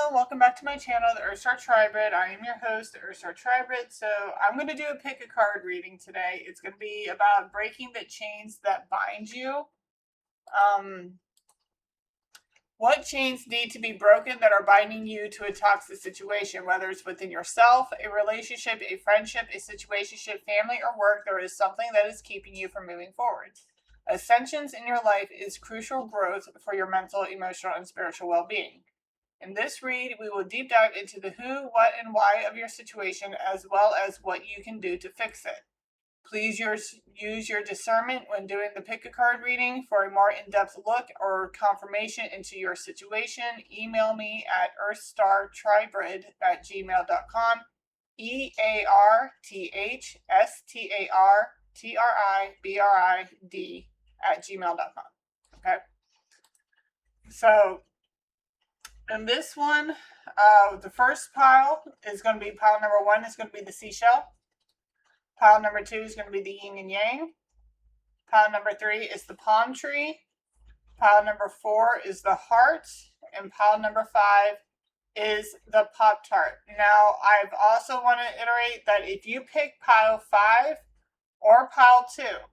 Hello, welcome back to my channel, the Earthstar Tribrid. I am your host, the Earthstar Tribrid. So I'm going to do a pick a card reading today. It's going to be about breaking the chains that bind you. What chains need to be broken that are binding you to a toxic situation, whether it's within yourself, a relationship, a friendship, a situationship, family, or work. There is something that is keeping you from moving forward. Ascensions in your life is crucial growth for your mental, emotional, and spiritual well-being. In this read, we will deep dive into the who, what, and why of your situation, as well as what you can do to fix it. Please use your discernment when doing the pick a card reading. For a more in-depth look or confirmation into your situation, email me at earthstartribrid@gmail.com. EARTHSTARTRIBRID@gmail.com. Okay. So in this one, the first pile is going to be pile number 1 is going to be the seashell. Pile number 2 is going to be the yin and yang. Pile number 3 is the palm tree. Pile number 4 is the heart. And pile number 5 is the Pop-Tart. Now, I've also want to iterate that if you pick pile 5 or pile 2,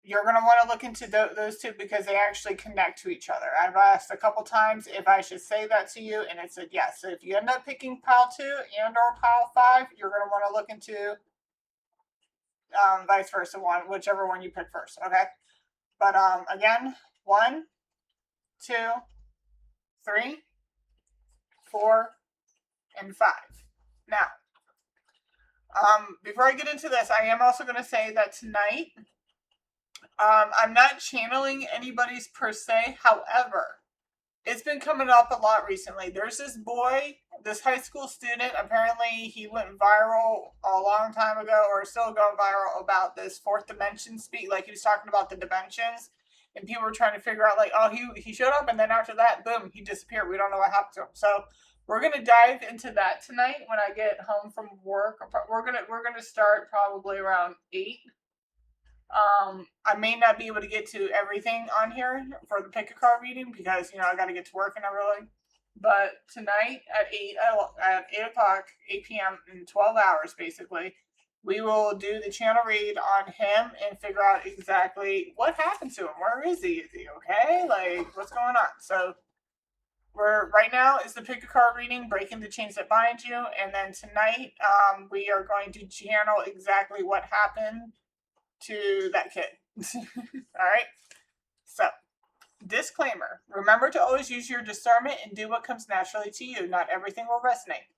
you're going to want to look into those two because they actually connect to each other. I've asked a couple times if I should say that to you, and it said yes. So if you end up picking pile 2 and or pile 5, you're going to want to look into vice versa one, whichever one you pick first, okay? But again, 1, 2, 3, 4, and 5. Now, before I get into this, I am also going to say that tonight, I'm not channeling anybody's per se. However, it's been coming up a lot recently. There's this boy, this high school student. Apparently, he went viral a long time ago, or still going viral, about this fourth dimension speak. Like, he was talking about the dimensions, and people were trying to figure out, like, oh, he showed up, and then after that, boom, he disappeared. We don't know what happened to him. So we're gonna dive into that tonight when I get home from work. We're gonna start probably around 8. I may not be able to get to everything on here for the pick a card reading because, I got to get to work and everything. But tonight at 8 o'clock, 8 p.m. in 12 hours, basically, we will do the channel read on him and figure out exactly what happened to him. Where is he? Is he okay? Like, what's going on? So right now is the pick a card reading, breaking the chains that bind you. And then tonight, we are going to channel exactly what happened to that kid. All right. So, disclaimer. Remember to always use your discernment and do what comes naturally to you. Not everything will resonate.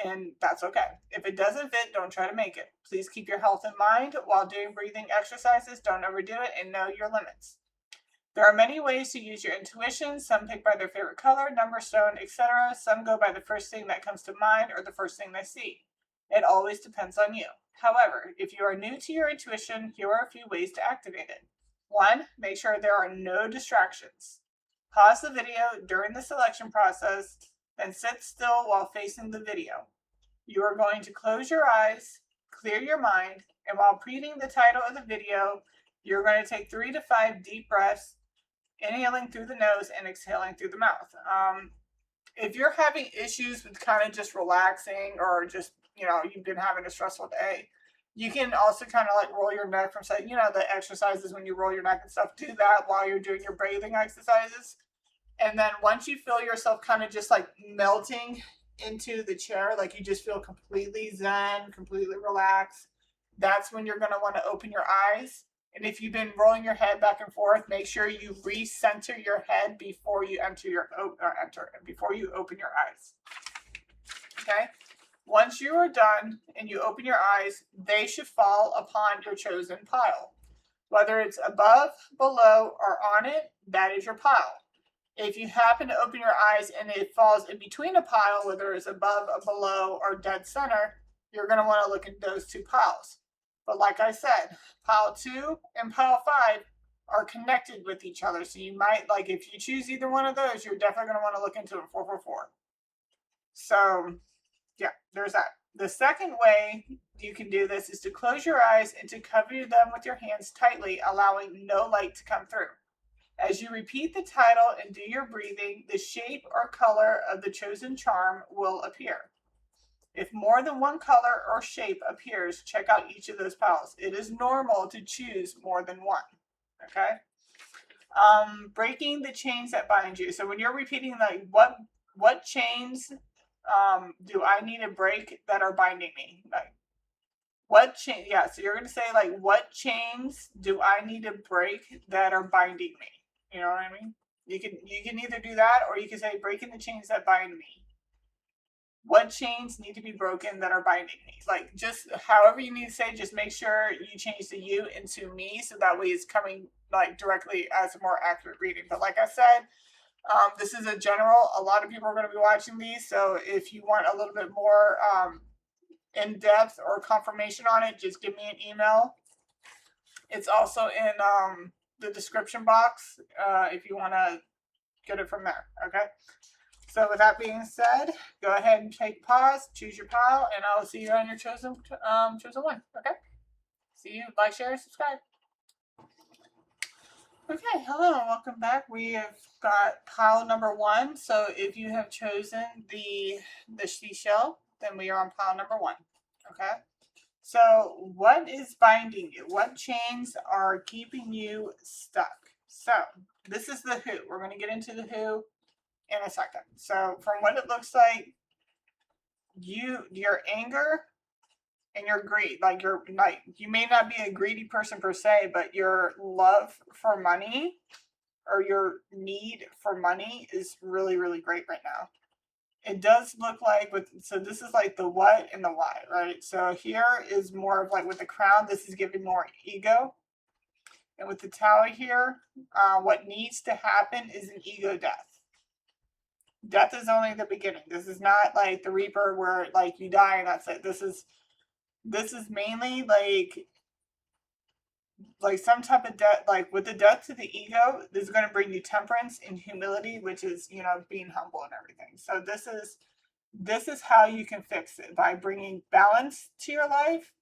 And that's okay. If it doesn't fit, don't try to make it. Please keep your health in mind while doing breathing exercises. Don't overdo it and know your limits. There are many ways to use your intuition. Some pick by their favorite color, number, stone, etc. Some go by the first thing that comes to mind or the first thing they see. It always depends on you. However, if you are new to your intuition, here are a few ways to activate it. 1. Make sure there are no distractions. Pause the video during the selection process, then sit still while facing the video. You are going to close your eyes, clear your mind, and while reading the title of the video, you're going to take 3 to 5 deep breaths, inhaling through the nose and exhaling through the mouth. If you're having issues with kind of just relaxing or just, you've been having a stressful day, you can also kind of like roll your neck from side, the exercises when you roll your neck and stuff. Do that while you're doing your breathing exercises. And then once you feel yourself kind of just like melting into the chair, like you just feel completely zen, completely relaxed, that's when you're going to want to open your eyes. And if you've been rolling your head back and forth, make sure you recenter your head before you before you open your eyes. Okay? Once you are done and you open your eyes, they should fall upon your chosen pile. Whether it's above, below, or on it, that is your pile. If you happen to open your eyes and it falls in between a pile, whether it's above, or below, or dead center, you're going to want to look at those two piles. But like I said, pile 2 and pile 5 are connected with each other. So you might, like, if you choose either one of those, you're definitely going to want to look into it 444. So, yeah, there's that. The second way you can do this is to close your eyes and to cover them with your hands tightly, allowing no light to come through. As you repeat the title and do your breathing, the shape or color of the chosen charm will appear. If more than one color or shape appears, check out each of those piles. It is normal to choose more than one. Okay. Breaking the chains that bind you. So when you're repeating, like, what chains do I need to break that are binding me? Like, what chain? Yeah. So you're going to say, like, what chains do I need to break that are binding me? You know what I mean? You can either do that, or you can say breaking the chains that bind me. What chains need to be broken that are binding me? Like, just however you need to say, just make sure you change the you into me, so that way it's coming like directly as a more accurate reading. But like I said, this is a general. A lot of people are going to be watching these, so if you want a little bit more in depth or confirmation on it, just give me an email. It's also in the description box if you want to get it from there. Okay. So with that being said, go ahead and take pause, choose your pile, and I'll see you on your chosen one. Okay. See you. Like, share, subscribe. Okay, hello and welcome back. We have got pile number 1. So if you have chosen the seashell, then we are on pile number 1. Okay. So what is binding you? What chains are keeping you stuck? So this is the who. We're going to get into the who in a second. So from what it looks like, your anger and your greed, like you may not be a greedy person per se, but your love for money or your need for money is really, really great right now. It does look like so this is like the what and the why, right? So here is more of like with the crown, this is giving more ego. And with the tower here, what needs to happen is an ego death. Death is only the beginning. This is not like the Reaper where like you die and that's it. This is mainly like some type of death, like with the death to the ego, this is going to bring you temperance and humility, which is, being humble and everything. So this is how you can fix it, by bringing balance to your life,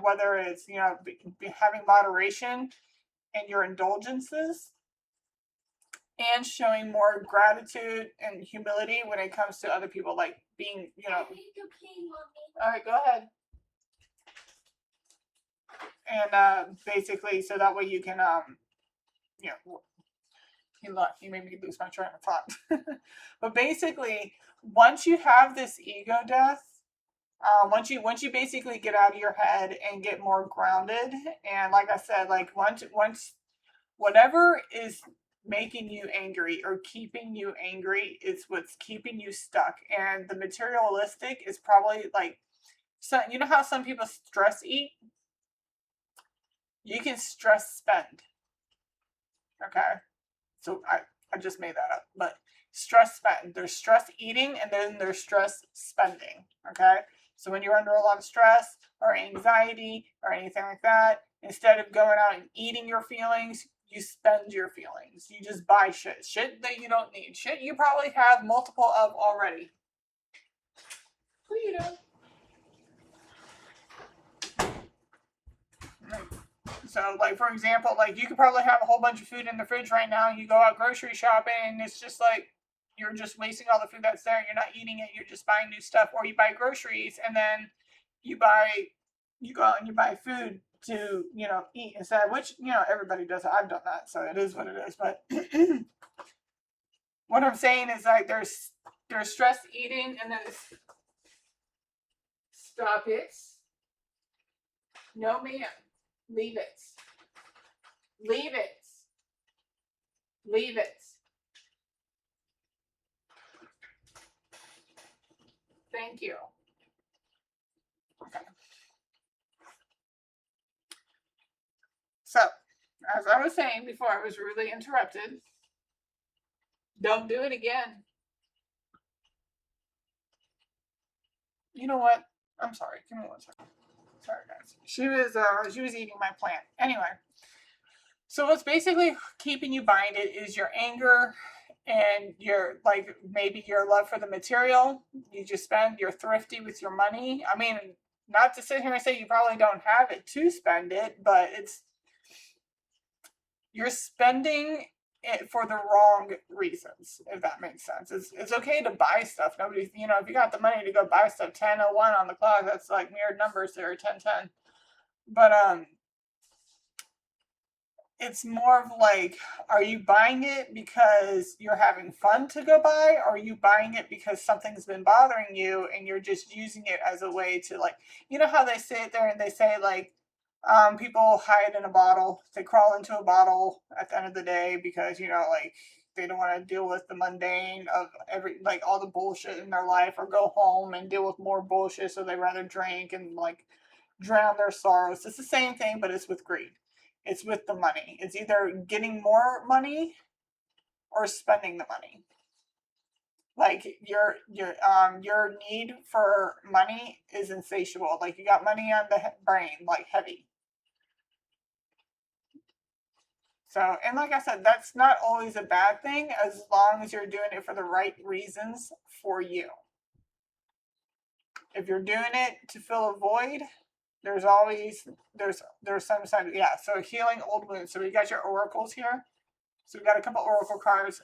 whether it's, having moderation in your indulgences, and showing more gratitude and humility when it comes to other people, like being, all right, go ahead. And basically, so that way you can, he made me lose my train of thought. But basically, once you have this ego death, once you basically get out of your head and get more grounded, and like I said, like once whatever is making you angry or keeping you angry is what's keeping you stuck. And the materialistic is probably like, so you know how some people stress eat? You can stress spend. Okay. So I just made that up. But stress spend. There's stress eating and then there's stress spending. Okay. So when you're under a lot of stress or anxiety or anything like that, instead of going out and eating your feelings, you spend your feelings. You just buy shit that you don't need. Shit you probably have multiple of already. So, like, for example, like, you could probably have a whole bunch of food in the fridge right now. You go out grocery shopping, and it's just like you're just wasting all the food that's there. You're not eating it. You're just buying new stuff. Or you buy groceries, and then you go out and you buy food to, eat instead, which, everybody does it. I've done that, so it is what it is. But what I'm saying is, like, there's stress eating, and then stop it. No, ma'am. Leave it. Leave it. Leave it. Thank you. Okay. So, as I was saying before, I was rudely interrupted. Don't do it again. You know what? I'm sorry. Give me 1 second. Sorry, guys. She was eating my plant. Anyway, so what's basically keeping you binded is your anger and your, like, maybe your love for the material. You just spend. You're thrifty with your money. I mean, not to sit here and say you probably don't have it to spend it, but you're spending for the wrong reasons, if that makes sense. It's okay to buy stuff. Nobody's, if you got the money to go buy stuff, 10:01 on the clock, that's like mirrored numbers there, 10:10. But it's more of like, are you buying it because you're having fun to go buy, or are you buying it because something's been bothering you and you're just using it as a way to, like, how they say it there and they say, like, people hide in a bottle, they crawl into a bottle at the end of the day because, like, they don't want to deal with the mundane of like all the bullshit in their life, or go home and deal with more bullshit, so they rather drink and, like, drown their sorrows. It's the same thing, but it's with greed. It's with the money. It's either getting more money or spending the money. Like, your need for money is insatiable. Like, you got money on the brain, like, heavy. So, and like I said, that's not always a bad thing as long as you're doing it for the right reasons for you. If you're doing it to fill a void, there's some sign. Yeah. So, healing old wounds. So we got your oracles here. So we got a couple oracle cards.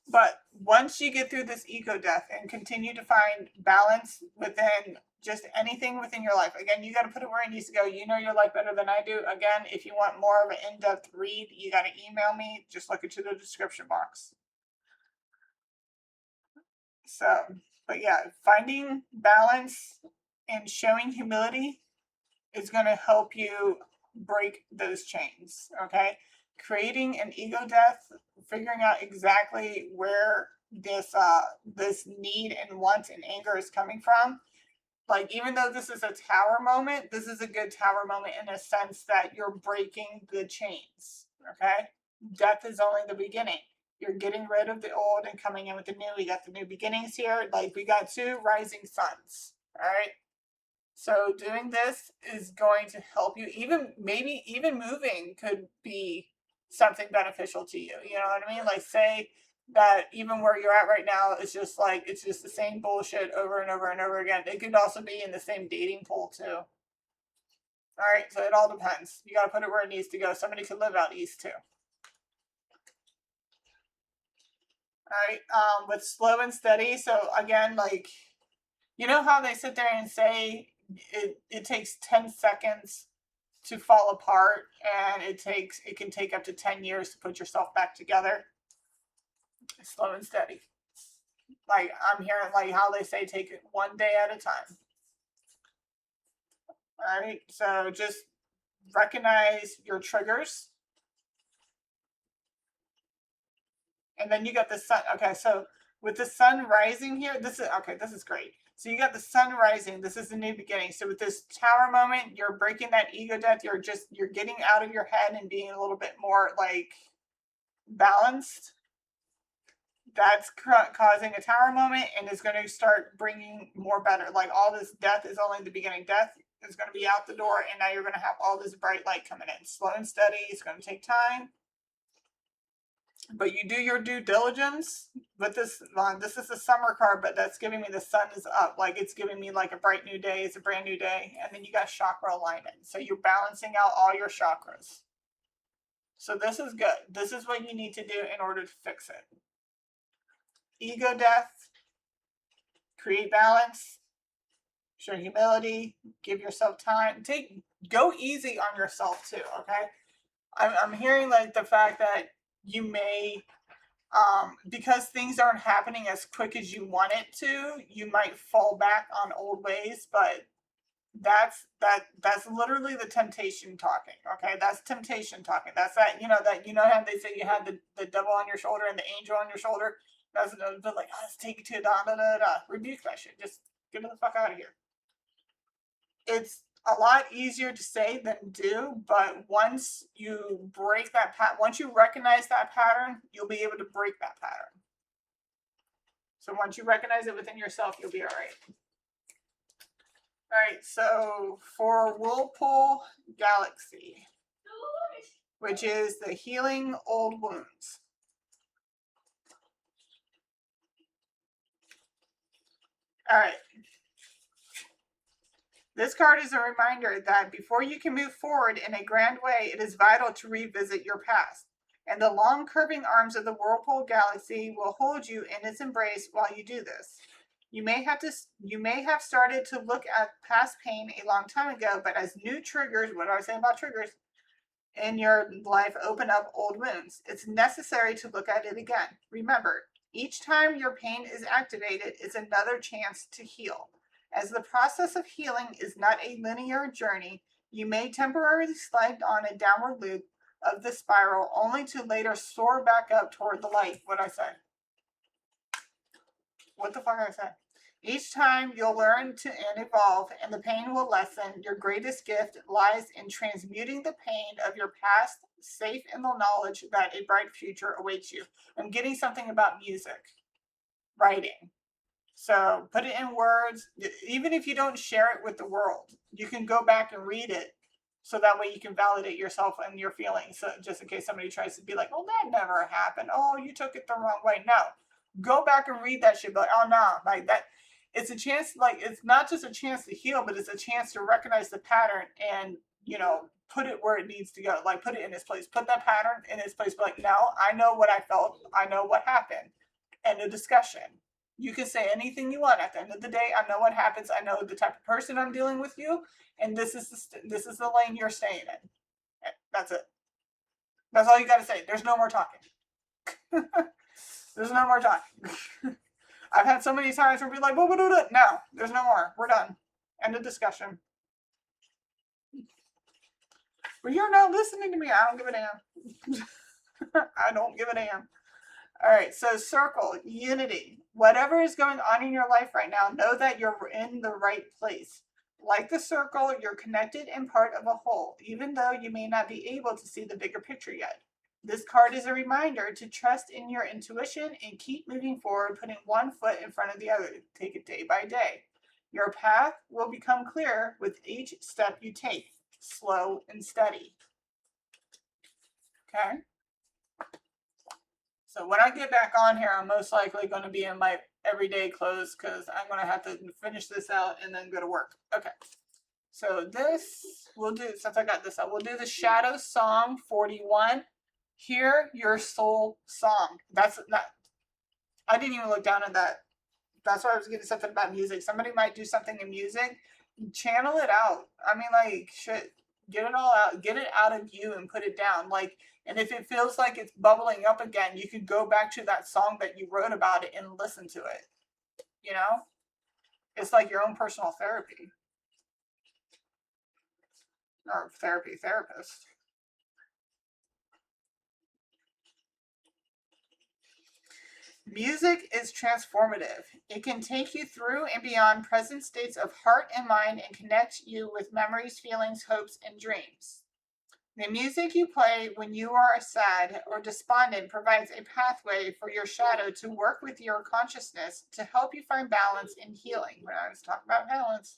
But once you get through this ego death and continue to find balance within just anything within your life, again, you got to put it where it needs to go. You know your life better than I do. Again, if you want more of an in-depth read, you got to email me. Just look into the description box. So, but yeah, finding balance and showing humility is going to help you break those chains. Okay. Creating an ego death, figuring out exactly where this need and want and anger is coming from. Like, even though this is a tower moment, this is a good tower moment in a sense that you're breaking the chains. Okay. Death is only the beginning. You're getting rid of the old and coming in with the new. We got the new beginnings here. Like, we got 2 rising suns. All right. So doing this is going to help you. Maybe even moving could be something beneficial to you. You know what I mean? Like, say that even where you're at right now, it's just the same bullshit over and over and over again. It could also be in the same dating pool too. All right, so it all depends. You got to put it where it needs to go. Somebody could live out east too. All right, with slow and steady. So again, like, how they sit there and say it takes 10 seconds to fall apart, and it can take up to 10 years to put yourself back together. Slow and steady. Like, I'm hearing, like, how they say take it one day at a time. All right, so just recognize your triggers. And then you got the sun. Okay, so with the sun rising here, this is great. So you got the sun rising. This is the new beginning. So with this tower moment, you're breaking that ego death. You're getting out of your head and being a little bit more, like, balanced. That's causing a tower moment, and is going to start bringing more better. Like, all this death is only the beginning. Death is going to be out the door, and now you're going to have all this bright light coming in. Slow and steady. It's going to take time. But you do your due diligence. But this is a summer card, but that's giving me the sun is up. Like, it's giving me like a bright new day. It's a brand new day. And then you got chakra alignment. So you're balancing out all your chakras. So this is good. This is what you need to do in order to fix it. Ego death. Create balance. Show humility. Give yourself time. Go easy on yourself too, okay? I'm hearing, like, the fact that you may, because things aren't happening as quick as you want it to, you might fall back on old ways, but that's literally the temptation talking. Okay, that's temptation talking. That's that, how they say you had the devil on your shoulder and the angel on your shoulder. That's like, oh, let's take it to rebuke that shit. Just get the fuck out of here. It's a lot easier to say than do, but once you break that once you recognize that pattern, you'll be able to break that pattern. So once you recognize it within yourself, you'll be all right. All right, so for Whirlpool Galaxy, which is the healing old wounds. All right. This card is a reminder that before you can move forward in a grand way, it is vital to revisit your past. and the long curving arms of the whirlpool galaxy will hold you in its embrace while you do this. You may have started to look at past pain a long time ago, but as new triggers, what do I say about triggers, in your life open up old wounds, it's necessary to look at it again. Remember, each time your pain is activated, it's another chance to heal. As the process of healing is not a linear journey, you may temporarily slide on a downward loop of the spiral only to later soar back up toward the light. What I say? What the fuck I say? Each time you'll learn to and evolve, and the pain will lessen. Your greatest gift lies in transmuting the pain of your past, safe in the knowledge that a bright future awaits you. I'm getting something about music, writing. So put it in words. Even if you don't share it with the world, you can go back and read it, so that way you can validate yourself and your feelings. So just in case somebody tries to be like, "Oh, that never happened. Oh, you took it the wrong way." No, go back and read that shit. But oh no, like that. It's a chance. Like it's not just a chance to heal, but it's a chance to recognize the pattern and put it where it needs to go. Like put it in its place. Put that pattern in its place. Be like, no, I know what I felt. I know what happened. End of discussion. You can say anything you want. At the end of the day, I know what happens. I know the type of person I'm dealing with you, and this is the lane you're staying in. That's it. That's all you got to say. There's no more talking. There's no more talking. I've had so many times where people be like, "Well, no, there's no more. We're done. End of discussion." Well, you're not listening to me. I don't give a damn. I don't give a damn. All right, so circle, unity. Whatever is going on in your life right now, know that you're in the right place. Like the circle, you're connected and part of a whole, even though you may not be able to see the bigger picture yet. This card is a reminder to trust in your intuition and keep moving forward, putting one foot in front of the other. Take it day by day. Your path will become clearer with each step you take, slow and steady. Okay? So when I get back on here, I'm most likely going to be in my everyday clothes because I'm going to have to finish this out and then go to work. Okay. So this we'll do, since I got this out, we'll do the Shadow Song 41. Hear your soul song. That's not, I didn't even look down at that. That's why I was getting something about music. Somebody might do something in music. Channel it out. I mean, like, shit, get it all out. Get it out of you and put it down. Like, and if it feels like it's bubbling up again, you could go back to that song that you wrote about it and listen to it. You know? It's like your own personal therapy. Or therapist. Music is transformative. It can take you through and beyond present states of heart and mind and connect you with memories, feelings, hopes, and dreams. The music you play when you are sad or despondent provides a pathway for your shadow to work with your consciousness to help you find balance and healing. When I was talking about balance,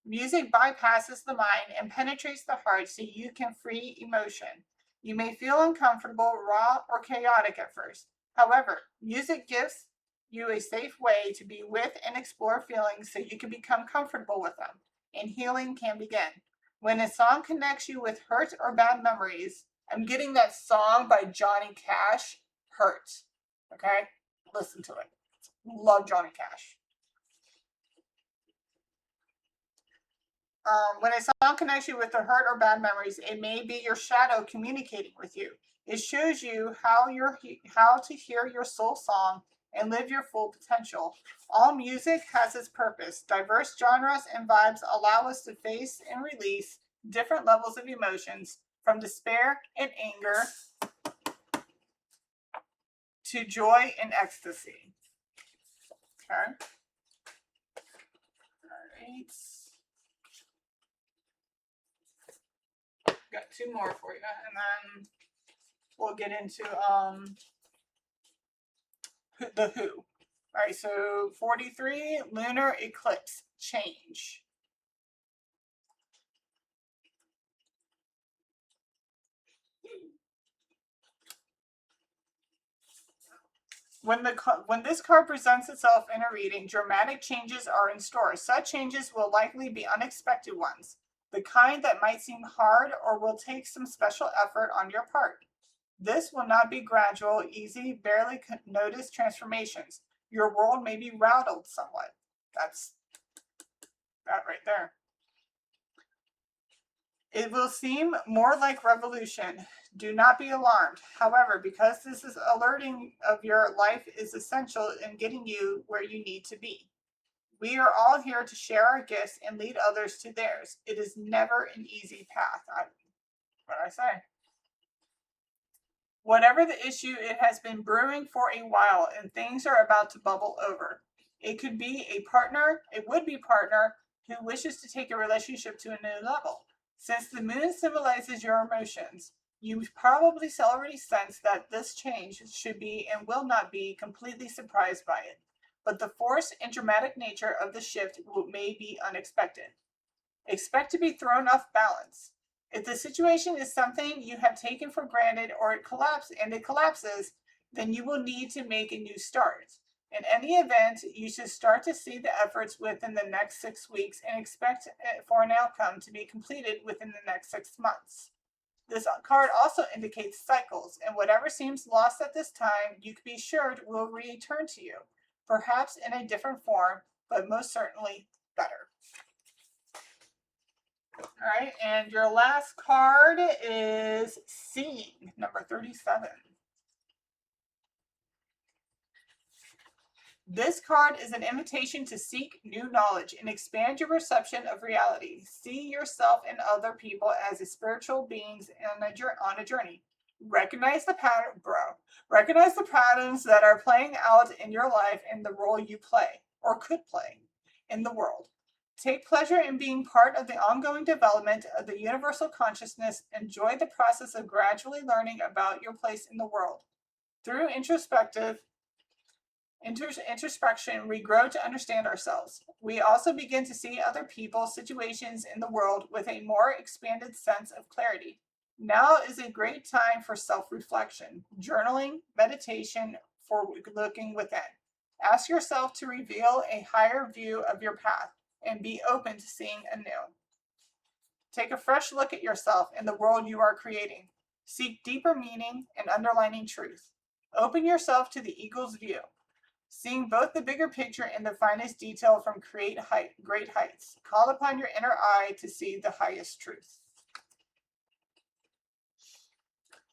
music bypasses the mind and penetrates the heart so you can free emotion. You may feel uncomfortable, raw, or chaotic at first. However, music gives you a safe way to be with and explore feelings so you can become comfortable with them, and healing can begin. When a song connects you with hurt or bad memories, I'm getting that song by Johnny Cash, Hurt. Okay? Listen to it. Love Johnny Cash. When a song connects you with the hurt or bad memories, it may be your shadow communicating with you. It shows you how to hear your soul song and live your full potential. All music has its purpose. Diverse genres and vibes allow us to face and release different levels of emotions, from despair and anger to joy and ecstasy. Okay. All right. Got two more for you, and then we'll get into the who. All right, so 43, lunar eclipse, change. When this card presents itself in a reading, dramatic changes are in store. Such changes will likely be unexpected ones, the kind that might seem hard or will take some special effort on your part. This will not be gradual, easy, barely noticed transformations. Your world may be rattled somewhat. That's that right there. It will seem more like revolution. Do not be alarmed. However, because this is alerting of your life is essential in getting you where you need to be. We are all here to share our gifts and lead others to theirs. It is never an easy path. What I say? Whatever the issue, it has been brewing for a while and things are about to bubble over. It could be a partner, a would-be partner who wishes to take a relationship to a new level. Since the moon symbolizes your emotions, you probably already sense that this change should be and will not be completely surprised by it. But the force and dramatic nature of the shift may be unexpected. Expect to be thrown off balance. If the situation is something you have taken for granted or it collapses, then you will need to make a new start. In any event, you should start to see the efforts within the next 6 weeks and expect for an outcome to be completed within the next 6 months. This card also indicates cycles, and whatever seems lost at this time, you can be sure it will return to you, perhaps in a different form, but most certainly better. All right, and your last card is Seeing, number 37. This card is an invitation to seek new knowledge and expand your perception of reality. See yourself and other people as spiritual beings on a journey. Recognize the pattern, bro. Recognize the patterns that are playing out in your life and the role you play or could play in the world. Take pleasure in being part of the ongoing development of the universal consciousness. Enjoy the process of gradually learning about your place in the world. Through introspection, we grow to understand ourselves. We also begin to see other people, situations in the world with a more expanded sense of clarity. Now is a great time for self-reflection, journaling, meditation, for looking within. Ask yourself to reveal a higher view of your path and be open to seeing anew. Take a fresh look at yourself and the world you are creating. Seek deeper meaning and underlining truth. Open yourself to the eagle's view, seeing both the bigger picture and the finest detail from great heights. Call upon your inner eye to see the highest truth.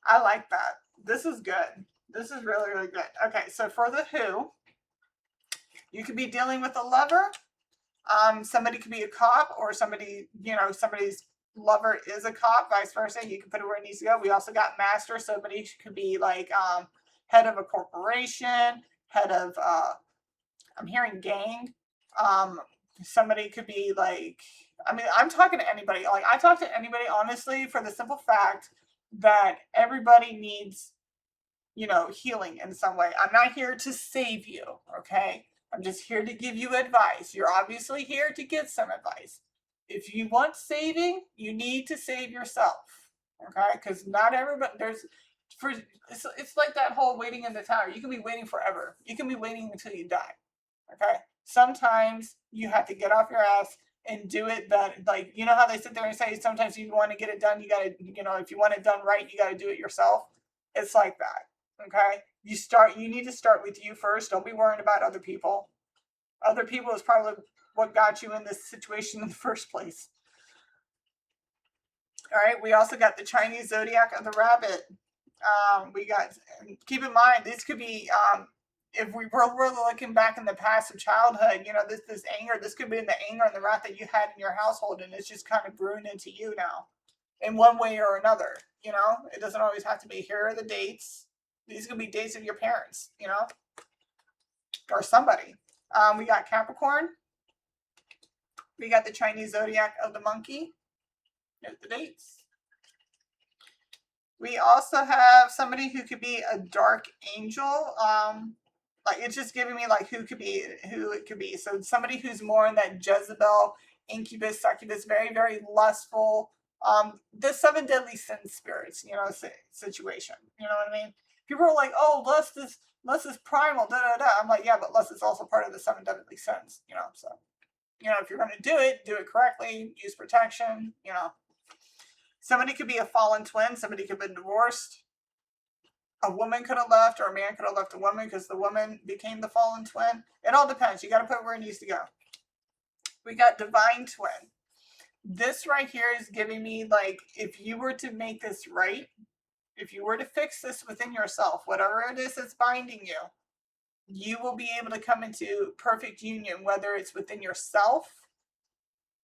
I like that. This is good. This is really, really good. Okay, so for the who, you could be dealing with a lover. Somebody could be a cop, or somebody's lover is a cop, vice versa. You can put it where it needs to go. We also got master. Somebody could be like head of a corporation, head of I'm hearing gang. Somebody could be like, I'm talking to anybody. Like, I talk to anybody, honestly, for the simple fact that everybody needs, healing in some way. I'm not here to save you, okay? I'm just here to give you advice. You're obviously here to get some advice. If you want saving, you need to save yourself, okay? Because not everybody, it's like that whole waiting in the tower. You can be waiting forever. You can be waiting until you die, okay? Sometimes you have to get off your ass and do it that, like, you know how they sit there and say sometimes you want to get it done, you got to, if you want it done right, you got to do it yourself. It's like that, okay? You need to start with you first. Don't be worrying about other people. Other people is probably what got you in this situation in the first place. All right, we also got the Chinese zodiac of the rabbit. Keep in mind, this could be, if we were looking back in the past of childhood, this anger, this could be the anger and the wrath that you had in your household, and it's just kind of brewing into you now in one way or another. It doesn't always have to be, here are the dates. These could be dates of your parents, or somebody. We got Capricorn. We got the Chinese zodiac of the monkey. There's the dates. We also have somebody who could be a dark angel. Like, it's just giving me like who it could be. So somebody who's more in that Jezebel, incubus, succubus, very, very lustful. The 7 deadly sin spirits, situation. You know what I mean? People are like, oh, lust is primal, da da da. I'm like, yeah, but lust is also part of the 7 deadly sins, so if you're going to do it correctly, use protection. Somebody could be a fallen twin, somebody could have been divorced. a woman could have left, or a man could have left a woman because the woman became the fallen twin. It all depends. You got to put it where it needs to go. We got divine twin. This right here is giving me, like, if you were to make this right, if you were to fix this within yourself, whatever it is that's binding you, you will be able to come into perfect union, whether it's within yourself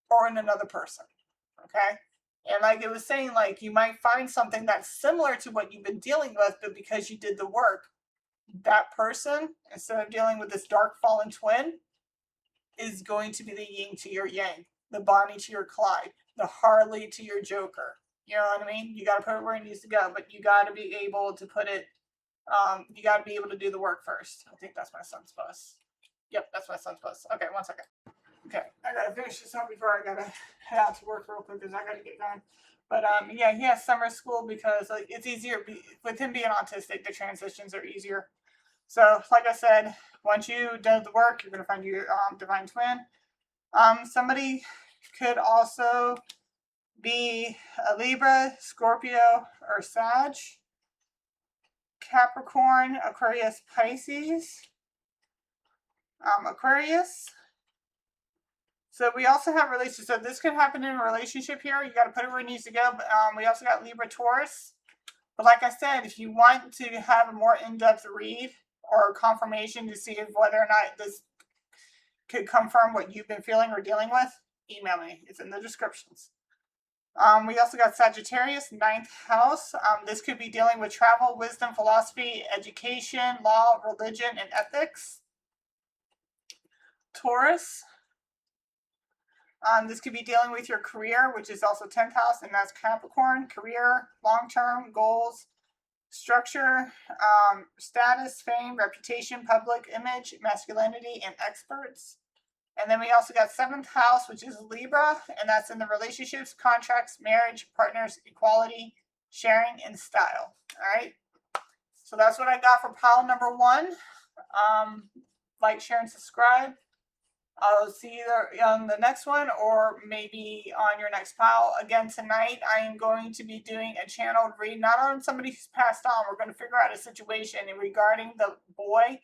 or in another person. Okay? And like it was saying, like, you might find something that's similar to what you've been dealing with, but because you did the work, that person, instead of dealing with this dark fallen twin, is going to be the yin to your yang, the Bonnie to your Clyde, the Harley to your Joker. You know what I mean? You got to put it where it needs to go, but you got to be able to put it, you got to be able to do the work first. I think that's my son's bus. Yep, that's my son's bus. Okay, 1 second. Okay, I got to finish this up before I got to head out to work real quick because I got to get going. But yeah, he has summer school because like it's easier with him being autistic. The transitions are easier. So, like I said, once you do the work, you're gonna find your divine twin. Somebody could also be a Libra, Scorpio, or Sag, Capricorn, Aquarius, Pisces, Aquarius. So we also have relationships. So this could happen in a relationship here. You got to put it where it needs to go. But we also got Libra, Taurus. But like I said, if you want to have a more in-depth read or confirmation to see if whether or not this could confirm what you've been feeling or dealing with, email me. It's in the descriptions. We also got Sagittarius, 9th house. This could be dealing with travel, wisdom, philosophy, education, law, religion, and ethics. Taurus. This could be dealing with your career, which is also 10th house, and that's Capricorn. Career, long-term goals, structure, status, fame, reputation, public image, masculinity, and experts. And then we also got 7th house, which is Libra, and that's in the relationships, contracts, marriage, partners, equality, sharing, and style. All right. So that's what I got for pile number 1. Like, share, and subscribe. I'll see you on the next one, or maybe on your next pile. Again, tonight I am going to be doing a channeled read, not on somebody who's passed on. We're going to figure out a situation regarding the boy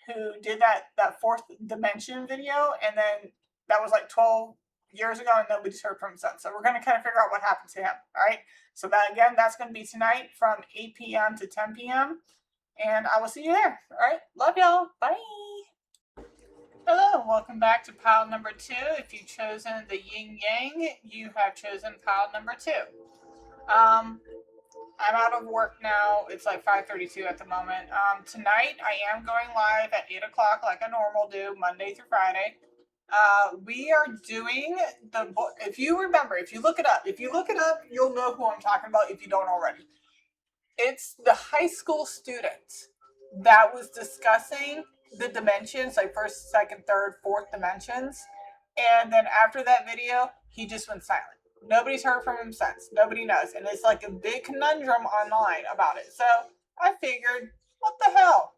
who did that fourth dimension video, and then that was like 12 years ago, and nobody's heard from him since. So we're going to kind of figure out what happened to him. All right. So that, again, that's going to be tonight from 8 p.m. to 10 p.m. And I will see you there. All right. Love y'all. Bye. Hello, welcome back to pile number 2. If you've chosen the yin yang, you have chosen pile number 2. I'm out of work now. It's like 5:32 at the moment. Tonight I am going live at 8 o'clock like I normal do, Monday through Friday. We are doing the book. If you remember, if you look it up, you'll know who I'm talking about if you don't already. It's the high school student that was discussing the dimensions, like first, second, third, fourth dimensions. And then after that video, he just went silent. Nobody's heard from him since. Nobody knows. And it's like a big conundrum online about it. So I figured, what the hell?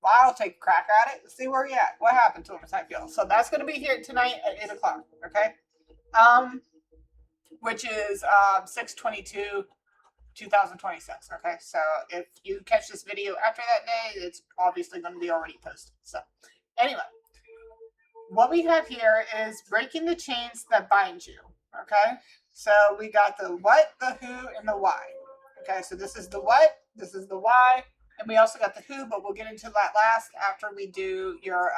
Well, I'll take a crack at it. See where he at. What happened to him type deal. So that's going to be here tonight at 8 o'clock. Okay. Which is 6/22. 2026. Okay, so if you catch this video after that day, it's obviously going to be already posted. So anyway, what we have here is breaking the chains that bind you. Okay, so we got the what, the who, and the why. Okay, so this is the what, this is the why, and we also got the who, but we'll get into that last after we do your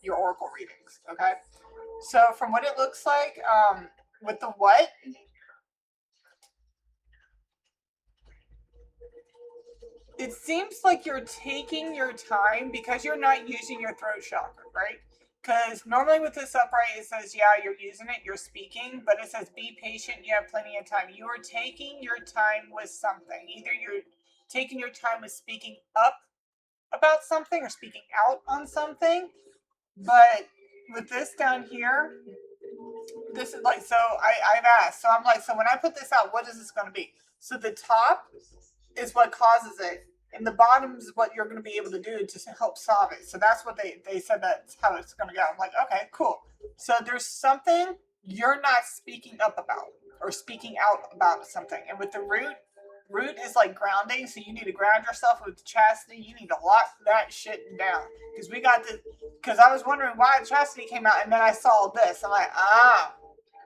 oracle readings. Okay, so from what it looks like, with the what, it seems like you're taking your time because you're not using your throat chakra, right? Because normally with this upright, it says, yeah, you're using it, you're speaking, but it says, be patient, you have plenty of time. You are taking your time with something. Either you're taking your time with speaking up about something or speaking out on something. But with this down here, this is like, so I've asked. So I'm like, so when I put this out, what is this going to be? So the top is what causes it. And the bottom is what you're going to be able to do to help solve it. So that's what they said that's how it's going to go. I'm like, okay, cool. So there's something you're not speaking up about or speaking out about something. And with the root, Root is like grounding, so you need to ground yourself with chastity. You need to lock that shit down. Because we got this, because I was wondering why chastity came out, and then I saw this. I'm like,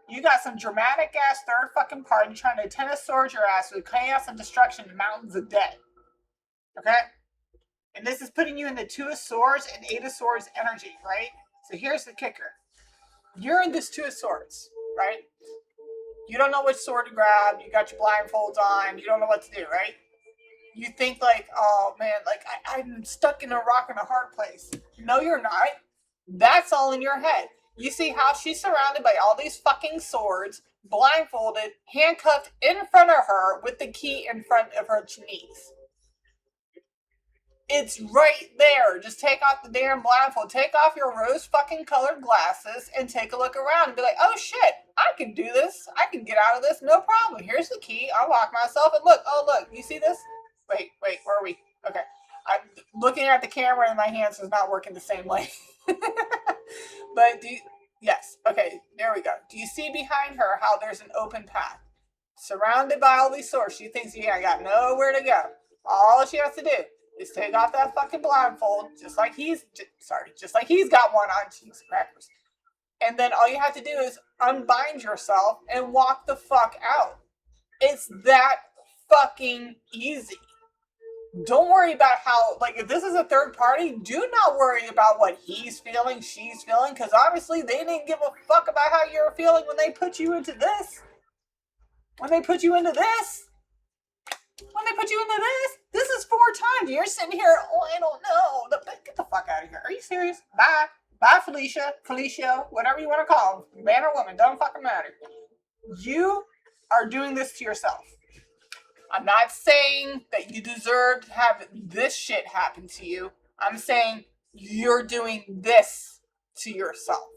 you got some dramatic ass third fucking party trying to tennis sword your ass with chaos and destruction and mountains of death. Okay? And this is putting you in the Two of Swords and Eight of Swords energy, right? So here's the kicker. You're in this Two of Swords, right? You don't know which sword to grab. You got your blindfolds on. You don't know what to do, right? You think like, oh man, like I'm stuck in a rock and a hard place. No, you're not. That's all in your head. You see how she's surrounded by all these fucking swords, blindfolded, handcuffed in front of her with the key in front of her knees. It's right there. Just take off the damn blindfold. Take off your rose fucking colored glasses and take a look around and be like, oh shit, I can do this. I can get out of this. No problem. Here's the key. I'll lock myself and look. Oh, look. You see this? Wait, where are we? Okay. I'm looking at the camera and my hands is not working the same way. But yes. Okay. There we go. Do you see behind her how there's an open path? Surrounded by all these swords. She thinks, yeah, I got nowhere to go. All she has to do is take off that fucking blindfold, just like he's got one on. Jeez, crackers. And then all you have to do is unbind yourself and walk the fuck out. It's that fucking easy. Don't worry about how, like, if this is a third party, do not worry about what he's feeling, she's feeling, because obviously they didn't give a fuck about how you're feeling when they put you into this. This is 4 times. You're sitting here, oh, I don't know. Get the fuck out of here. Are you serious? Bye. Bye, Felicia, whatever you want to call him. Man or woman, doesn't fucking matter. You are doing this to yourself. I'm not saying that you deserve to have this shit happen to you. I'm saying you're doing this to yourself.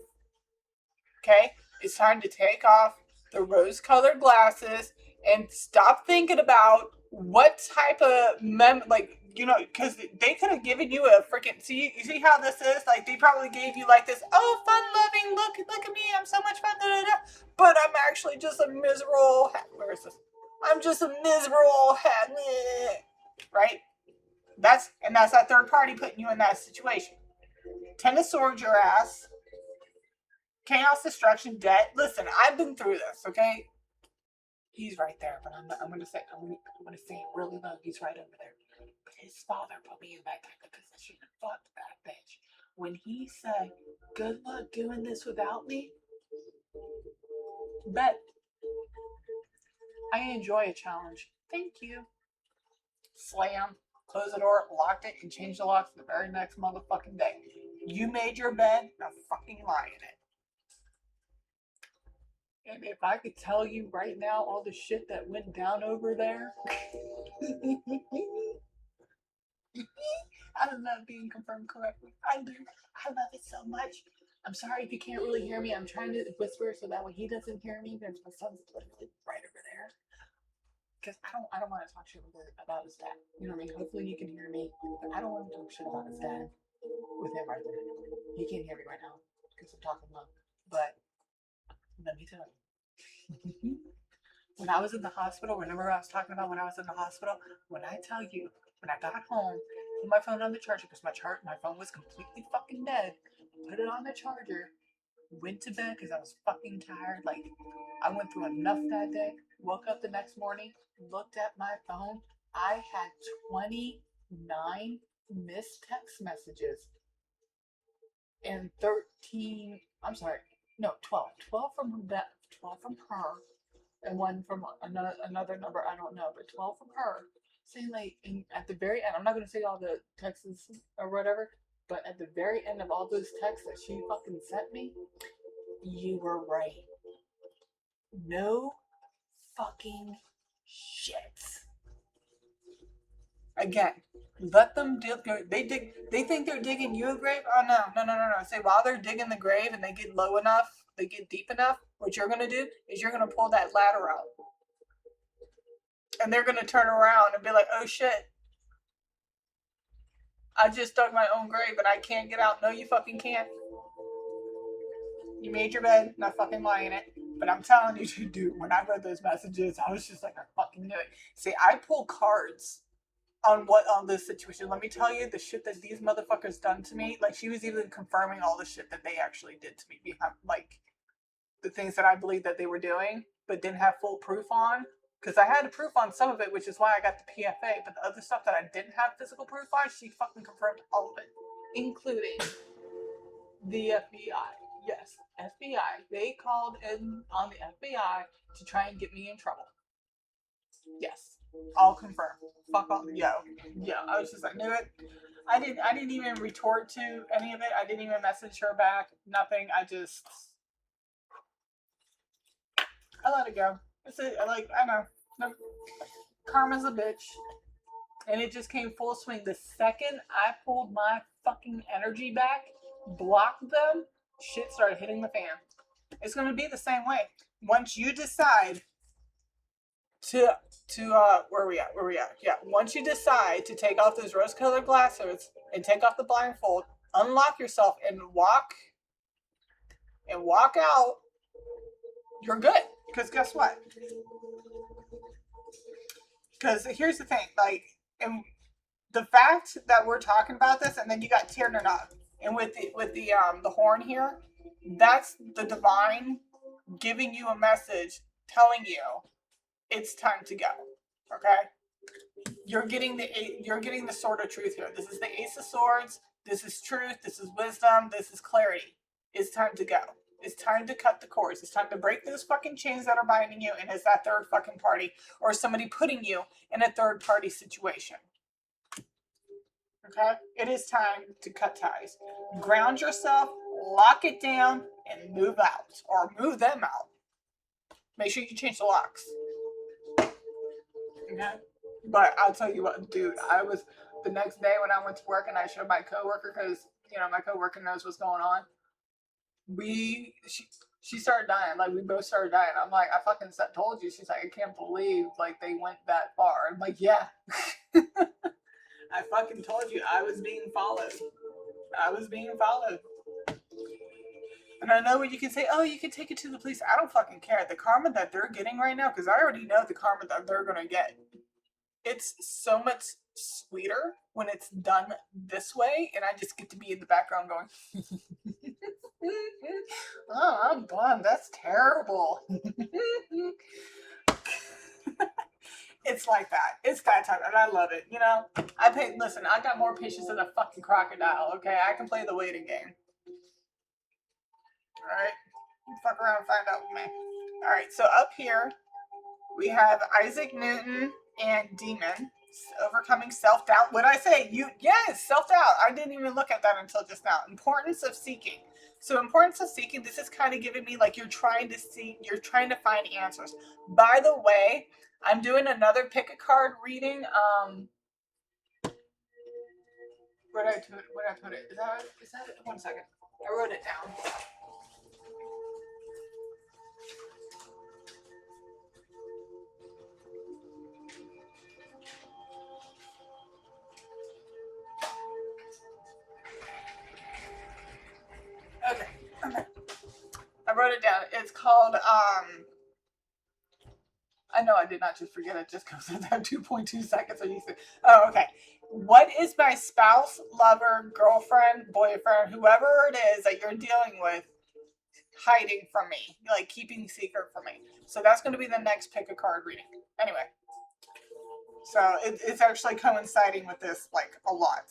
Okay? It's time to take off the rose-colored glasses and stop thinking about what type of because they could have given you a freaking. You see how this is? Like, they probably gave you like this, oh, fun-loving, look at me, I'm so much fun, da, da, da. But I'm actually just a miserable. Where is this? I'm just a miserable hat, right? That's that third party putting you in that situation. Ten of Swords, your ass. Chaos, destruction, debt. Listen, I've been through this, okay? He's right there, but I'm gonna say it really low. He's right over there. But his father put me in that type of position. Fuck that bitch. When he said, "Good luck doing this without me," bet I enjoy a challenge. Thank you. Slam, close the door, locked it, and changed the locks the very next motherfucking day. You made your bed, now fucking lie in it. And if I could tell you right now all the shit that went down over there. I love being confirmed correctly. I do. I love it so much. I'm sorry if you can't really hear me. I'm trying to whisper so that when he doesn't hear me, there's my son's literally right over there. Because I don't want to talk shit about his dad. You know what I mean? Hopefully you can hear me. But I don't want to talk shit about his dad with him right there. He can't hear me right now because I'm talking low. But let me tell you. When I was in the hospital, remember I was talking about when I was in the hospital? When I tell you, when I got home, put my phone on the charger because my phone was completely fucking dead. Put it on the charger, went to bed because I was fucking tired. Like, I went through enough that day. Woke up the next morning, looked at my phone. I had 29 missed text messages and 13, I'm sorry, no, 12. 12 from her and one from another number I don't know, but 12 from her, saying like at the very end, I'm not gonna say all the texts or whatever, but at the very end of all those texts that she fucking sent me, you were right. No fucking shit. Again, let them dig. They think they're digging you a grave. Oh no. Say while they're digging the grave and they get low enough, they get deep enough. What you're gonna do is you're gonna pull that ladder out, and they're gonna turn around and be like, "Oh shit, I just dug my own grave and I can't get out." No, you fucking can't. You made your bed, not fucking lie in it. But I'm telling you, dude, when I read those messages, I was just like, I fucking knew it. See, I pull cards on this situation. Let me tell you the shit that these motherfuckers done to me. Like, she was even confirming all the shit that they actually did to me behind, like, the things that I believed that they were doing, but didn't have full proof on. Because I had proof on some of it, which is why I got the PFA. But the other stuff that I didn't have physical proof on, she fucking confirmed all of it, including the FBI. Yes, FBI. They called in on the FBI to try and get me in trouble. Yes, all confirmed. Fuck all. Yo. I was just like, knew it. I didn't even retort to any of it. I didn't even message her back. Nothing. I let it go. It's like, I know. No, karma's a bitch. And it just came full swing. The second I pulled my fucking energy back, blocked them, shit started hitting the fan. It's gonna be the same way. Once you decide to where we at? Yeah. Once you decide to take off those rose-colored glasses and take off the blindfold, unlock yourself and walk out, you're good. Because guess what? Because here's the thing, like, and the fact that we're talking about this, and then you got Tiernan up, and with the horn here, that's the divine giving you a message, telling you it's time to go. Okay, you're getting the sword of truth here. This is the Ace of Swords. This is truth. This is wisdom. This is clarity. It's time to go. It's time to cut the cords. It's time to break those fucking chains that are binding you, and it's that third fucking party or somebody putting you in a third party situation. Okay? It is time to cut ties. Ground yourself, lock it down, and move out. Or move them out. Make sure you change the locks. Okay? But I'll tell you what, dude, I was, the next day when I went to work and I showed my coworker, because, you know, my coworker knows what's going on. She started dying. Like, we both started dying. I'm like, I fucking told you. She's like, I can't believe, like, they went that far. I'm like, yeah. I fucking told you I was being followed. And I know what you can say, oh, you can take it to the police. I don't fucking care. The karma that they're getting right now, because I already know the karma that they're going to get. It's so much sweeter when it's done this way, and I just get to be in the background going, oh, I'm bummed. That's terrible. It's like that. It's that time, and I love it. You know, listen, I got more patience than a fucking crocodile, okay? I can play the waiting game. Alright? Fuck around and find out with me. Alright, so up here, we have Isaac Newton and Demon. Overcoming self-doubt. What did I say? Yes, self-doubt. I didn't even look at that until just now. Importance of seeking. So importance of seeking, this is kind of giving me like you're trying to find answers. By the way, I'm doing another pick a card reading. Where did I put it? Is that it? 1 second. I wrote it down. Okay. I wrote it down. It's called I know I did not just forget it just because I have 2.2 seconds. Oh, okay. What is my spouse, lover, girlfriend, boyfriend, whoever it is that you're dealing with hiding from me? Like keeping secret from me. So that's going to be the next pick a card reading. Anyway. So it's actually coinciding with this like a lot.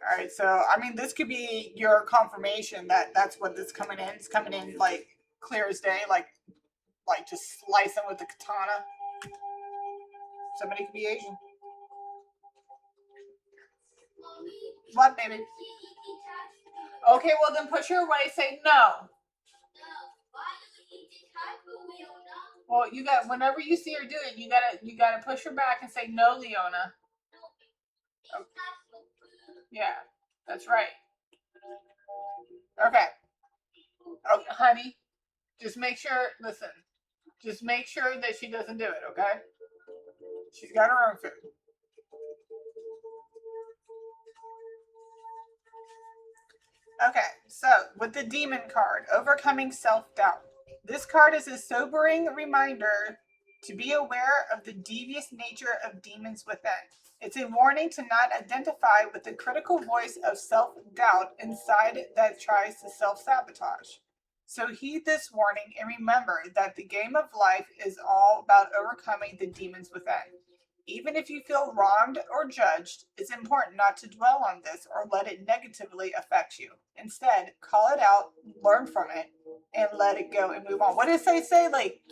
All right. So, I mean, this could be your confirmation that that's what this coming in. It's coming in like clear as day. Like just slice them with the katana. Somebody could be Asian. What, baby? Okay, well then push her away. Say no. Well, you got whenever you see her do it, you gotta push her back and say no, Leona. Okay. Yeah, that's right. Okay. Oh, honey, just make sure. Listen, just make sure that she doesn't do it. Okay. She's got her own food. Okay, so with the demon card, overcoming self-doubt. This card is a sobering reminder to be aware of the devious nature of demons within. It's a warning to not identify with the critical voice of self-doubt inside that tries to self-sabotage. So heed this warning and remember that the game of life is all about overcoming the demons within. Even if you feel wronged or judged, it's important not to dwell on this or let it negatively affect you. Instead, call it out, learn from it, and let it go and move on. What does they say? Like,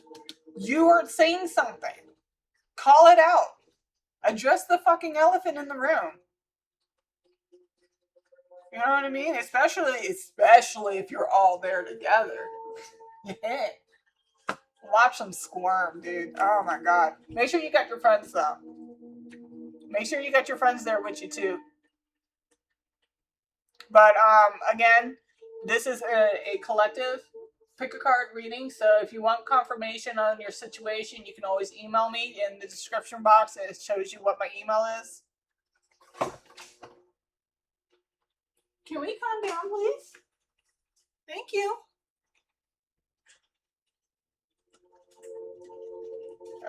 you are saying something. Call it out. Address the fucking elephant in the room. You know what I mean? Especially if you're all there together. Yeah. Watch them squirm, dude. Oh my god. Make sure you got your friends though. Make sure you got your friends there with you too. But again, this is a collective pick a card reading. So if you want confirmation on your situation, you can always email me in the description box. It shows you what my email is. Can we calm down, please? Thank you.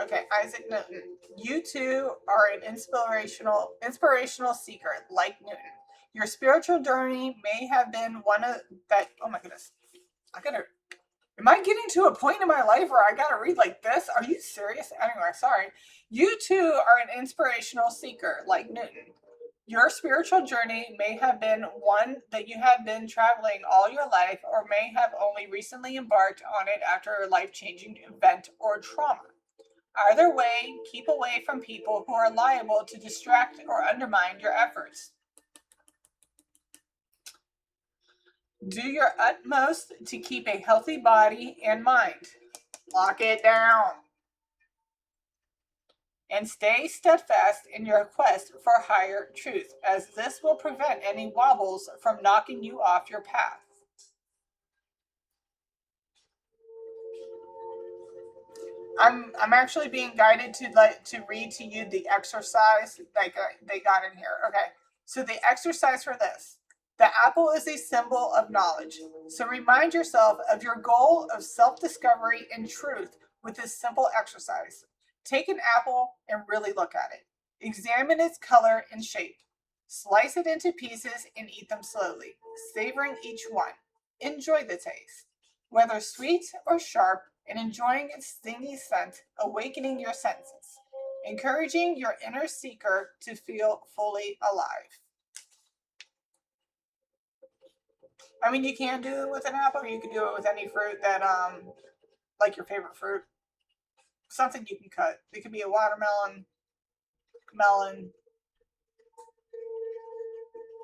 Okay, Isaac Newton. You too are an inspirational seeker like Newton. Your spiritual journey may have been one of that. Oh my goodness. Am I getting to a point in my life where I gotta read like this? Are you serious? Anyway, sorry. You too are an inspirational seeker like Newton. Your spiritual journey may have been one that you have been traveling all your life or may have only recently embarked on it after a life-changing event or trauma. Either way, keep away from people who are liable to distract or undermine your efforts. Do your utmost to keep a healthy body and mind. Lock it down. And stay steadfast in your quest for higher truth, as this will prevent any wobbles from knocking you off your path. I'm actually being guided to read to you the exercise that they got in here. Okay, so the exercise for this: the apple is a symbol of knowledge. So remind yourself of your goal of self-discovery and truth with this simple exercise. Take an apple and really look at it. Examine its color and shape. Slice it into pieces and eat them slowly, savoring each one. Enjoy the taste. Whether sweet or sharp, and enjoying its stingy scent, awakening your senses, encouraging your inner seeker to feel fully alive. I mean, you can do it with an apple, or you can do it with any fruit that, like your favorite fruit. Something you can cut. It could be a watermelon, melon.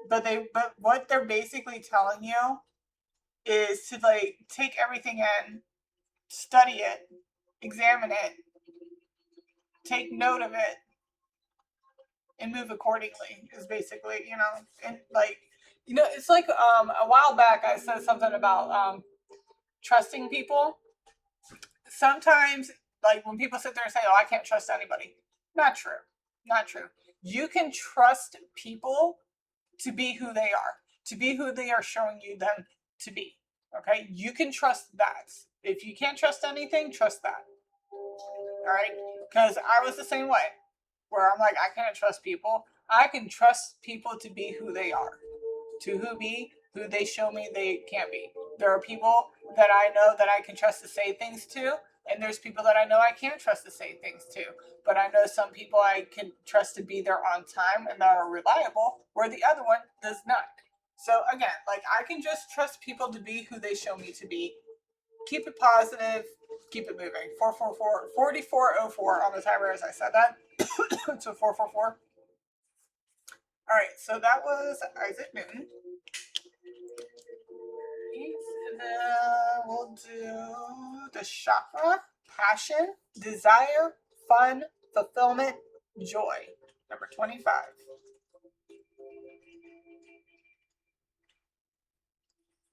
But what they're basically telling you is to like take everything in, study it, examine it, take note of it, and move accordingly. Is basically, and like, it's like a while back I said something about trusting people. Sometimes, like when people sit there and say, "Oh, I can't trust anybody," not true, not true. You can trust people to be who they are, to be who they are showing you them to be. Okay, you can trust that. If you can't trust anything, trust that. All right, because I was the same way, where I'm like, I can't trust people. I can trust people to be who they are, to who they show me they can't be. There are people that I know that I can trust to say things to, and there's people that I know I can't trust to say things to. But I know some people I can trust to be there on time and that are reliable, where the other one does not. So again, like I can just trust people to be who they show me to be. Keep it positive, keep it moving. 4404 on the timer as I said that. So 444. All right, so that was Isaac Newton. And then we'll do the chakra, passion, desire, fun, fulfillment, joy. Number 25.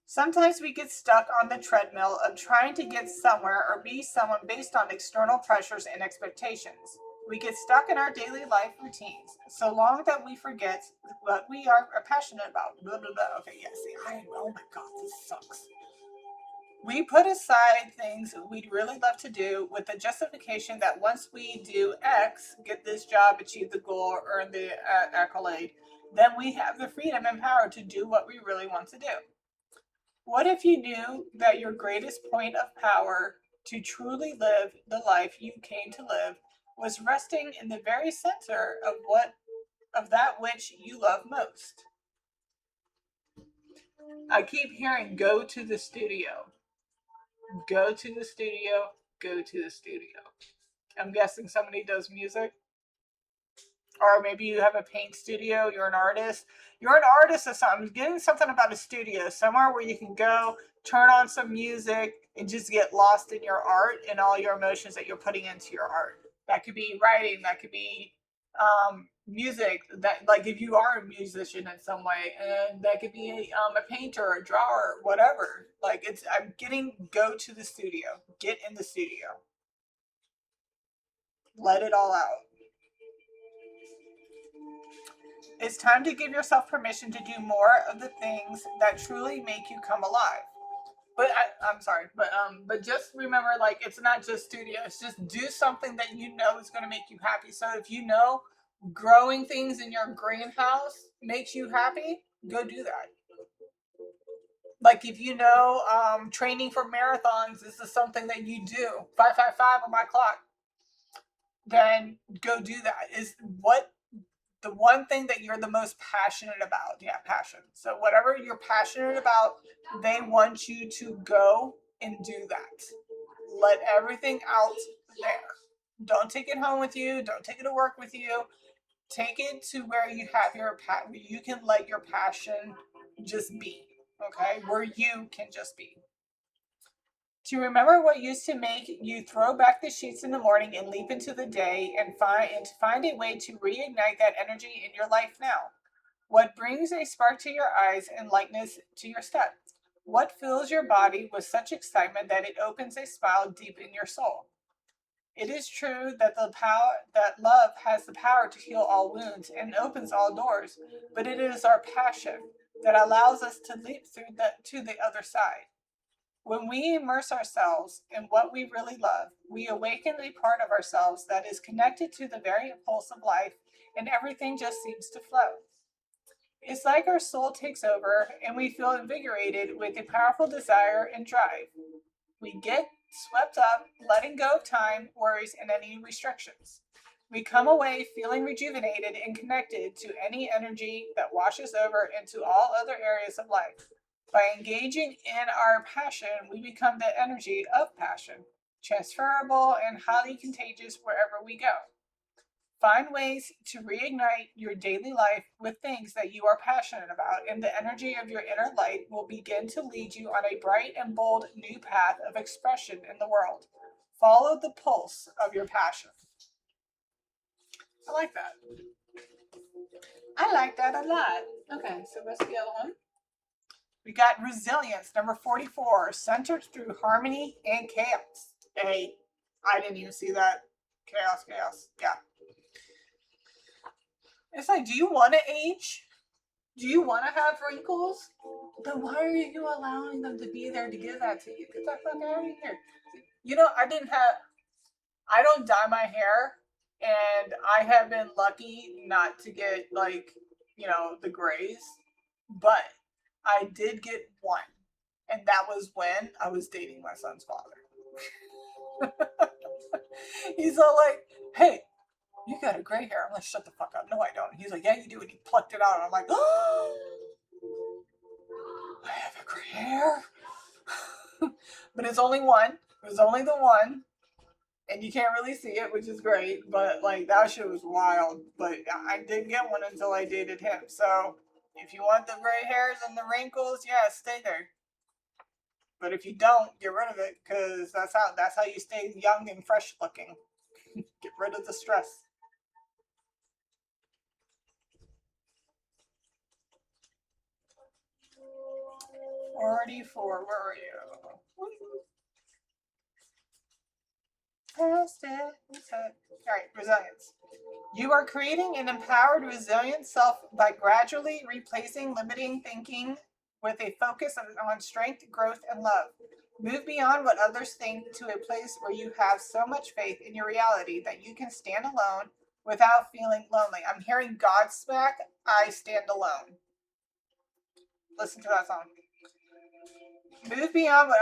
Sometimes we get stuck on the treadmill of trying to get somewhere or be someone based on external pressures and expectations. We get stuck in our daily life routines so long that we forget what we are passionate about. Blah, blah, blah. Okay, yeah, see, oh my God, this sucks. We put aside things we'd really love to do with the justification that once we do X, get this job, achieve the goal, earn the accolade, then we have the freedom and power to do what we really want to do. What if you knew that your greatest point of power to truly live the life you came to live was resting in the very center of that which you love most? I keep hearing go to the studio. Go to the studio, go to the studio. I'm guessing somebody does music. Or maybe you have a paint studio, you're an artist. You're an artist or something. Getting something about a studio, somewhere where you can go, turn on some music, and just get lost in your art and all your emotions that you're putting into your art. That could be writing, that could be music, that like if you are a musician in some way, and that could be a painter, a drawer, whatever. Like I'm getting go to the studio, get in the studio, let it all out. It's time to give yourself permission to do more of the things that truly make you come alive. I'm sorry, but just remember, like it's not just studio. It's just do something that you know is going to make you happy. So if you know growing things in your greenhouse makes you happy, go do that. Like if you know training for marathons, this is something that you do. 555 on my clock. Then go do that. Is what the one thing that you're the most passionate about. Yeah, passion. So whatever you're passionate about, they want you to go and do that. Let everything out there. Don't take it home with you. Don't take it to work with you. Take it to where you have where you can let your passion just be. Okay, where you can just be. To remember what used to make you throw back the sheets in the morning and leap into the day and find a way to reignite that energy in your life now. What brings a spark to your eyes and lightness to your step? What fills your body with such excitement that it opens a smile deep in your soul? It is true that that love has the power to heal all wounds and opens all doors, but it is our passion that allows us to leap through to the other side. When we immerse ourselves in what we really love, we awaken a part of ourselves that is connected to the very impulse of life, and everything just seems to flow. It's like our soul takes over and we feel invigorated with a powerful desire and drive. We get swept up, letting go of time, worries, and any restrictions. We come away feeling rejuvenated and connected to any energy that washes over into all other areas of life. By engaging in our passion, we become the energy of passion, transferable and highly contagious wherever we go. Find ways to reignite your daily life with things that you are passionate about, and the energy of your inner light will begin to lead you on a bright and bold new path of expression in the world. Follow the pulse of your passion. I like that. I like that a lot. Okay, so what's the other one? We got resilience, number 44, centered through harmony and chaos. I didn't even see that. Chaos. Yeah. It's like, do you want to age? Do you want to have wrinkles? Then why are you allowing them to be there to give that to you? Get the fuck out of here. You know, I don't dye my hair, and I have been lucky not to get, like, the grays, but I did get one, and that was when I was dating my son's father. He's all like, hey, you got a gray hair. I'm like, shut the fuck up. No, I don't. He's like, yeah, you do. And he plucked it out. And I'm like, oh, I have a gray hair. But it's only one. It was only the one. And you can't really see it, which is great. But, like, that shit was wild. But I didn't get one until I dated him. So, if you want the gray hairs and the wrinkles, yeah, stay there. But if you don't, get rid of it. Because that's how you stay young and fresh looking. Get rid of the stress. 44, where are you? Past it. All right, resilience. You are creating an empowered, resilient self by gradually replacing limiting thinking with a focus on strength, growth, and love. Move beyond what others think to a place where you have so much faith in your reality that you can stand alone without feeling lonely. I'm hearing Godsmack, I Stand Alone. Listen to that song. Move beyond what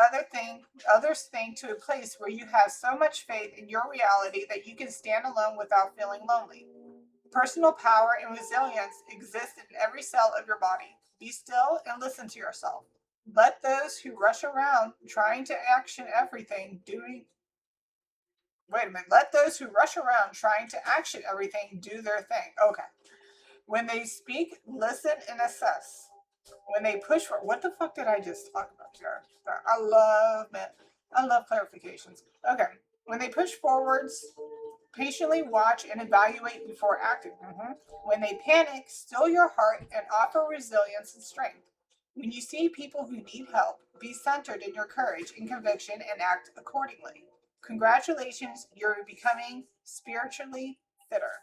others think to a place where you have so much faith in your reality that you can stand alone without feeling lonely. Personal power and resilience exist in every cell of your body. Be still and listen to yourself. Let those who rush around trying to action everything Let those who rush around trying to action everything do their thing. Okay. When they speak, listen and assess. When they push for what the fuck did I just talk about here? I love clarifications. Okay. When they push forwards, patiently watch and evaluate before acting. When they panic, still your heart and offer resilience and strength. When you see people who need help, be centered in your courage and conviction and act accordingly. Congratulations, you're becoming spiritually fitter.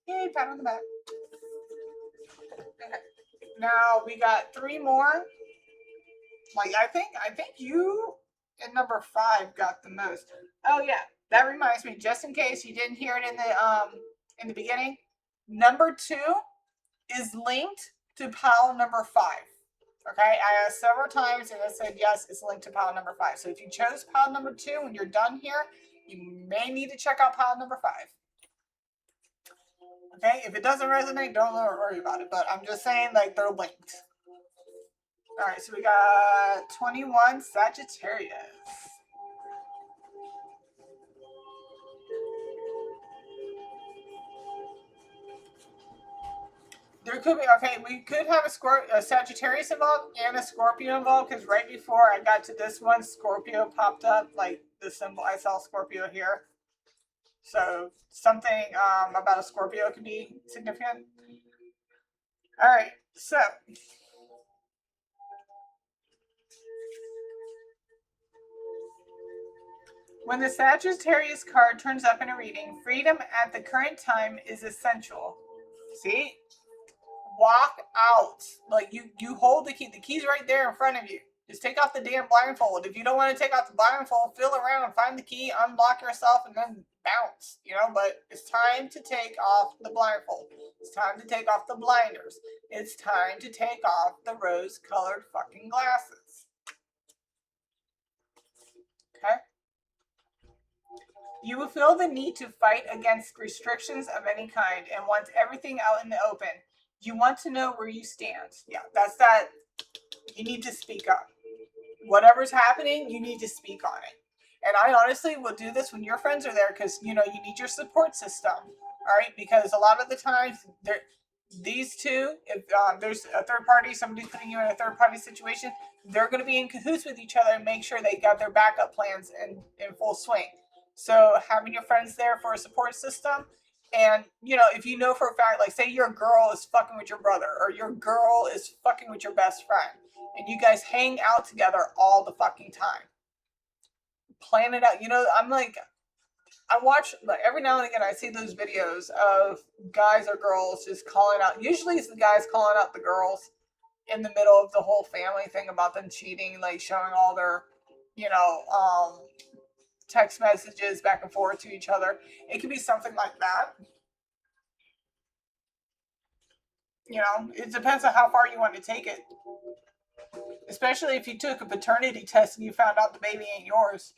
Yay, pat on the back. Okay. Now we got 3 more. Like I think you and number 5 got the most. Oh yeah, that reminds me. Just in case you didn't hear it in the beginning, number 2 is linked to pile number 5. Okay, I asked several times and it said yes, it's linked to pile number 5. So if you chose pile number 2 when you're done here, you may need to check out pile number 5. Okay, if it doesn't resonate, don't worry about it. But I'm just saying, like, they're linked. All right, so we got 21 Sagittarius. There could be, okay, we could have a Sagittarius involved and a Scorpio involved, because right before I got to this one, Scorpio popped up, like the symbol. I saw Scorpio here. So something about a Scorpio could be significant. All right, so when the Sagittarius card turns up in a reading, freedom at the current time is essential. See? Walk out. Like you hold the key. The key's right there in front of you. Just take off the damn blindfold. If you don't want to take off the blindfold, feel around, find the key, unlock yourself, and then bounce. But it's time to take off the blindfold. It's time to take off the blinders. It's time to take off the rose-colored fucking glasses. Okay? You will feel the need to fight against restrictions of any kind and want everything out in the open. You want to know where you stand. Yeah, that's that. You need to speak up. Whatever's happening, you need to speak on it. And I honestly will do this when your friends are there because, you need your support system. All right? Because a lot of the times, these two, if there's a third party, somebody's putting you in a third party situation, they're going to be in cahoots with each other and make sure they got their backup plans in full swing. So having your friends there for a support system. And, if you know for a fact, like say your girl is fucking with your brother or your girl is fucking with your best friend and you guys hang out together all the fucking time. Plan it out. I'm like, I watch, like, every now and again, I see those videos of guys or girls just calling out. Usually it's the guys calling out the girls in the middle of the whole family thing about them cheating, like showing all their, text messages back and forth to each other. It could be something like that. It depends on how far you want to take it. Especially if you took a paternity test and you found out the baby ain't yours.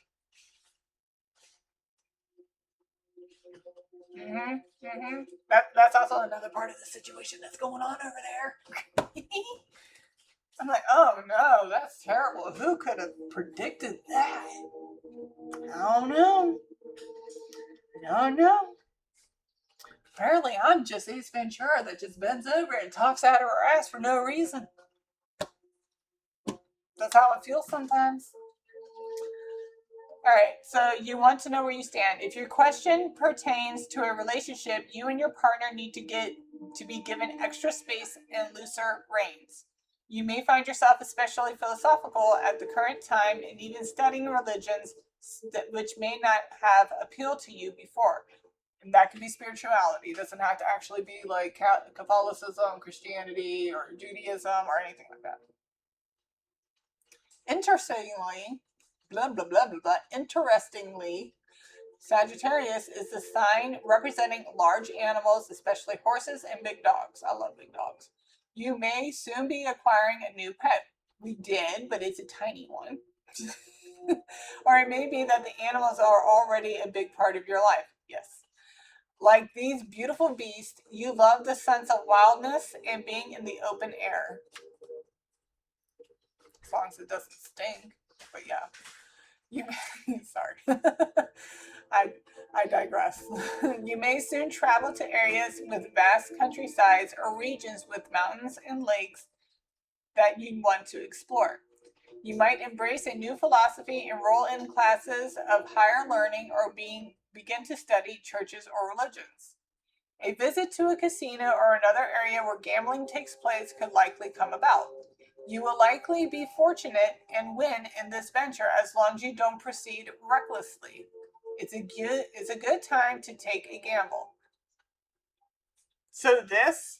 That's also another part of the situation that's going on over there. I'm like, oh no, that's terrible. Who could have predicted that? I don't know. Apparently, I'm just Ace Ventura that just bends over and talks out of her ass for no reason. That's how it feels sometimes. All right, so you want to know where you stand. If your question pertains to a relationship, you and your partner need to be given extra space and looser reins. You may find yourself especially philosophical at the current time and even studying religions which may not have appealed to you before. And that can be spirituality. It doesn't have to actually be like Catholicism, Christianity, or Judaism, or anything like that. Interestingly, blah, blah, blah, blah, blah. Interestingly, Sagittarius is the sign representing large animals, especially horses and big dogs. I love big dogs. You may soon be acquiring a new pet. We did, but it's a tiny one. Or it may be that the animals are already a big part of your life. Yes. Like these beautiful beasts, you love the sense of wildness and being in the open air. As long as it doesn't stink. But yeah. You sorry. I digress. You may soon travel to areas with vast countrysides or regions with mountains and lakes that you want to explore. You might embrace a new philosophy, enroll in classes of higher learning, or begin to study churches or religions. A visit to a casino or another area where gambling takes place could likely come about. You will likely be fortunate and win in this venture as long as you don't proceed recklessly. It's a good time to take a gamble. So this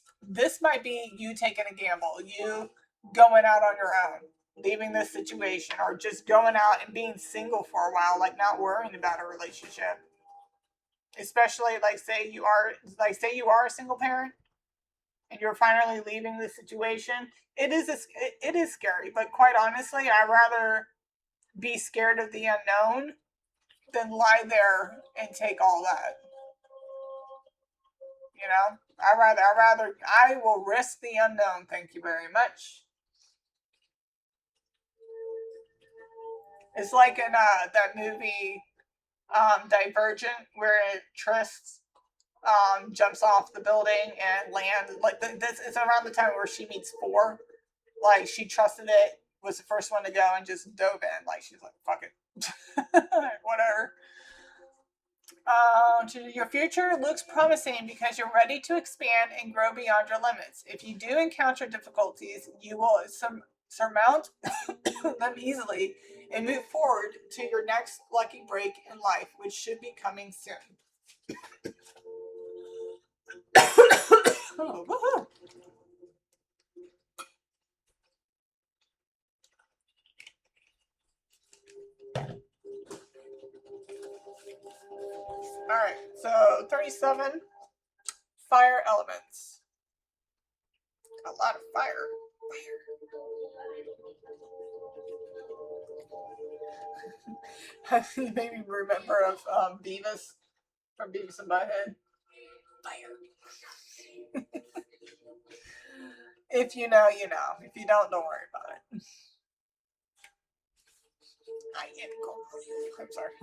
might be you taking a gamble, you going out on your own, leaving this situation, or just going out and being single for a while, like not worrying about a relationship. Especially say you are a single parent and you're finally leaving the situation. It is scary, but quite honestly, I'd rather be scared of the unknown than lie there and take all that. You know, I will risk the unknown. Thank you very much. It's like in that movie Divergent, where Trist jumps off the building and lands. Like this, it's around the time where she meets Four. Like she trusted it, was the first one to go and just dove in. Like she's like, fuck it, whatever. Your future looks promising because you're ready to expand and grow beyond your limits. If you do encounter difficulties, you will surmount them easily and move forward to your next lucky break in life, which should be coming soon. Oh, all right, so 37 fire elements. A lot of fire. You made me remember of Beavis from Beavis and Butthead. Fire. If you know, you know. If you don't worry about it. I'm sorry.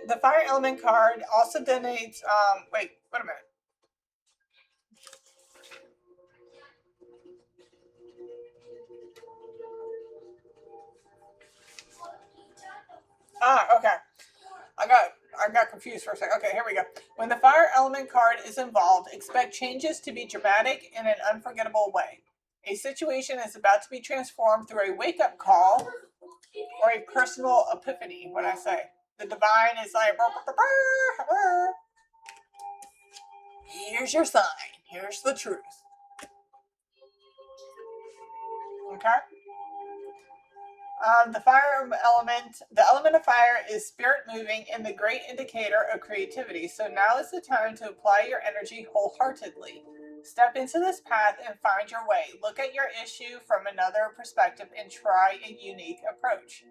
The fire element card also donates. Wait a minute. Okay. I got confused for a second. Okay, here we go. When the fire element card is involved, expect changes to be dramatic in an unforgettable way. A situation is about to be transformed through a wake-up call or a personal epiphany. What I say, the divine is like, here's your sign. Here's the truth. Okay. The element of fire is spirit moving and the great indicator of creativity. So now is the time to apply your energy wholeheartedly. Step into this path and find your way. Look at your issue from another perspective and try a unique approach.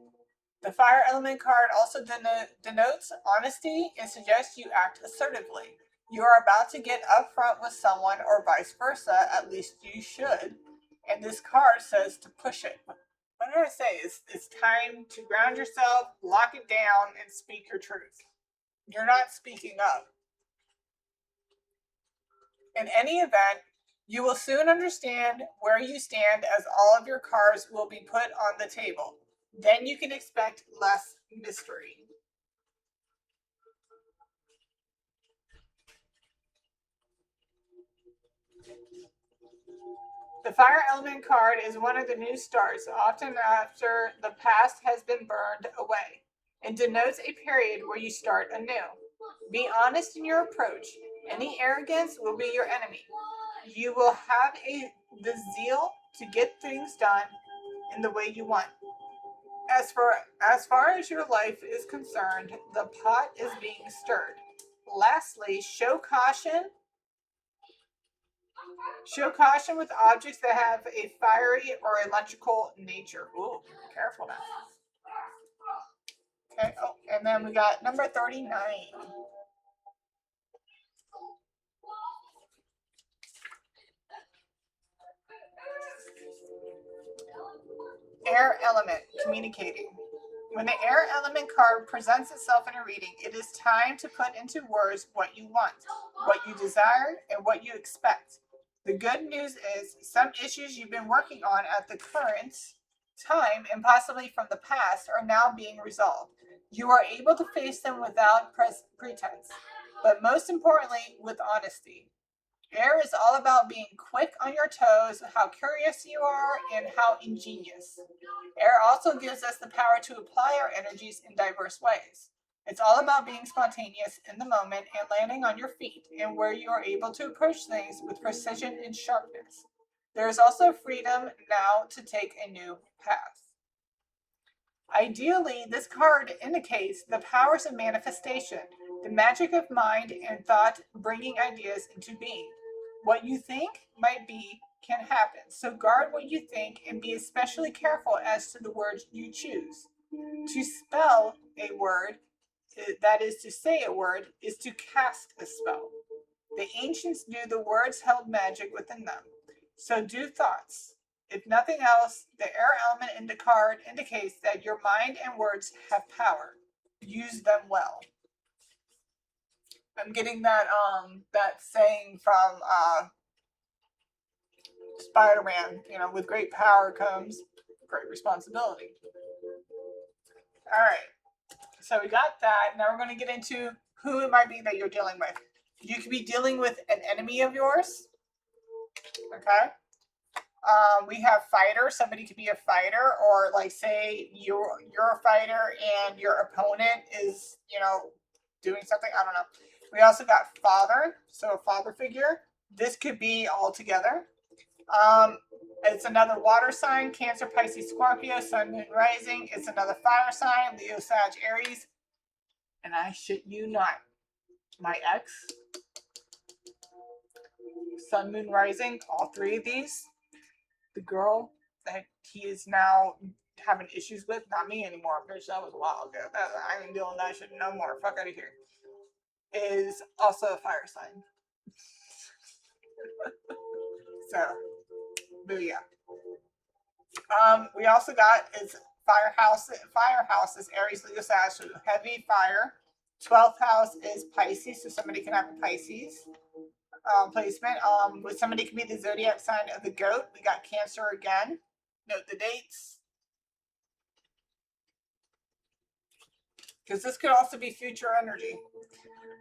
The fire element card also denotes honesty and suggests you act assertively. You are about to get upfront with someone or vice versa, at least you should. And this card says to push it. What did I say? It's time to ground yourself, lock it down, and speak your truth. You're not speaking up. In any event, you will soon understand where you stand as all of your cards will be put on the table. Then you can expect less mystery. The fire element card is one of the new starts, often after the past has been burned away, and denotes a period where you start anew. Be honest in your approach. Any arrogance will be your enemy. You will have the zeal to get things done in the way you want. As far as your life is concerned, the pot is being stirred. Lastly, show caution. Show caution with objects that have a fiery or electrical nature. Ooh, careful now. Okay. Oh, and then we got number 39. Air element, communicating. When the air element card presents itself in a reading, it is time to put into words what you want, what you desire, and what you expect. The good news is some issues you've been working on at the current time and possibly from the past are now being resolved. You are able to face them without pretense, but most importantly, with honesty. Air is all about being quick on your toes, how curious you are, and how ingenious. Air also gives us the power to apply our energies in diverse ways. It's all about being spontaneous in the moment and landing on your feet, and where you are able to approach things with precision and sharpness. There is also freedom now to take a new path. Ideally, this card indicates the powers of manifestation, the magic of mind and thought bringing ideas into being. What you think might be can happen, so guard what you think and be especially careful as to the words you choose. To spell a word, that is to say a word, is to cast a spell. The ancients knew the words held magic within them. So do thoughts. If nothing else, the air element in the card indicates that your mind and words have power. Use them well. I'm getting that saying from Spider-Man, with great power comes great responsibility. All right. So we got that. Now we're going to get into who it might be that you're dealing with. You could be dealing with an enemy of yours. Okay. We have fighter. Somebody could be a fighter, or like say you're a fighter and your opponent is doing something. I don't know. We also got father, so a father figure. This could be all together. It's another water sign: Cancer, Pisces, Scorpio, Sun, Moon, Rising. It's another fire sign: Leo, Sag, Aries. And I shit you not, my ex, Sun, Moon, Rising. All three of these. The girl that he is now having issues with, not me anymore, bitch, that was a while ago. I ain't dealing with that shit no more. Fuck out of here. Is also a fire sign. So, booyah. We also got is Firehouse. Firehouse is Aries, Leo, Sag, heavy fire. 12th house is Pisces, so somebody can have a Pisces placement. With somebody can be the zodiac sign of the goat. We got Cancer again. Note the dates, because this could also be future energy.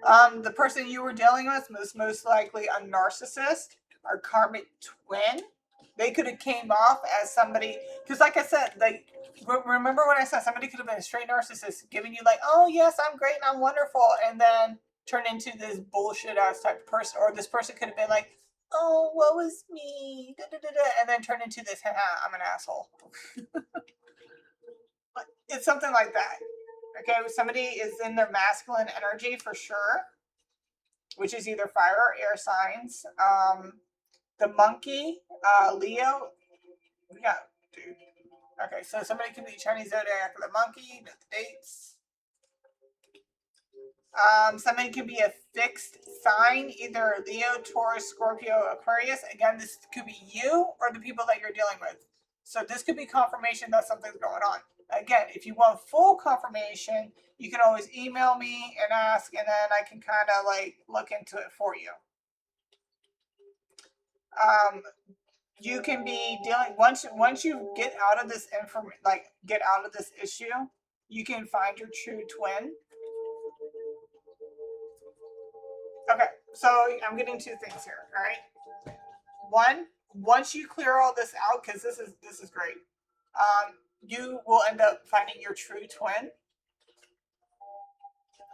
The person you were dealing with was most likely a narcissist or karmic twin. They could have came off as somebody, because like I said, remember when I said somebody could have been a straight narcissist, giving you like, oh yes, I'm great and I'm wonderful, and then turn into this bullshit ass type of person. Or this person could have been like, oh, what was me, da, da, da, da, and then turn into this, I'm an asshole. It's something like that. Okay, somebody is in their masculine energy for sure, which is either fire or air signs. The monkey, Leo. Yeah, dude. Okay, so somebody can be Chinese zodiac of the monkey. The dates. Somebody can be a fixed sign, either Leo, Taurus, Scorpio, Aquarius. Again, this could be you or the people that you're dealing with. So this could be confirmation that something's going on. Again, if you want full confirmation, you can always email me and ask, and then I can kind of like look into it for you. You can be dealing once you get out of this get out of this issue, you can find your true twin. Okay, so I'm getting two things here. All right, one, once you clear all this out, because this is great, you will end up finding your true twin.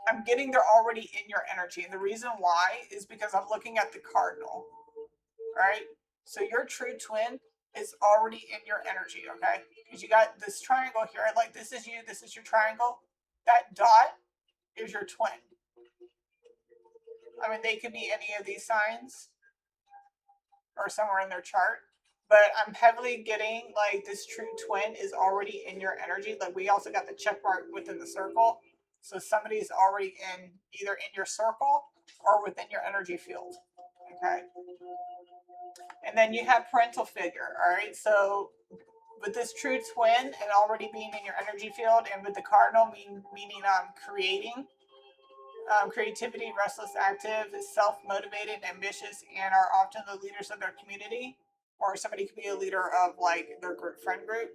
I'm getting they're already in your energy. And the reason why is because I'm looking at the cardinal, right? So your true twin is already in your energy, okay? Because you got this triangle here. Like, this is you, this is your triangle. That dot is your twin. I mean, they could be any of these signs or somewhere in their chart. But I'm heavily getting like this true twin is already in your energy. Like, we also got the check mark within the circle. So somebody's already in either in your circle or within your energy field. Okay. And then you have parental figure. All right. So with this true twin and already being in your energy field, and with the cardinal meaning creating, creativity, restless, active, self-motivated, ambitious, and are often the leaders of their community, or somebody could be a leader of like their group, friend group.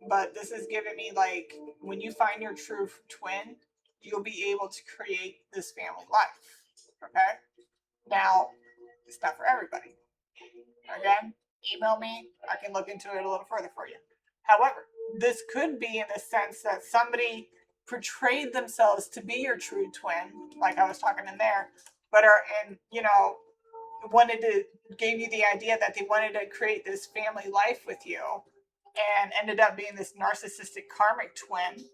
But this is giving me like, when you find your true twin, you'll be able to create this family life. Okay. Now, it's not for everybody. Again, email me. I can look into it a little further for you. However, this could be in the sense that somebody portrayed themselves to be your true twin, like I was talking in there, but are in, wanted to gave you the idea that they wanted to create this family life with you, and ended up being this narcissistic karmic twin,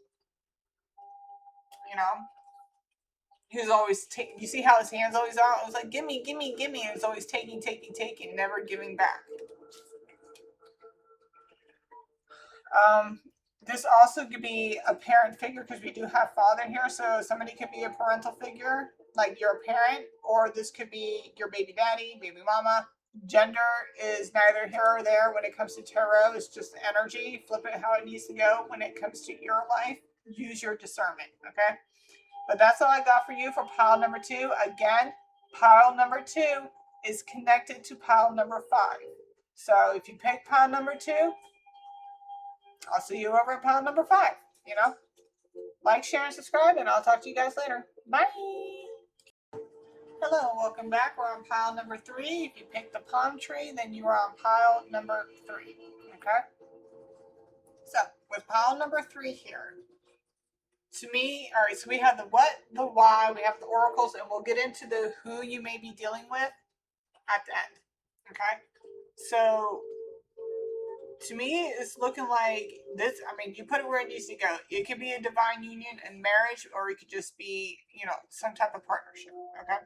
who's always taking. You see how his hands always out? It was like, gimme, gimme, gimme, and it's always taking, never giving back. This also could be a parent figure, because we do have father here. So somebody could be a parental figure, like you're a parent, or this could be your baby daddy, baby mama. Gender is neither here or there when it comes to tarot. It's just energy. Flip it how it needs to go when it comes to your life. Use your discernment, okay? But that's all I got for you for pile number 2. Again, pile number 2 is connected to pile number 5. So if you pick pile number 2, I'll see you over at pile number 5. Like, share, and subscribe, and I'll talk to you guys later. Bye. Hello, welcome back. We're on pile number 3. If you picked the palm tree, then you are on pile number 3. Okay? So, with pile number 3 here, to me, all right, so we have the what, the why, we have the oracles, and we'll get into the who you may be dealing with at the end. Okay? So, to me, it's looking like this. I mean, you put it where it needs to go. It could be a divine union and marriage, or it could just be, some type of partnership. Okay?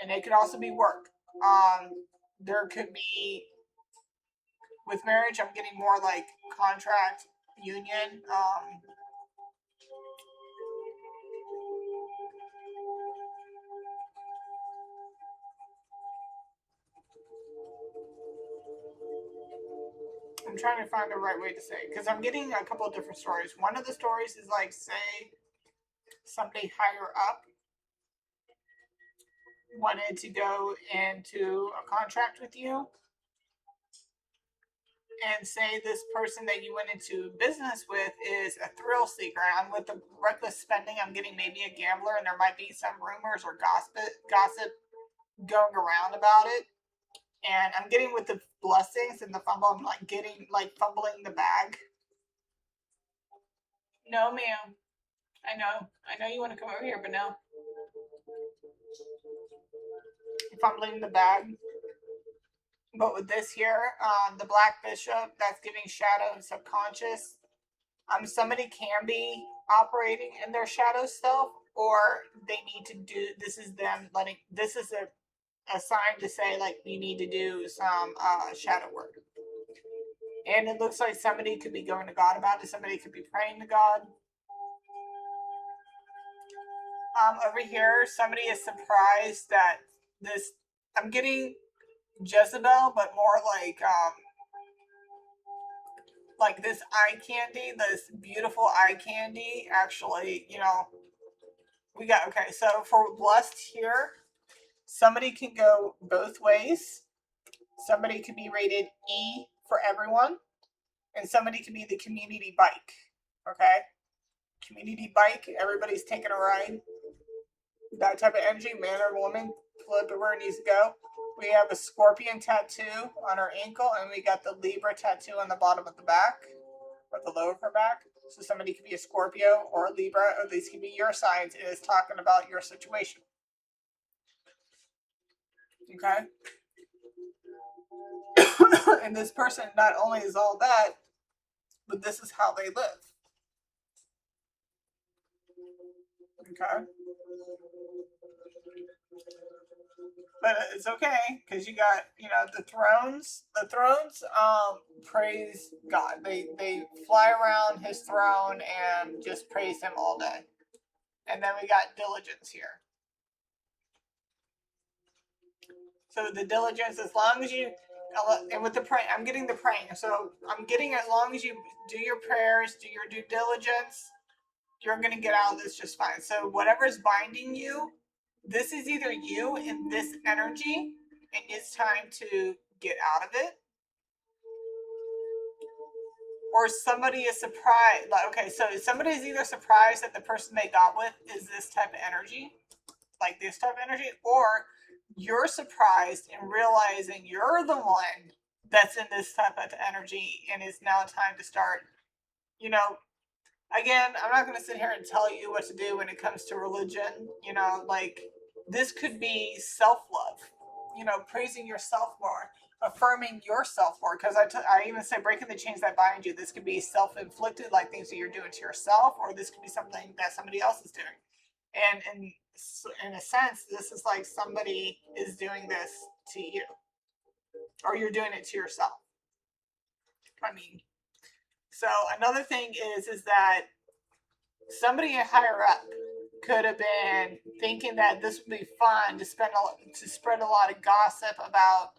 And it could also be work. There could be, with marriage, I'm getting more like contract, union. I'm trying to find the right way to say it, because I'm getting a couple of different stories. One of the stories is like, say, somebody higher up wanted to go into a contract with you, and say this person that you went into business with is a thrill seeker. And with the reckless spending, I'm getting maybe a gambler, and there might be some rumors or gossip going around about it. And I'm getting with the blessings and the fumble, I'm like getting like fumbling the bag. No, ma'am. I know you want to come over here, but no. Fumbling the bag. But with this here, the Black Bishop, that's giving shadow and subconscious. Somebody can be operating in their shadow self, or they need to do, this is them letting, this is a sign to say, like, you need to do some shadow work. And it looks like somebody could be going to God about it. Somebody could be praying to God. Over here, somebody is surprised that this, I'm getting Jezebel, but more like this eye candy, this beautiful eye candy. Actually, we got, okay, so for blessed here, somebody can go both ways. Somebody could be rated E for everyone, and somebody could be the community bike. Okay? Community bike, everybody's taking a ride. That type of energy, man or woman. flip it where it needs to go. We have a scorpion tattoo on our ankle, and we got the Libra tattoo on the bottom of the back, or the lower of her back. So somebody could be a Scorpio or a Libra, or these could be your signs. It is talking about your situation. Okay? And this person not only is all that, but this is how they live. Okay? But it's okay because you got, the thrones. The thrones praise God. They fly around his throne and just praise him all day. And then we got diligence here. So the diligence, as long as you, and with the praying, I'm getting the praying. So I'm getting, as long as you do your prayers, do your due diligence, you're going to get out of this just fine. So whatever is binding you, this is either you in this energy, and it's time to get out of it, or somebody is surprised. Okay, so somebody is either surprised that the person they got with is this type of energy, like this type of energy, or you're surprised and realizing you're the one that's in this type of energy, and it's now time to start, again, I'm not going to sit here and tell you what to do when it comes to religion, like this could be self-love, praising yourself more, affirming yourself more, because I even say breaking the chains that bind you. This could be self-inflicted, like things that you're doing to yourself, or this could be something that somebody else is doing. And in a sense, this is like somebody is doing this to you, or you're doing it to yourself. I mean, so another thing is that somebody higher up could have been thinking that this would be fun to spread a lot of gossip about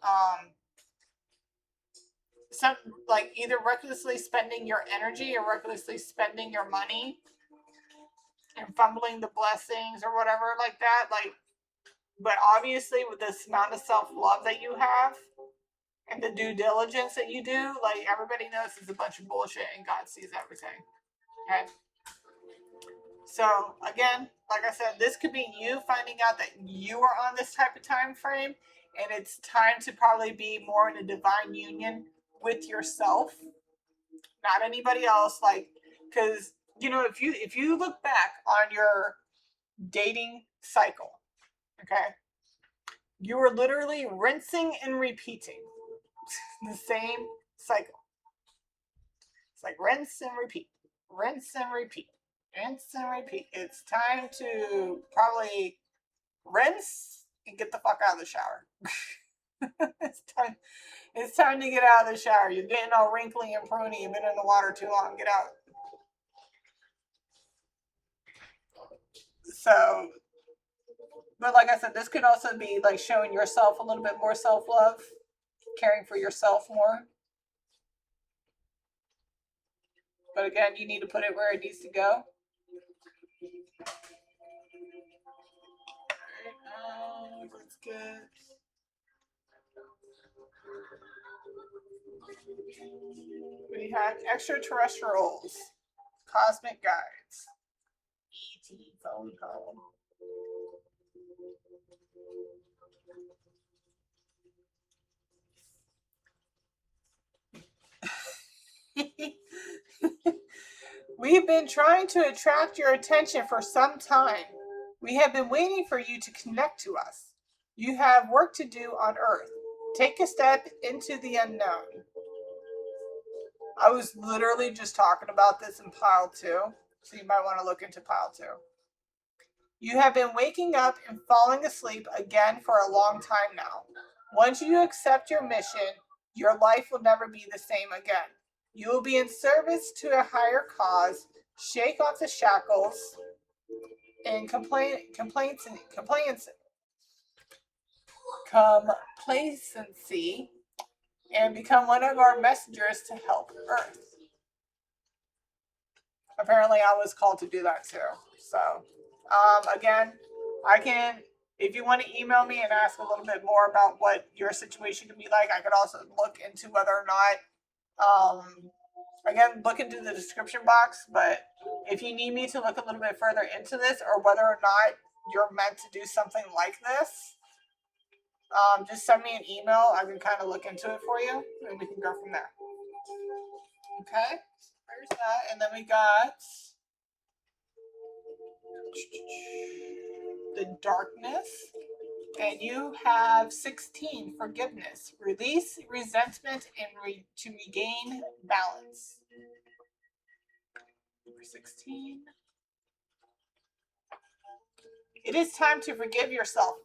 some, like either recklessly spending your energy or recklessly spending your money and fumbling the blessings or whatever like that. Like, but obviously with this amount of self-love that you have and the due diligence that you do, like everybody knows it's a bunch of bullshit and God sees everything. Okay. So again, like I said, this could be you finding out that you are on this type of time frame, and it's time to probably be more in a divine union with yourself, not anybody else. Like, because if you look back on your dating cycle, okay, you were literally rinsing and repeating the same cycle. It's like rinse and repeat, rinse and repeat, rinse and repeat. It's time to probably rinse and get the fuck out of the shower. It's time to get out of the shower. You're getting all wrinkly and pruny. You've been in the water too long. Get out. So, but like I said, this could also be like showing yourself a little bit more self-love, caring for yourself more. But again, you need to put it where it needs to go. Let's get. We have extraterrestrials, cosmic guides, ET phone call. We've been trying to attract your attention for some time. We have been waiting for you to connect to us. You have work to do on Earth. Take a step into the unknown. I was literally just talking about this in pile 2, so you might want to look into pile 2. You have been waking up and falling asleep again for a long time now. Once you accept your mission, your life will never be the same again. You will be in service to a higher cause, shake off the shackles and complacency, and become one of our messengers to help Earth. Apparently, I was called to do that too. So, again, I can, if you want to email me and ask a little bit more about what your situation can be like, I could also look into whether or not, again, look into the description box. But if you need me to look a little bit further into this, or whether or not you're meant to do something like this, just send me an email. I can kind of look into it for you, and we can go from there. Okay, there's that. And then we got the darkness. And you have 16, forgiveness. Release resentment and to regain balance. Number 16. It is time to forgive yourself.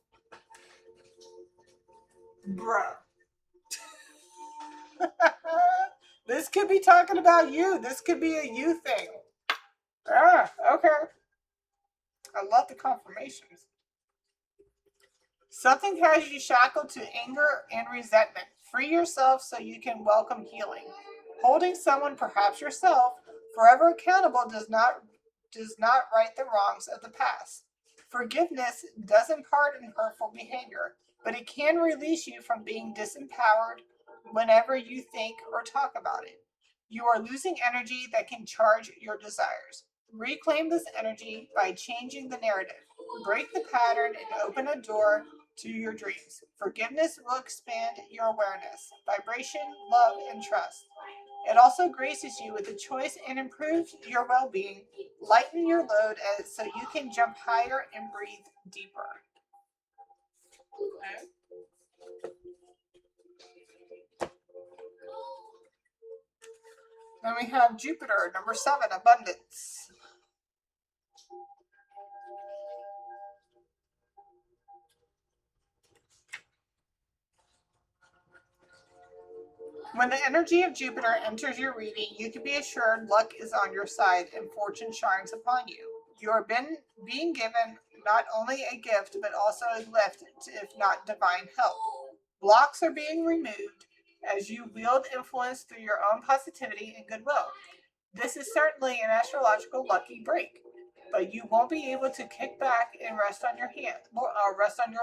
Bruh. This could be talking about you. This could be a you thing. Okay. I love the confirmations. Something has you shackled to anger and resentment. Free yourself so you can welcome healing. Holding someone, perhaps yourself, forever accountable does not right the wrongs of the past. Forgiveness doesn't pardon hurtful behavior, but it can release you from being disempowered whenever you think or talk about it. You are losing energy that can charge your desires. Reclaim this energy by changing the narrative. Break the pattern and open a door to your dreams. Forgiveness will expand your awareness, vibration, love, and trust. It also graces you with a choice and improves your well-being. Lighten your load so you can jump higher and breathe deeper. Okay. Then we have Jupiter, number 7, abundance. When the energy of Jupiter enters your reading, you can be assured luck is on your side and fortune shines upon you. You are being given not only a gift, but also a lift, if not divine help. Blocks are being removed as you wield influence through your own positivity and goodwill. This is certainly an astrological lucky break, but you won't be able to kick back and rest on your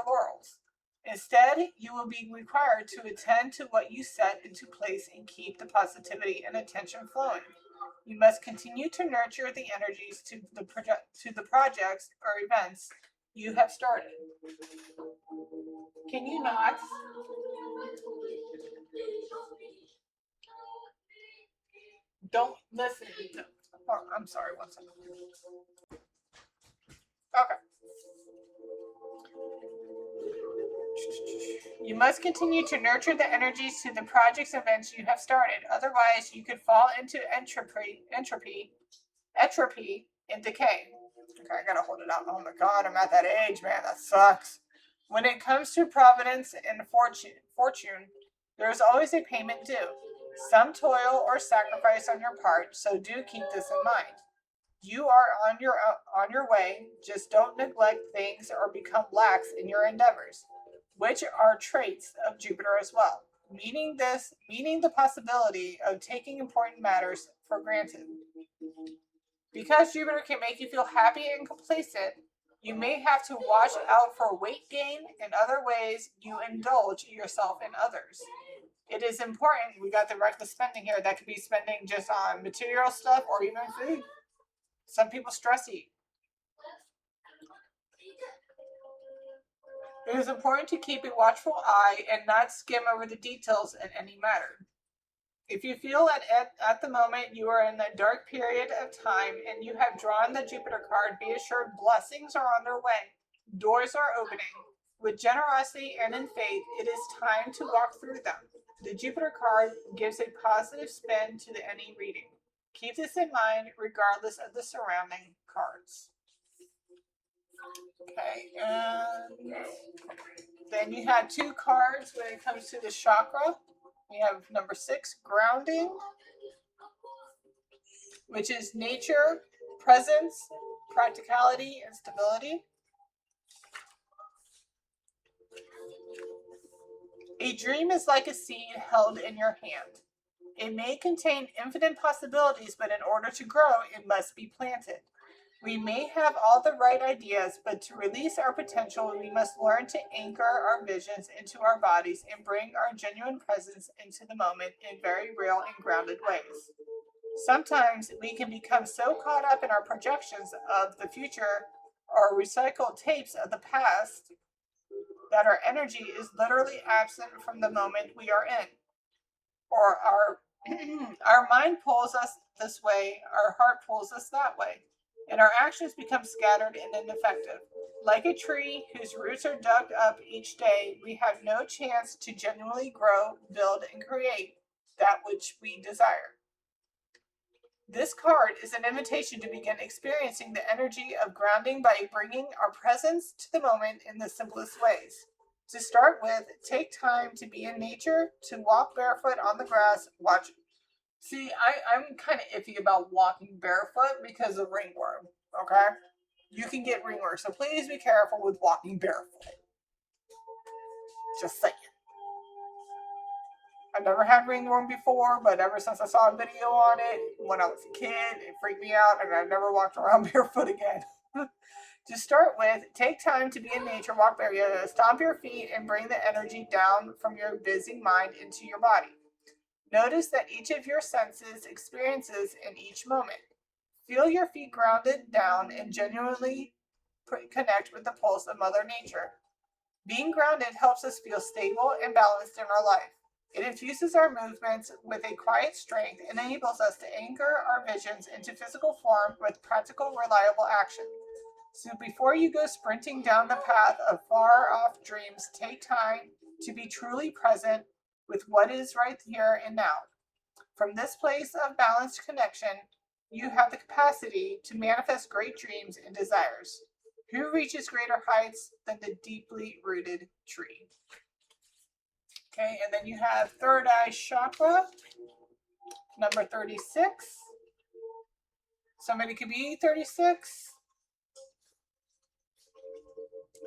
laurels. Instead, you will be required to attend to what you set into place and keep the positivity and attention flowing. You must continue to nurture the energies to the projects or events you have started. Can you not? Don't listen. Oh, I'm sorry, one second. Okay. You must continue to nurture the energies to the projects and events you have started. Otherwise, you could fall into entropy, and decay. Okay, I gotta hold it out. Oh my god, I'm at that age, man. That sucks. When it comes to providence and fortune, there is always a payment due. Some toil or sacrifice on your part, so do keep this in mind. You are on your way. Just don't neglect things or become lax in your endeavors, which are traits of Jupiter as well. Meaning the possibility of taking important matters for granted. Because Jupiter can make you feel happy and complacent, you may have to watch out for weight gain and other ways you indulge yourself in others. It is important, we got the reckless spending here, that could be spending just on material stuff or even food. Some people stress eat. It is important to keep a watchful eye and not skim over the details in any matter. If you feel at the moment you are in a dark period of time and you have drawn the Jupiter card, be assured blessings are on their way. Doors are opening. With generosity and in faith, it is time to walk through them. The Jupiter card gives a positive spin to any reading. Keep this in mind regardless of the surrounding cards. Okay, and then you have 2 cards when it comes to the chakra. We have number 6, grounding, which is nature, presence, practicality, and stability. A dream is like a seed held in your hand. It may contain infinite possibilities, but in order to grow, it must be planted. We may have all the right ideas, but to release our potential, we must learn to anchor our visions into our bodies and bring our genuine presence into the moment in very real and grounded ways. Sometimes we can become so caught up in our projections of the future or recycled tapes of the past that our energy is literally absent from the moment we are in, or our our mind pulls us this way, our heart pulls us that way, and our actions become scattered and ineffective. Like a tree whose roots are dug up each day, we have no chance to genuinely grow, build, and create that which we desire. This card is an invitation to begin experiencing the energy of grounding by bringing our presence to the moment in the simplest ways. To start with, take time to be in nature, to walk barefoot on the grass, watch. See, I'm kind of iffy about walking barefoot because of ringworm, okay? You can get ringworm, so please be careful with walking barefoot. Just saying. I've never had ringworm before, but ever since I saw a video on it when I was a kid, it freaked me out, and I've never walked around barefoot again. To start with, take time to be in nature, walk barefoot, stomp your feet, and bring the energy down from your busy mind into your body. Notice that each of your senses experiences in each moment. Feel your feet grounded down and genuinely connect with the pulse of Mother Nature. Being grounded helps us feel stable and balanced in our life. It infuses our movements with a quiet strength and enables us to anchor our visions into physical form with practical, reliable action. So before you go sprinting down the path of far-off dreams, take time to be truly present with what is right here and now. From this place of balanced connection, you have the capacity to manifest great dreams and desires. Who reaches greater heights than the deeply rooted tree? Okay, and then you have third eye chakra, number 36. Somebody could be 36.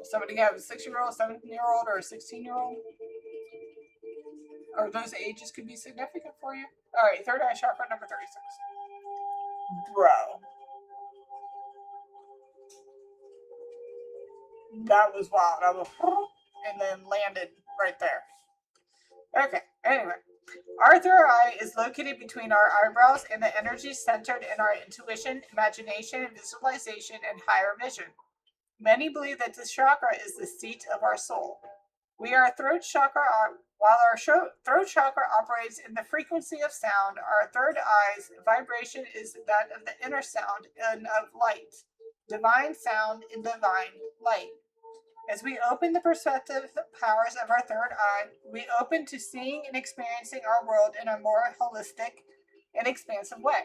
Somebody could have a 6-year-old, 17-year-old, or a 16-year-old. Or those ages could be significant for you. All right, third eye chakra, number 36. Bro. That was wild. I was, and then landed right there. Okay, anyway. Our third eye is located between our eyebrows and the energy centered in our intuition, imagination, visualization, and higher vision. Many believe that this chakra is the seat of our soul. We are throat chakra. While our throat chakra operates in the frequency of sound, our third eye's vibration is that of the inner sound and of light. Divine sound and divine light. As we open the perceptive powers of our third eye, we open to seeing and experiencing our world in a more holistic and expansive way.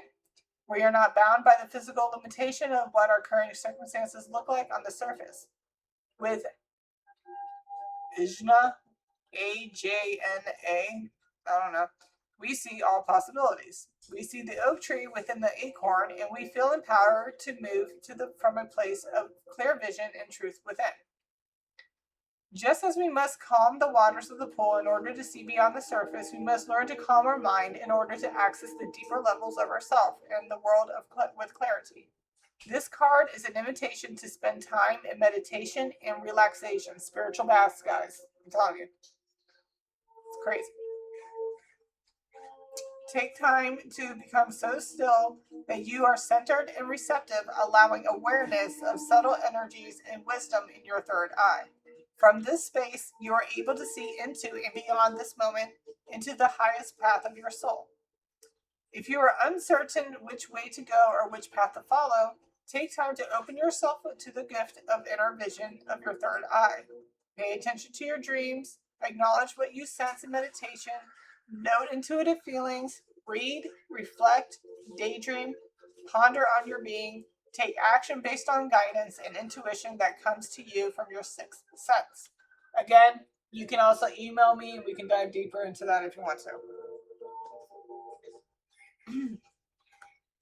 We are not bound by the physical limitation of what our current circumstances look like on the surface. With Ajna, A-J-N-A, I don't know, we see all possibilities. We see the oak tree within the acorn, and we feel empowered to move from a place of clear vision and truth within. Just as we must calm the waters of the pool in order to see beyond the surface, we must learn to calm our mind in order to access the deeper levels of ourself and the world with clarity. This card is an invitation to spend time in meditation and relaxation. Spiritual baths, guys. I'm telling you. It's crazy. Take time to become so still that you are centered and receptive, allowing awareness of subtle energies and wisdom in your third eye. From this space, you are able to see into and beyond this moment into the highest path of your soul. If you are uncertain which way to go or which path to follow, take time to open yourself to the gift of inner vision of your third eye. Pay attention to your dreams, acknowledge what you sense in meditation, note intuitive feelings, read, reflect, daydream, ponder on your being, take action based on guidance and intuition that comes to you from your sixth sense. Again, you can also email me and we can dive deeper into that if you want to.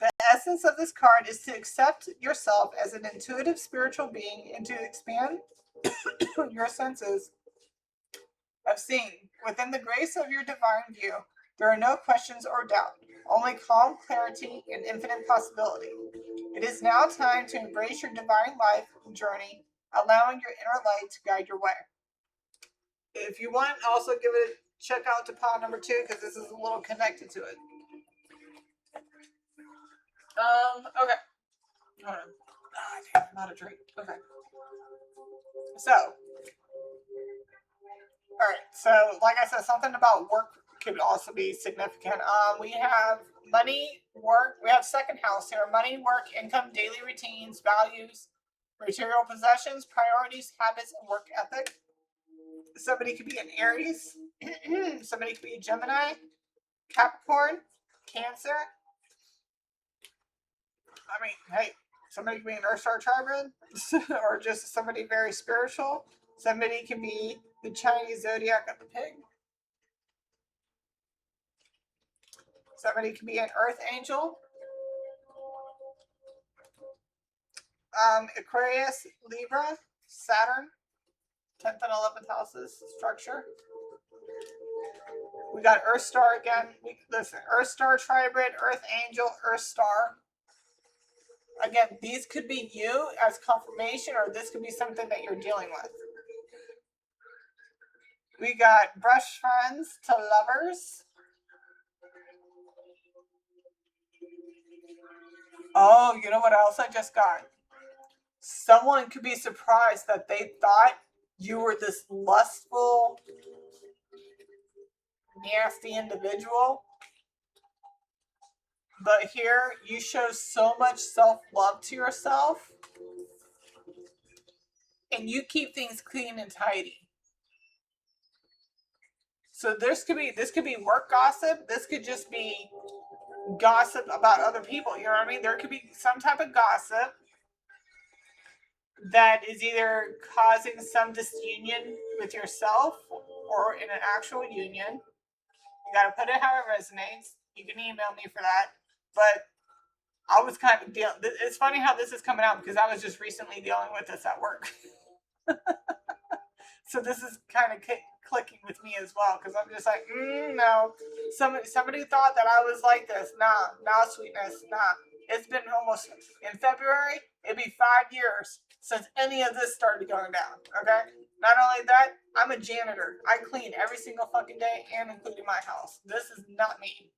The essence of this card is to accept yourself as an intuitive spiritual being and to expand your senses of seeing. Within the grace of your divine view, there are no questions or doubt, only calm clarity and infinite possibility. It is now time to embrace your divine life journey, allowing your inner light to guide your way. If you want, also give it a check out to pile number 2 because this is a little connected to it. Okay. Hold on. I'm out of drink. Okay. So, All right, so like I said, something about work could also be significant. We have money, work. We have second house here: money, work, income, daily routines, values, material possessions, priorities, habits, and work ethic. Somebody could be an Aries. Somebody could be a Gemini, Capricorn, Cancer. I mean, hey, somebody could be an Earth Star Tribrid, or just somebody very spiritual. Somebody can be the Chinese zodiac of the pig. Somebody can be an Earth Angel. Aquarius, Libra, Saturn, 10th and 11th houses structure. We got Earth Star again. Listen, Earth Star Tribrid, Earth Angel, Earth Star. Again, these could be you as confirmation, or this could be something that you're dealing with. We got brush friends to lovers. Oh, you know what else I just got? Someone could be surprised that they thought you were this lustful, nasty individual. But here you show so much self-love to yourself, and you keep things clean and tidy. So this could be work gossip. This could just be gossip about other people. You know what I mean? There could be some type of gossip that is either causing some disunion with yourself or in an actual union. You got to put it how it resonates. You can email me for that. But I was kind of dealing. It's funny how this is coming out because I was just recently dealing with this at work. So this is kind of clicking with me as well because I'm just like, no. Somebody thought that I was like this. Nah, sweetness, nah. It's been almost in February. It'd be 5 years since any of this started going down. Okay. Not only that, I'm a janitor. I clean every single fucking day, and including my house. This is not me.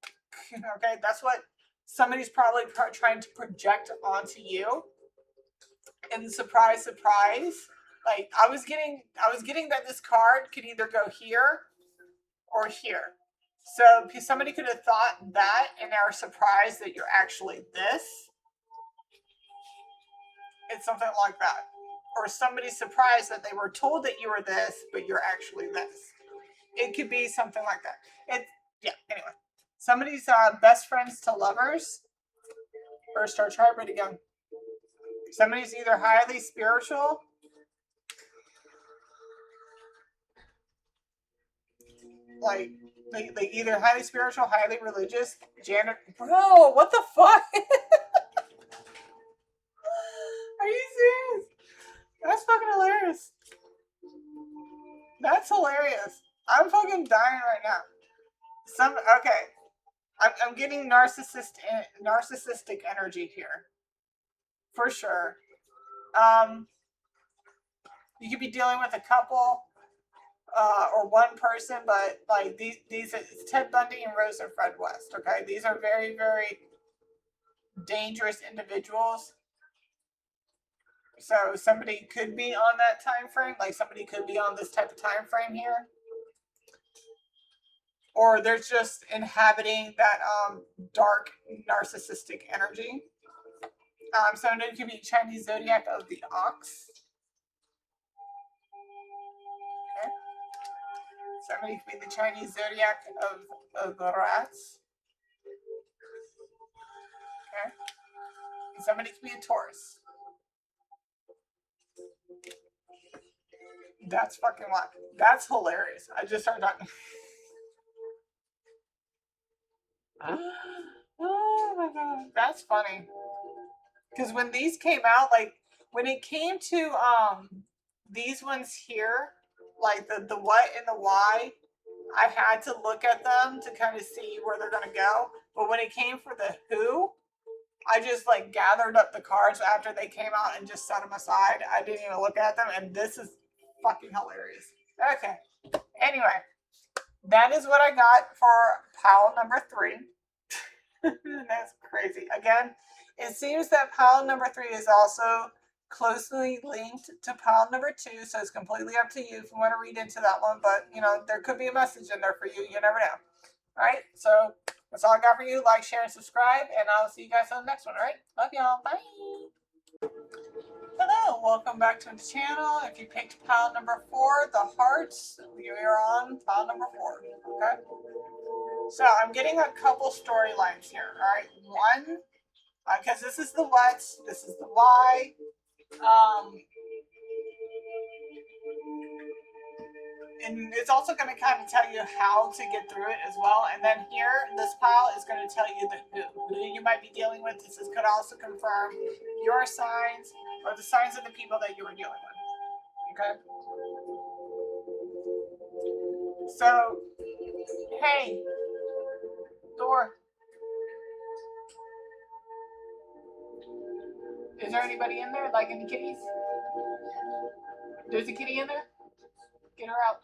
Okay, that's what somebody's probably trying to project onto you. And surprise, surprise, like I was getting that this card could either go here or here. So somebody could have thought that and are surprised that you're actually this. It's something like that. Or somebody's surprised that they were told that you were this, but you're actually this. It could be something like that. Anyway. Somebody's best friends to lovers. Or start Tribrid again. Somebody's either highly spiritual. Like either highly spiritual, highly religious, janitor. Bro, what the fuck? Are you serious? That's fucking hilarious. That's hilarious. I'm fucking dying right now. Okay. I'm getting narcissistic energy here. For sure. You could be dealing with a couple or one person, but like these it's Ted Bundy and Rosa Fred West. Okay, these are very, very dangerous individuals. So somebody could be on that time frame, like somebody could be on this type of time frame here, or they're just inhabiting that dark narcissistic energy. So it could be Chinese zodiac of the ox. Okay. Somebody could be the Chinese zodiac of the rats. Okay. And somebody could be a Taurus. That's fucking wild. That's hilarious. I just started talking. Oh my god, that's funny. Because when these came out, like when it came to these ones here, like the what and the why, I had to look at them to kind of see where they're gonna go. But when it came for the who, I just like gathered up the cards after they came out and just set them aside. I didn't even look at them, and this is fucking hilarious. Okay. Anyway, that is what I got for pile number 3. That's crazy. Again, it seems that pile number 3 is also closely linked to pile number 2, so it's completely up to you if you want to read into that one, but there could be a message in there for you. You never know. All right, so that's all I got for you. Like, share, and subscribe, and I'll see you guys on the next one. All right, love y'all. Bye. Hello, welcome back to the channel. If you picked pile number 4, the hearts, you're on pile number 4. Okay, so I'm getting a couple storylines here. All right, one, because this is the what, this is the why. And it's also going to kind of tell you how to get through it as well. And then here, this pile is going to tell you who you might be dealing with. This could also confirm your signs or the signs of the people that you were dealing with. Okay? So, hey, door. Is there anybody in there? Like any kitties? There's a kitty in there? Get her out.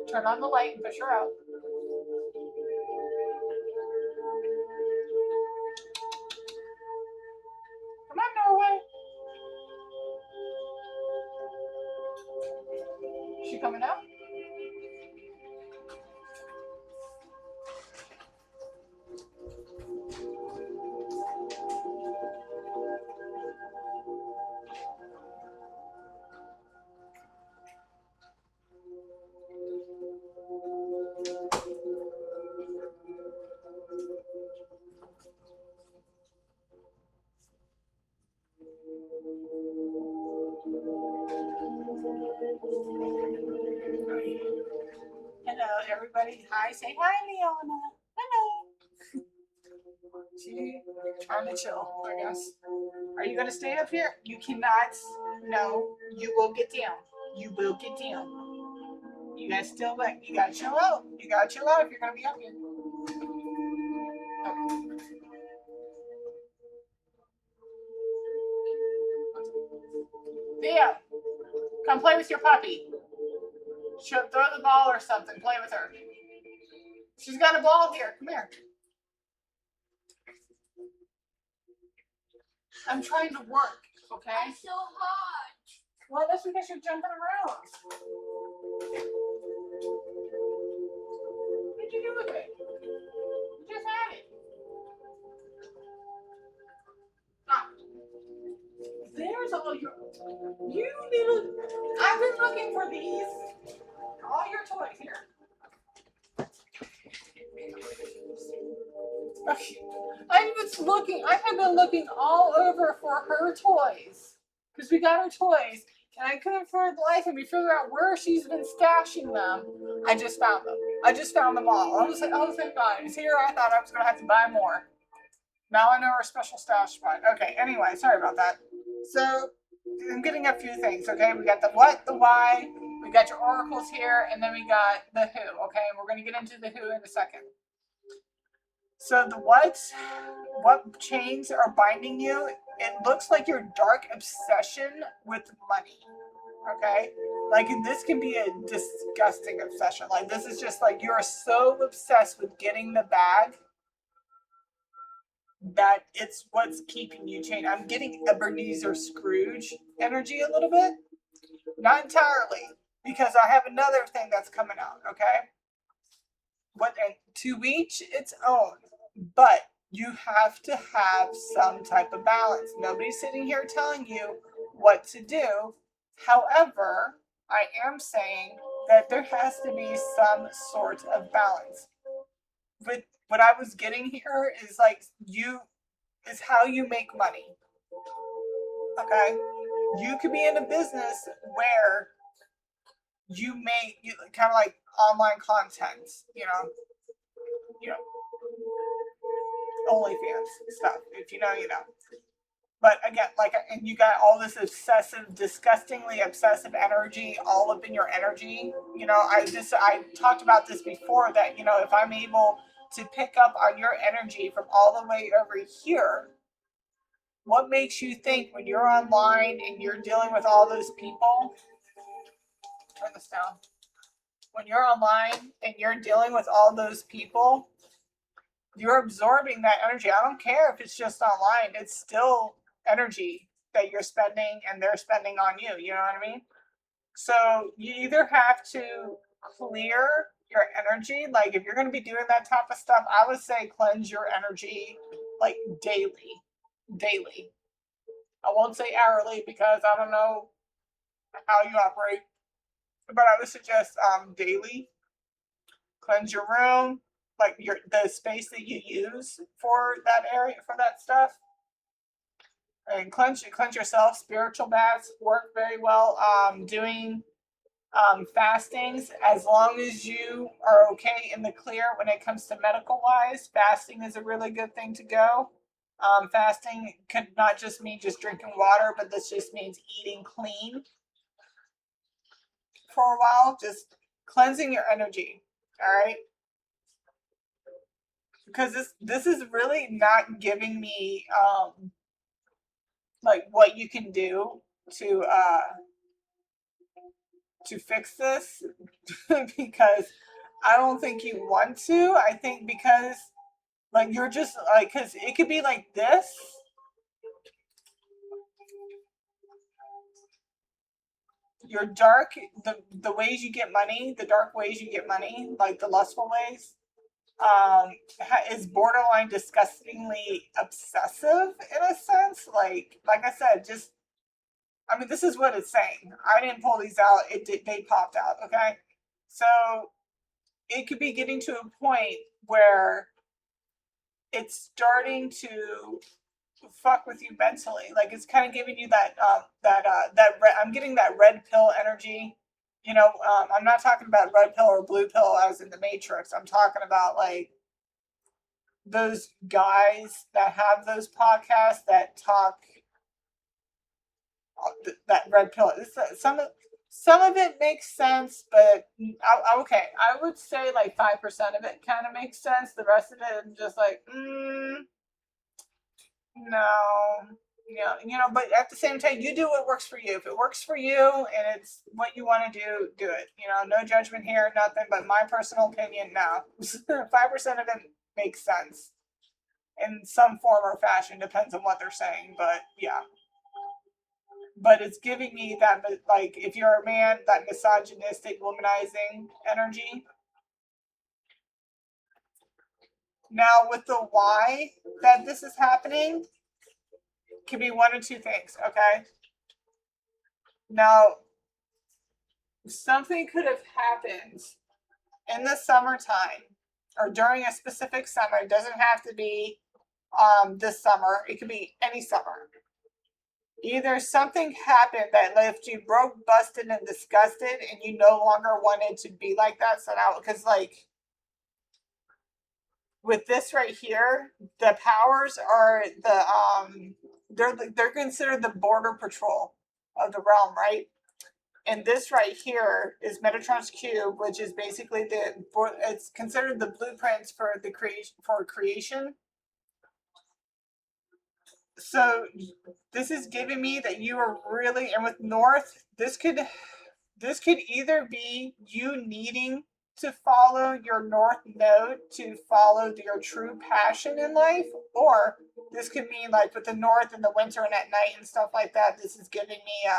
Turn on the light and push her out. Come on, Norway. Is she coming out? Hello, everybody. Hi, say hi, Leona. Hello. She trying to chill, I guess. Are you gonna stay up here? You cannot. No, you will get down. You will get down. You guys still like you gotta chill out. You gotta chill out if you're gonna be up here. Okay. Theo, come play with your puppy. She'll throw the ball or something. Play with her. She's got a ball here. Come here. I'm trying to work, okay? It's so hot. Well, that's because you're jumping around. What did you do with it? You just had it. Ah. There's all your... You little... I've been looking for these. All your toys here. I have been looking all over for her toys. Because we got her toys. And I couldn't for the life of me figure out where she's been stashing them. I just found them. I just found them all. I was like, oh, thank God. It's here. I thought I was going to have to buy more. Now I know her special stash spot. Okay, anyway, sorry about that. So, I'm getting a few things, okay? We got the what, the why, we got your oracles here, and then we got the who, okay? We're going to get into the who in a second. So the what chains are binding you, it looks like your dark obsession with money, okay? Like this can be a disgusting obsession. Like this is just like you're so obsessed with getting the bag that it's what's keeping you chained. I'm getting Ebenezer Scrooge energy a little bit. Not entirely, because I have another thing that's coming out, okay? What to each its own, but you have to have some type of balance. Nobody's sitting here telling you what to do. However, I am saying that there has to be some sort of balance. But what I was getting here is like is how you make money. Okay? You could be in a business where you make kind of like online content, you know, OnlyFans stuff. If you know, you know. But again, like, and you got all this obsessive, disgustingly obsessive energy all up in your energy. You know, I talked about this before that, you know, if I'm able to pick up on your energy from all the way over here, what makes you think when you're online and you're dealing with all those people, turn this down, when you're online and you're dealing with all those people, you're absorbing that energy. I don't care if it's just online. It's still energy that you're spending and they're spending on you. You know what I mean? So you either have to clear your energy, like if you're going to be doing that type of stuff, I would say cleanse your energy like daily. Daily. I won't say hourly because I don't know how you operate, but I would suggest daily. Cleanse your room, like the space that you use for that area, for that stuff, and cleanse yourself. Spiritual baths work very well. Doing fastings, as long as you are okay in the clear when it comes to medical wise, fasting is a really good thing to go. Fasting could not just mean just drinking water, but this just means eating clean for a while, just cleansing your energy. All right. Because this is really not giving me like what you can do to fix this because I don't think you want to. I think because like you're just like, because it could be like this. Your dark, the ways you get money, the dark ways you get money, like the lustful ways, is borderline disgustingly obsessive in a sense. Like I said, just I mean, this is what it's saying. I didn't pull these out. They popped out. Okay, so it could be getting to a point where it's starting to fuck with you mentally. Like it's kind of giving you I'm getting that red pill energy. You know, I'm not talking about red pill or blue pill as in the Matrix. I'm talking about like those guys that have those podcasts that talk that red pill. Some of it makes sense, but okay, I would say like 5% of it kind of makes sense. The rest of it, I'm just like, no, yeah, you know. But at the same time, you do what works for you. If it works for you and it's what you want to do it. You know, no judgment here, nothing. But my personal opinion, no, 5% of it makes sense in some form or fashion. Depends on what they're saying, but yeah. But it's giving me that, like, if you're a man, that misogynistic, womanizing energy. Now, with the why that this is happening, can be one or two things, okay? Now, something could have happened in the summertime or during a specific summer. It doesn't have to be this summer, it could be any summer. Either something happened that left you broke, busted, and disgusted, and you no longer wanted to be like that. So now, because like with this right here, the powers are they're considered the border patrol of the realm, right? And this right here is Metatron's cube, which is basically it's considered the blueprints for the creation. So this is giving me that you are really, and with North, this could either be you needing to follow your North node to follow your true passion in life, or this could mean like with the North in the winter and at night and stuff like that. This is giving me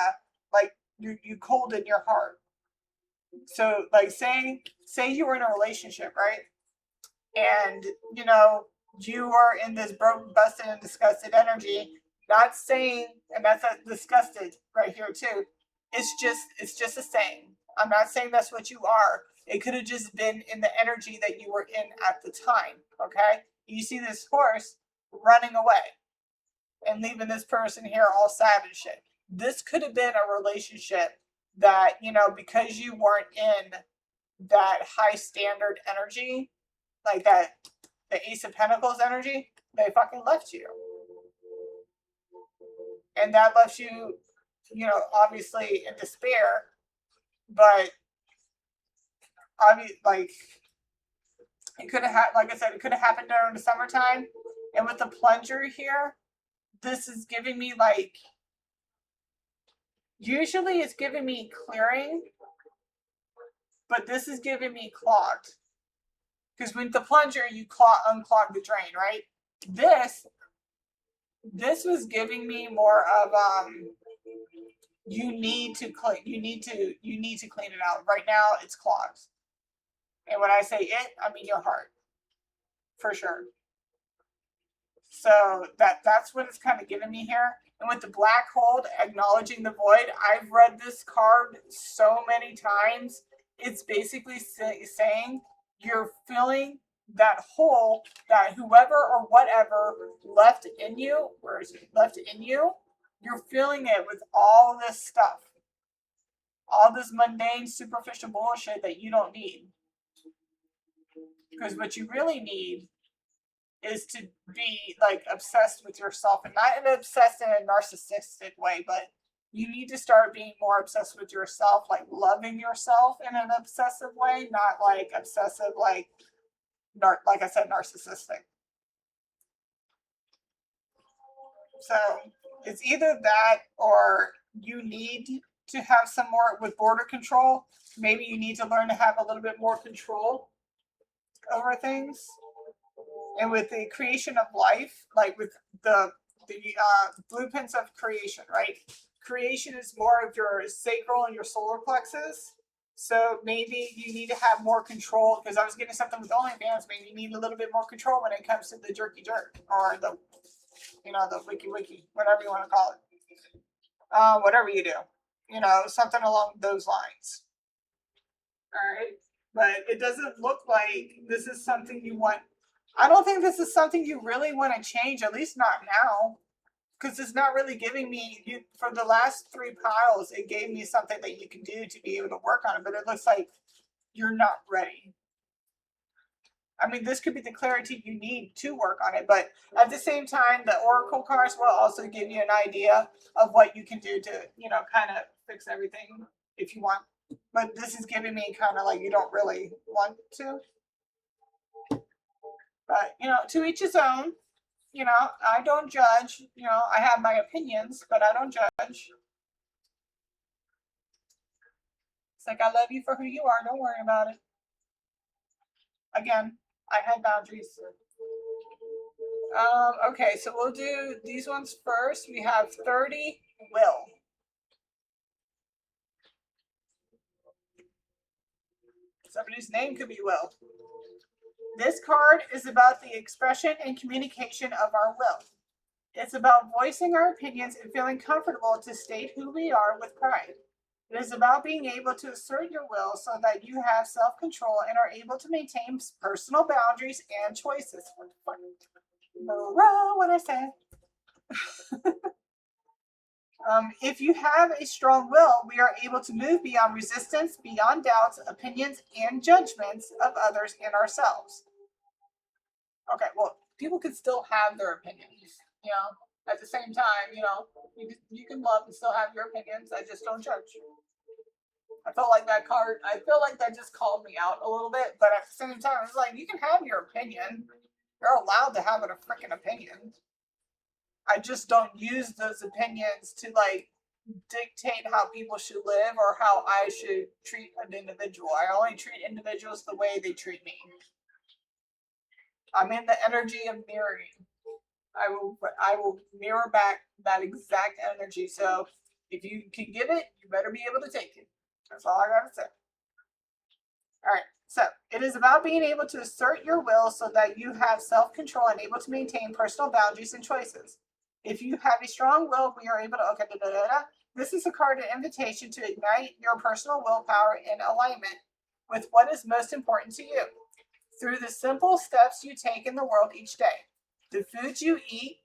like you cold in your heart. So like say you were in a relationship, right? And you know you are in this broken, busted, and disgusted energy. Not saying, and that's a disgusted right here too. It's just a saying. I'm not saying that's what you are. It could have just been in the energy that you were in at the time. Okay, you see this horse running away and leaving this person here all sad and shit. This could have been a relationship that, you know, because you weren't in that high standard energy, like that, the Ace of Pentacles energy, they fucking left you. And that left you, you know, obviously in despair, but obviously, like, it could have like I said, it could have happened during the summertime. And with the plunger here, this is giving me like, usually it's giving me clearing, but this is giving me clogged. Because with the plunger, you unclog the drain, right? This was giving me more of you need to clean it out. Right now it's clogged. And when I say it, I mean your heart. For sure. So that's what it's kind of giving me here. And with the black hole, acknowledging the void, I've read this card so many times. It's basically saying you're filling that hole that whoever or whatever left in you, you're filling it with all this stuff, all this mundane, superficial bullshit that you don't need. Because what you really need is to be like obsessed with yourself, and not in obsessed in a narcissistic way, but you need to start being more obsessed with yourself, like loving yourself in an obsessive way, not like obsessive, like I said, narcissistic. So it's either that or you need to have some more with border control. Maybe you need to learn to have a little bit more control over things. And with the creation of life, like with the blueprints of creation, right? Creation is more of your sacral and your solar plexus. So maybe you need to have more control, because I was getting something with OnlyFans. Maybe you need a little bit more control when it comes to the jerky jerk, or the wiki, whatever you want to call it. Whatever you do, something along those lines. All right. But it doesn't look like this is something you want. I don't think this is something you really want to change, at least not now. Because it's not really giving me, for the last 3 piles, it gave me something that you can do to be able to work on it. But it looks like you're not ready. I mean, this could be the clarity you need to work on it. But at the same time, the Oracle cards will also give you an idea of what you can do to, kind of fix everything if you want. But this is giving me kind of like you don't really want to. But, to each his own. I don't judge. I have my opinions, but I don't judge. It's like, I love you for who you are. Don't worry about it. Again, I had boundaries. Okay, so we'll do these ones first. We have 30, will. Somebody's name could be Will. This card is about the expression and communication of our will. It's about voicing our opinions and feeling comfortable to state who we are with pride. It is about being able to assert your will so that you have self-control and are able to maintain personal boundaries and choices. What I said. If you have a strong will, we are able to move beyond resistance, beyond doubts, opinions, and judgments of others and ourselves. Okay, well, people can still have their opinions, At the same time, you can love and still have your opinions. I just don't judge. I feel like that just called me out a little bit, but at the same time, it's like, you can have your opinion. You're allowed to have a freaking opinion. I just don't use those opinions to dictate how people should live or how I should treat an individual. I only treat individuals the way they treat me. I'm in the energy of mirroring. I will mirror back that exact energy. So if you can give it, you better be able to take it. That's all I gotta say. All right. So it is about being able to assert your will so that you have self-control and able to maintain personal boundaries and choices. If you have a strong will, we are able to, This is a card of invitation to ignite your personal willpower in alignment with what is most important to you through the simple steps you take in the world each day. The foods you eat,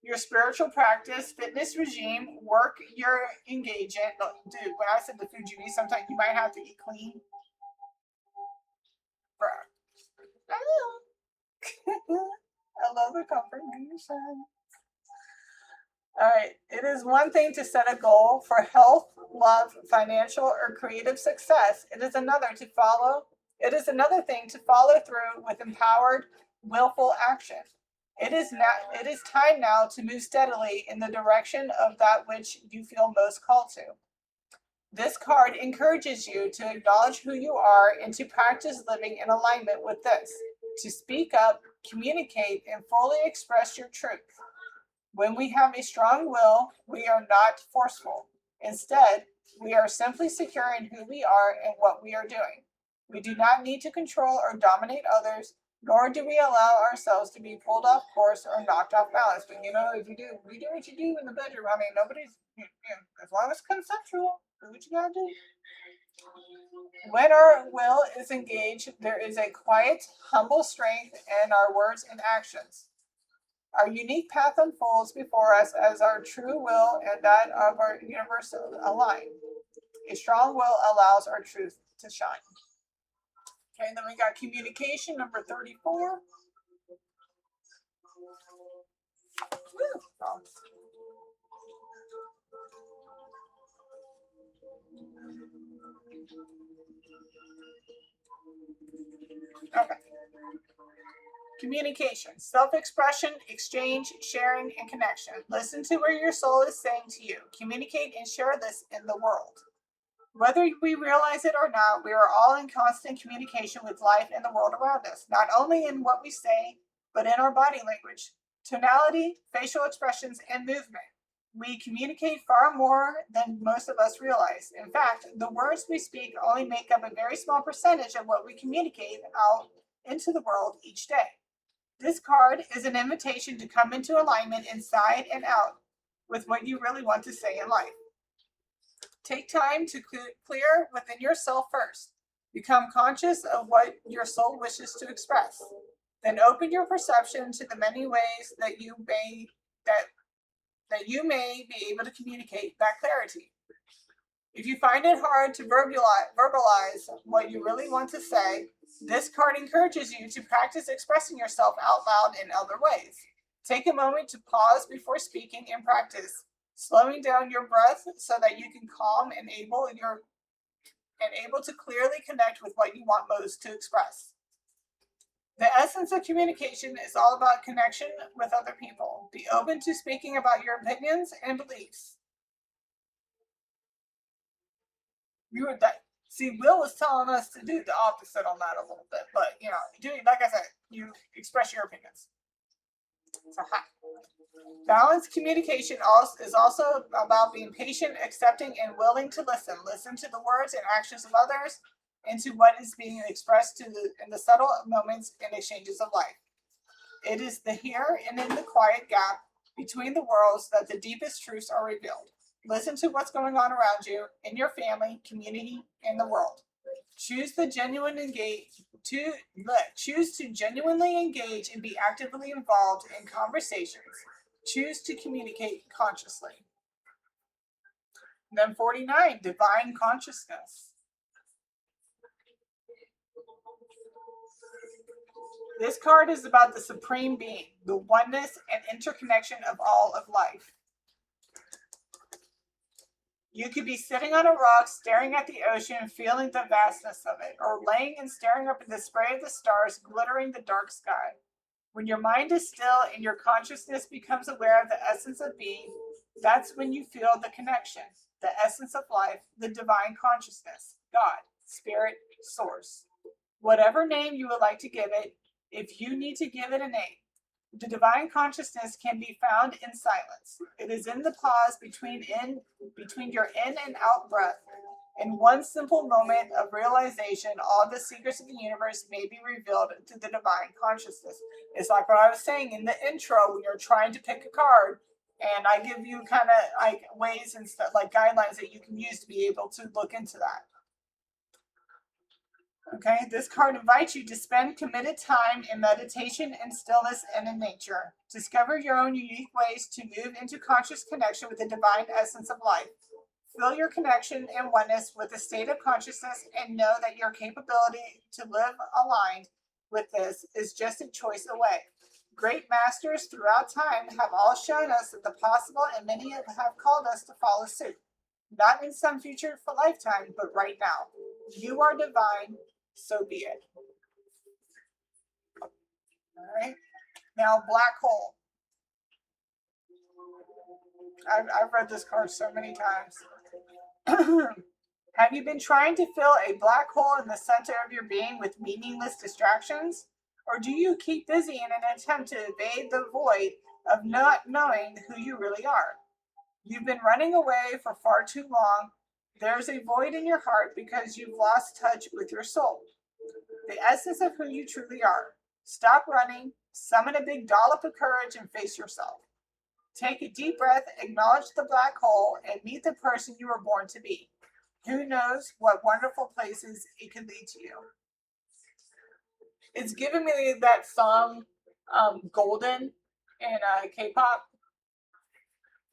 your spiritual practice, fitness regime, work you're engaged in. Dude, when I said the food you eat, sometimes you might have to eat clean. I love the confirmation. All right. It is one thing to set a goal for health, love, financial, or creative success. It is another thing to follow through with empowered, willful action. It is time now to move steadily in the direction of that which you feel most called to. This card encourages you to acknowledge who you are and to practice living in alignment with this, to speak up, communicate, and fully express your truth. When we have a strong will, we are not forceful. Instead, we are simply secure in who we are and what we are doing. We do not need to control or dominate others, nor do we allow ourselves to be pulled off course or knocked off balance. But if you do what you do in the bedroom. I mean, nobody's, as long as it's consensual, do what you gotta do. When our will is engaged, there is a quiet, humble strength in our words and actions. Our unique path unfolds before us as our true will and that of our universe align. A strong will allows our truth to shine. Okay, and then we got communication, number 34. Oh. Okay. Communication, self-expression, exchange, sharing, and connection. Listen to what your soul is saying to you. Communicate and share this in the world. Whether we realize it or not, we are all in constant communication with life and the world around us, not only in what we say, but in our body language, tonality, facial expressions, and movement. We communicate far more than most of us realize. In fact, the words we speak only make up a very small percentage of what we communicate out into the world each day. This card is an invitation to come into alignment inside and out with what you really want to say in life. Take time to clear within yourself first. Become conscious of what your soul wishes to express. Then open your perception to the many ways that you may be able to communicate that clarity. If you find it hard to verbalize what you really want to say, this card encourages you to practice expressing yourself out loud in other ways. Take a moment to pause before speaking and practice slowing down your breath so that you can calm and able to clearly connect with what you want most to express. The essence of communication is all about connection with other people. Be open to speaking about your opinions and beliefs. Will was telling us to do the opposite on that a little bit, but like I said, you express your opinions. So balanced communication is also about being patient, accepting, and willing to listen. Listen to the words and actions of others and to what is being expressed in the subtle moments and exchanges of life. It is the here and in the quiet gap between the worlds that the deepest truths are revealed. Listen to what's going on around you, in your family, community, and the world. Choose to genuinely engage and be actively involved in conversations. Choose to communicate consciously. And then 49, divine consciousness. This card is about the supreme being, the oneness and interconnection of all of life. You could be sitting on a rock, staring at the ocean, feeling the vastness of it, or laying and staring up at the spray of the stars, glittering the dark sky. When your mind is still and your consciousness becomes aware of the essence of being, that's when you feel the connection, the essence of life, the divine consciousness, God, Spirit, Source. Whatever name you would like to give it, if you need to give it a name. The divine consciousness can be found in silence. It is in the pause between your in and out breath. In one simple moment of realization, all the secrets of the universe may be revealed to the divine consciousness. It's like what I was saying in the intro when you're trying to pick a card, and I give you kind of like ways and stuff, like guidelines that you can use to be able to look into that. Okay, this card invites you to spend committed time in meditation and stillness and in nature. Discover your own unique ways to move into conscious connection with the divine essence of life. Feel your connection and oneness with the state of consciousness and know that your capability to live aligned with this is just a choice away. Great masters throughout time have all shown us the possible, and many have called us to follow suit. Not in some future lifetime, but right now. You are divine. So be it. All right. Now, black hole. I've read this card so many times. Have you been trying to fill a black hole in the center of your being with meaningless distractions? Or do you keep busy in an attempt to evade the void of not knowing who you really are? You've been running away for far too long. There's a void in your heart because you've lost touch with your soul, the essence of who you truly are. Stop running, summon a big dollop of courage, and face yourself. Take a deep breath, acknowledge the black hole, and meet the person you were born to be. Who knows what wonderful places it could lead to you. It's giving me that song, Golden, in K-pop,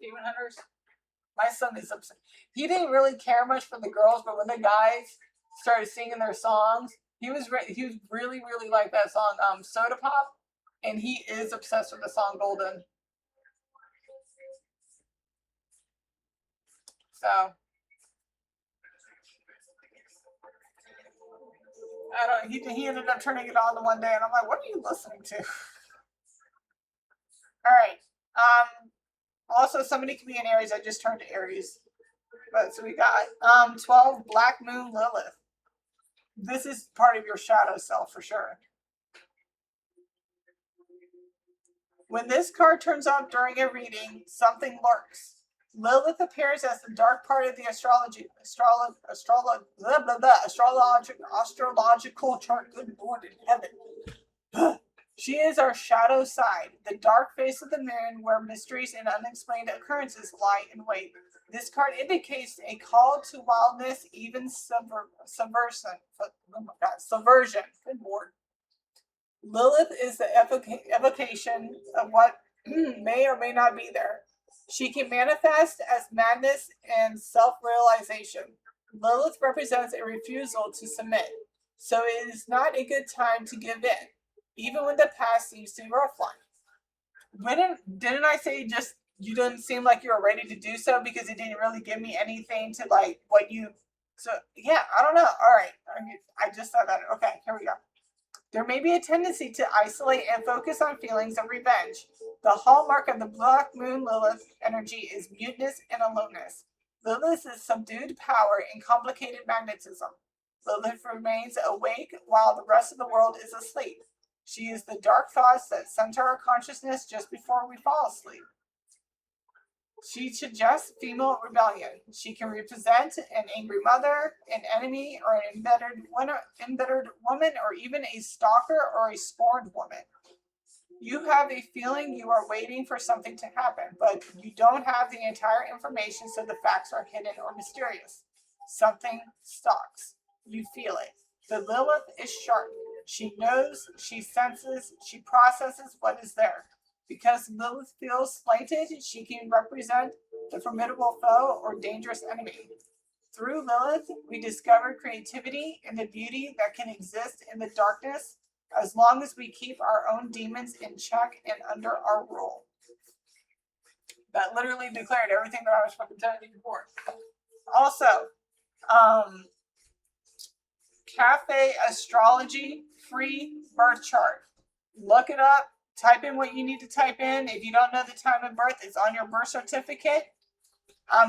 Demon Hunters. My son is upset. He didn't really care much for the girls, but when the guys started singing their songs, he was really like that song, Soda Pop, and he is obsessed with the song Golden. So I don't. He ended up turning it on the one day, and I'm like, "What are you listening to?" All right. Also, somebody can be in Aries. I just turned to Aries, but so we got 12 Black Moon Lilith. This is part of your shadow self for sure. When this card turns up during a reading, something lurks. Lilith appears as the dark part of the astrological chart. Good Lord in heaven. She is our shadow side, the dark face of the moon where mysteries and unexplained occurrences lie in wait. This card indicates a call to wildness, even subversion. Good Lord. Lilith is the evocation of what may or may not be there. She can manifest as madness and self-realization. Lilith represents a refusal to submit, so it is not a good time to give in, even when the past seems to be rough. Didn't I say just you didn't seem like you were ready to do so because it didn't really give me anything to like what you. So yeah, I don't know. All right, I just thought that. Okay, here we go. There may be a tendency to isolate and focus on feelings of revenge. The hallmark of the Black Moon Lilith energy is muteness and aloneness. Lilith is subdued power and complicated magnetism. Lilith remains awake while the rest of the world is asleep. She is the dark thoughts that center our consciousness just before we fall asleep. She suggests female rebellion. She can represent an angry mother, an enemy, or an embittered woman, or even a stalker or a scorned woman. You have a feeling you are waiting for something to happen, but you don't have the entire information, so the facts are hidden or mysterious. Something stalks. You feel it. The Lilith is sharp. She knows, she senses, she processes what is there. Because Lilith feels slighted, she can represent the formidable foe or dangerous enemy. Through Lilith, we discover creativity and the beauty that can exist in the darkness as long as we keep our own demons in check and under our rule. That literally declared everything that I was fucking telling you before. Also, Cafe Astrology free birth chart. Look it up. Type in what you need to type in. If you don't know the time of birth, it's on your birth certificate.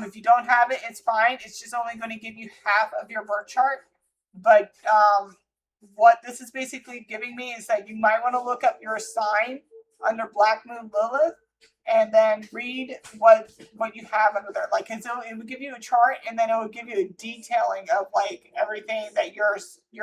If you don't have it, it's fine. It's just only going to give you half of your birth chart. But what this is basically giving me is that you might want to look up your sign under Black Moon Lilith and then read what you have under there. Like, it would give you a chart and then it would give you a detailing of like everything that your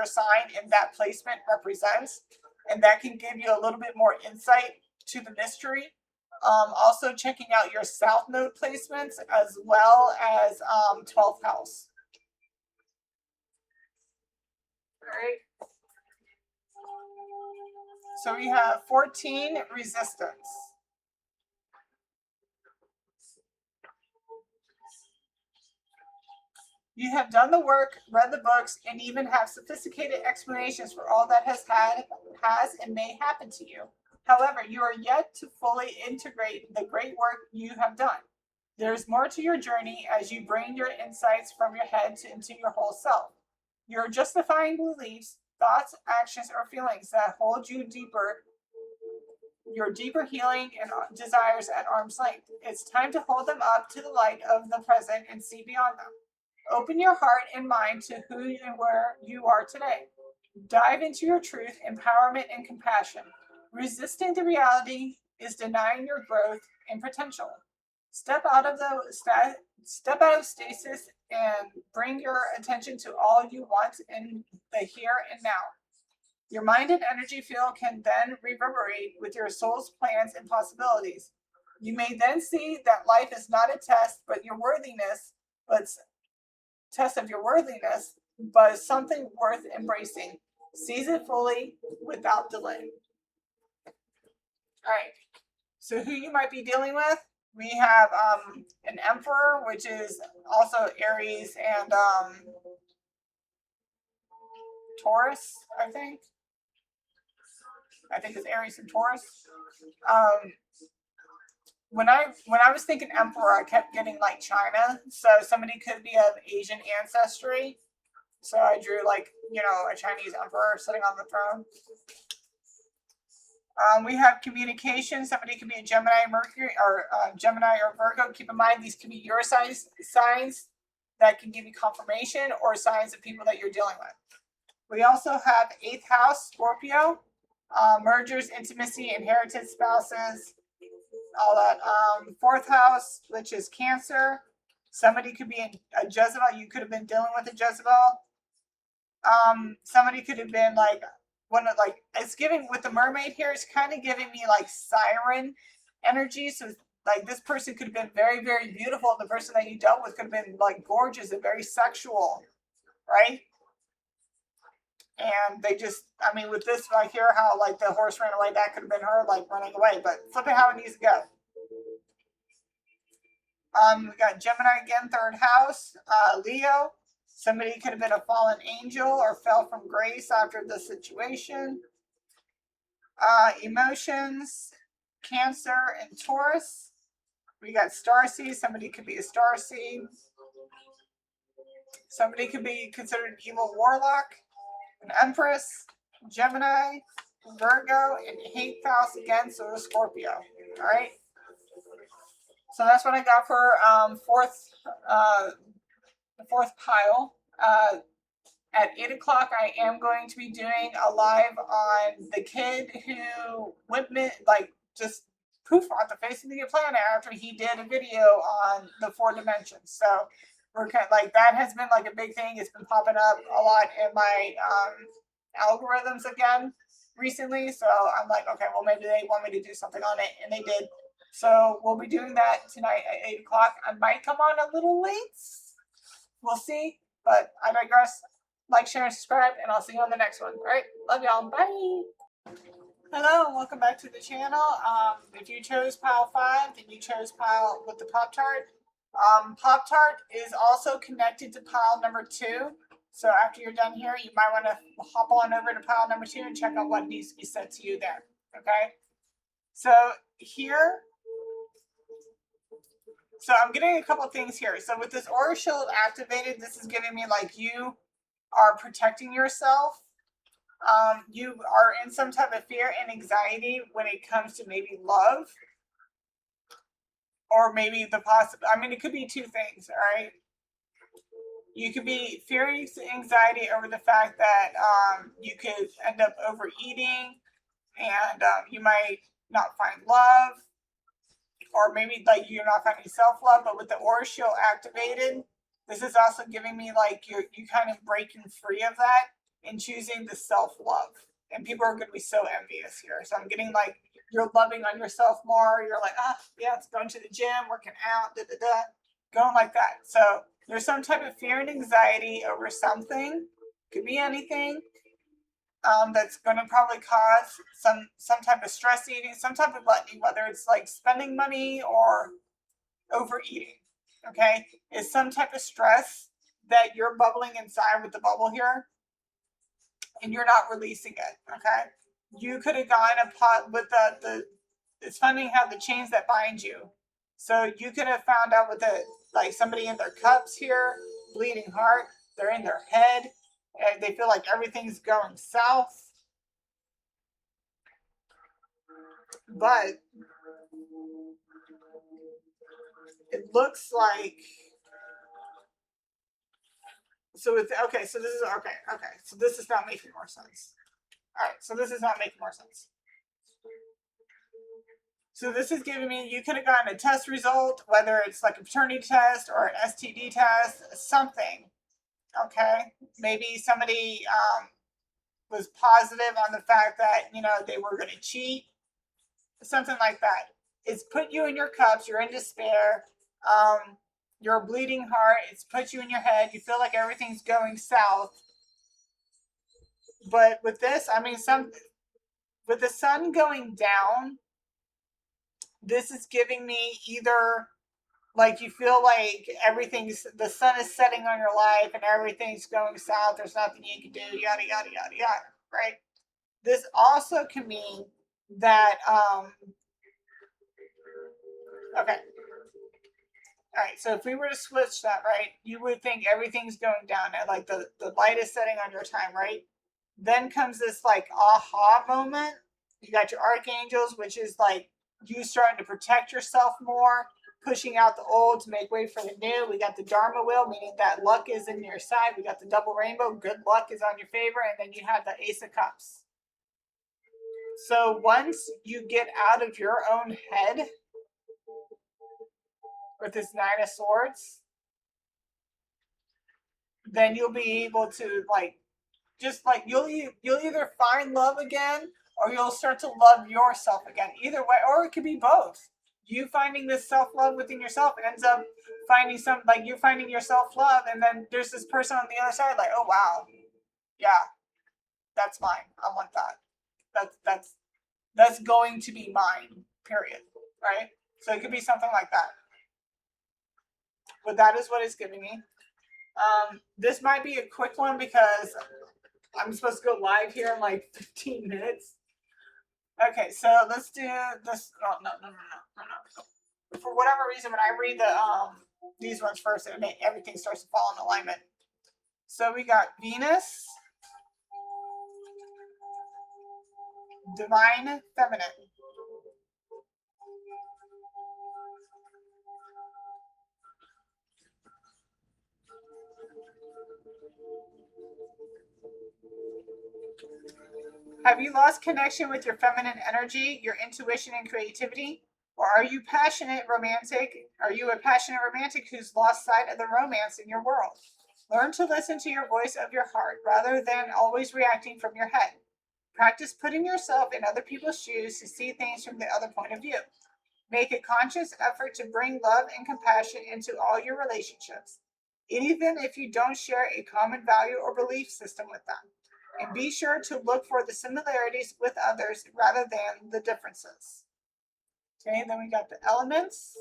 sign in that placement represents. And that can give you a little bit more insight to the mystery. Also checking out your South Node placements as well as 12th house. All right. So we have 14 resistance. You have done the work, read the books, and even have sophisticated explanations for all that has and may happen to you. However, you are yet to fully integrate the great work you have done. There is more to your journey as you bring your insights from your head into your whole self. Your justifying beliefs, thoughts, actions, or feelings that hold you deeper, your deeper healing and desires at arm's length. It's time to hold them up to the light of the present and see beyond them. Open your heart and mind to who and where you are today. Dive into your truth, empowerment, and compassion. Resisting the reality is denying your growth and potential. Step out of stasis and bring your attention to all you want in the here and now. Your mind and energy field can then reverberate with your soul's plans and possibilities. You may then see that life is not a test, but your worthiness, but test of your worthiness, but something worth embracing. Seize it fully without delay. All right. So who you might be dealing with? We have an Emperor, which is also Aries and Taurus, I think. I think it's Aries and Taurus. When I was thinking Emperor, I kept getting like China. So somebody could be of Asian ancestry. So I drew like, a Chinese emperor sitting on the throne. We have communication. Somebody could be a Gemini, Mercury, or Gemini or Virgo. Keep in mind, these could be your signs that can give you confirmation or signs of people that you're dealing with. We also have 8th house, Scorpio, mergers, intimacy, inherited spouses, all that. 4th house, which is Cancer. Somebody could be a Jezebel. You could have been dealing with a Jezebel. Somebody could have been like it's giving with the mermaid here, it's kind of giving me like siren energy. So like this person could have been very, very beautiful. The person that you dealt with could have been like gorgeous and very sexual, right? And they just, with this right here, how like the horse ran away, that could have been her like running away, but flip it how it needs to go. We got Gemini again, 3rd house, Leo. Somebody could have been a fallen angel or fell from grace after the situation. Emotions, Cancer and Taurus. We got Starseed. Somebody could be a Starseed. Somebody could be considered an evil warlock. An Empress, Gemini, Virgo, and 8th house again, so a Scorpio. All right. So that's what I got for the 4th pile. At 8 o'clock, I am going to be doing a live on the kid who went just poof on the face of the planet after he did a video on the 4 dimensions. So we're kind of like, that has been like a big thing. It's been popping up a lot in my algorithms again recently. So I'm like, okay, well, maybe they want me to do something on it, and they did. So we'll be doing that tonight at 8 o'clock. I might come on a little late. We'll see, but I digress. Like, share, and subscribe, and I'll see you on the next one. All right, love y'all. Bye. Hello, and welcome back to the channel. If you chose pile 5, then you chose pile with the Pop-Tart. Pop-Tart is also connected to pile number 2. So after you're done here, you might want to hop on over to pile number 2 and check out what needs to be said to you there. Okay? So here, I'm getting a couple things here. So with this aura shield activated, this is giving me like you are protecting yourself. You are in some type of fear and anxiety when it comes to maybe love, or maybe the possible. It could be 2 things. All right. You could be fearing anxiety over the fact that you could end up overeating, and you might not find love, or maybe like you're not finding self-love. But with the aura shield activated, this is also giving me like you kind of breaking free of that and choosing the self-love. And people are going to be so envious here. So I'm getting like you're loving on yourself more. You're like, yeah, it's going to the gym, working out, going like that. So there's some type of fear and anxiety over something. Could be anything. That's going to probably cause some type of stress eating, some type of gluttony, whether it's like spending money or overeating. Okay, is some type of stress that you're bubbling inside with the bubble here, and you're not releasing it. Okay, you could have gone a pot with it's funny how the chains that bind you. So you could have found out with like somebody in their cups here, bleeding heart. They're in their head, and they feel like everything's going south. But it looks like So it's okay. So this is okay. Okay. So this is not making more sense. All right. So this is not making more sense. So this is giving me, you could have gotten a test result, whether it's like a paternity test or an STD test, something. Okay. Maybe somebody was positive on the fact that, you know, they were going to cheat, something like that. It's put you in your cups. You're in despair. You're a bleeding heart. It's put you in your head. You feel like everything's going south. But with this, I mean, with the sun going down, this is giving me either like you feel like the sun is setting on your life and everything's going south. There's nothing you can do, yada, yada, yada, yada, right? This also can mean that, okay. All right, so if we were to switch that, right, you would think everything's going down and like the light is setting on your time, right? Then comes this like aha moment. You got your archangels, which is like you starting to protect yourself more, pushing out the old to make way for the new. We got the Dharma wheel, meaning that luck is in your side. We got the double rainbow, good luck is on your favor. And then you have the Ace of Cups. So once you get out of your own head with this Nine of Swords, then you'll be able to like, just like you'll either find love again or you'll start to love yourself again. Either way, or it could be both. You finding this self-love within yourself ends up finding some, like you finding your self-love, and then there's this person on the other side like, oh wow, yeah, that's mine. I want that. That's going to be mine, period. Right? So it could be something like that. But that is what it's giving me. This might be a quick one because I'm supposed to go live here in like 15 minutes. Okay, so let's do this. Oh, no. For whatever reason, when I read these ones first, everything starts to fall in alignment. So we got Venus, Divine Feminine. Have you lost connection with your feminine energy, your intuition and creativity? Or are you passionate romantic? Are you a passionate romantic who's lost sight of the romance in your world? Learn to listen to your voice of your heart rather than always reacting from your head. Practice putting yourself in other people's shoes to see things from the other point of view. Make a conscious effort to bring love and compassion into all your relationships, even if you don't share a common value or belief system with them. And be sure to look for the similarities with others rather than the differences. Okay, then we got the elements.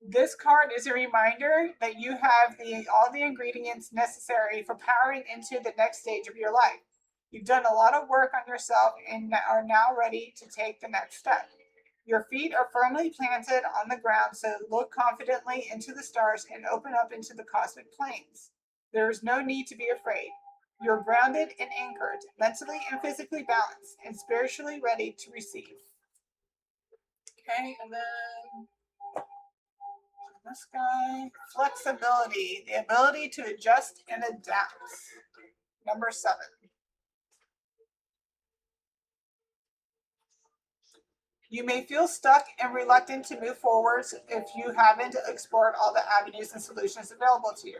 This card is a reminder that you have all the ingredients necessary for powering into the next stage of your life. You've done a lot of work on yourself and are now ready to take the next step. Your feet are firmly planted on the ground, so look confidently into the stars and open up into the cosmic planes. There is no need to be afraid. You're grounded and anchored, mentally and physically balanced, and spiritually ready to receive. Okay, and then this guy, flexibility, the ability to adjust and adapt. Number 7. You may feel stuck and reluctant to move forwards if you haven't explored all the avenues and solutions available to you.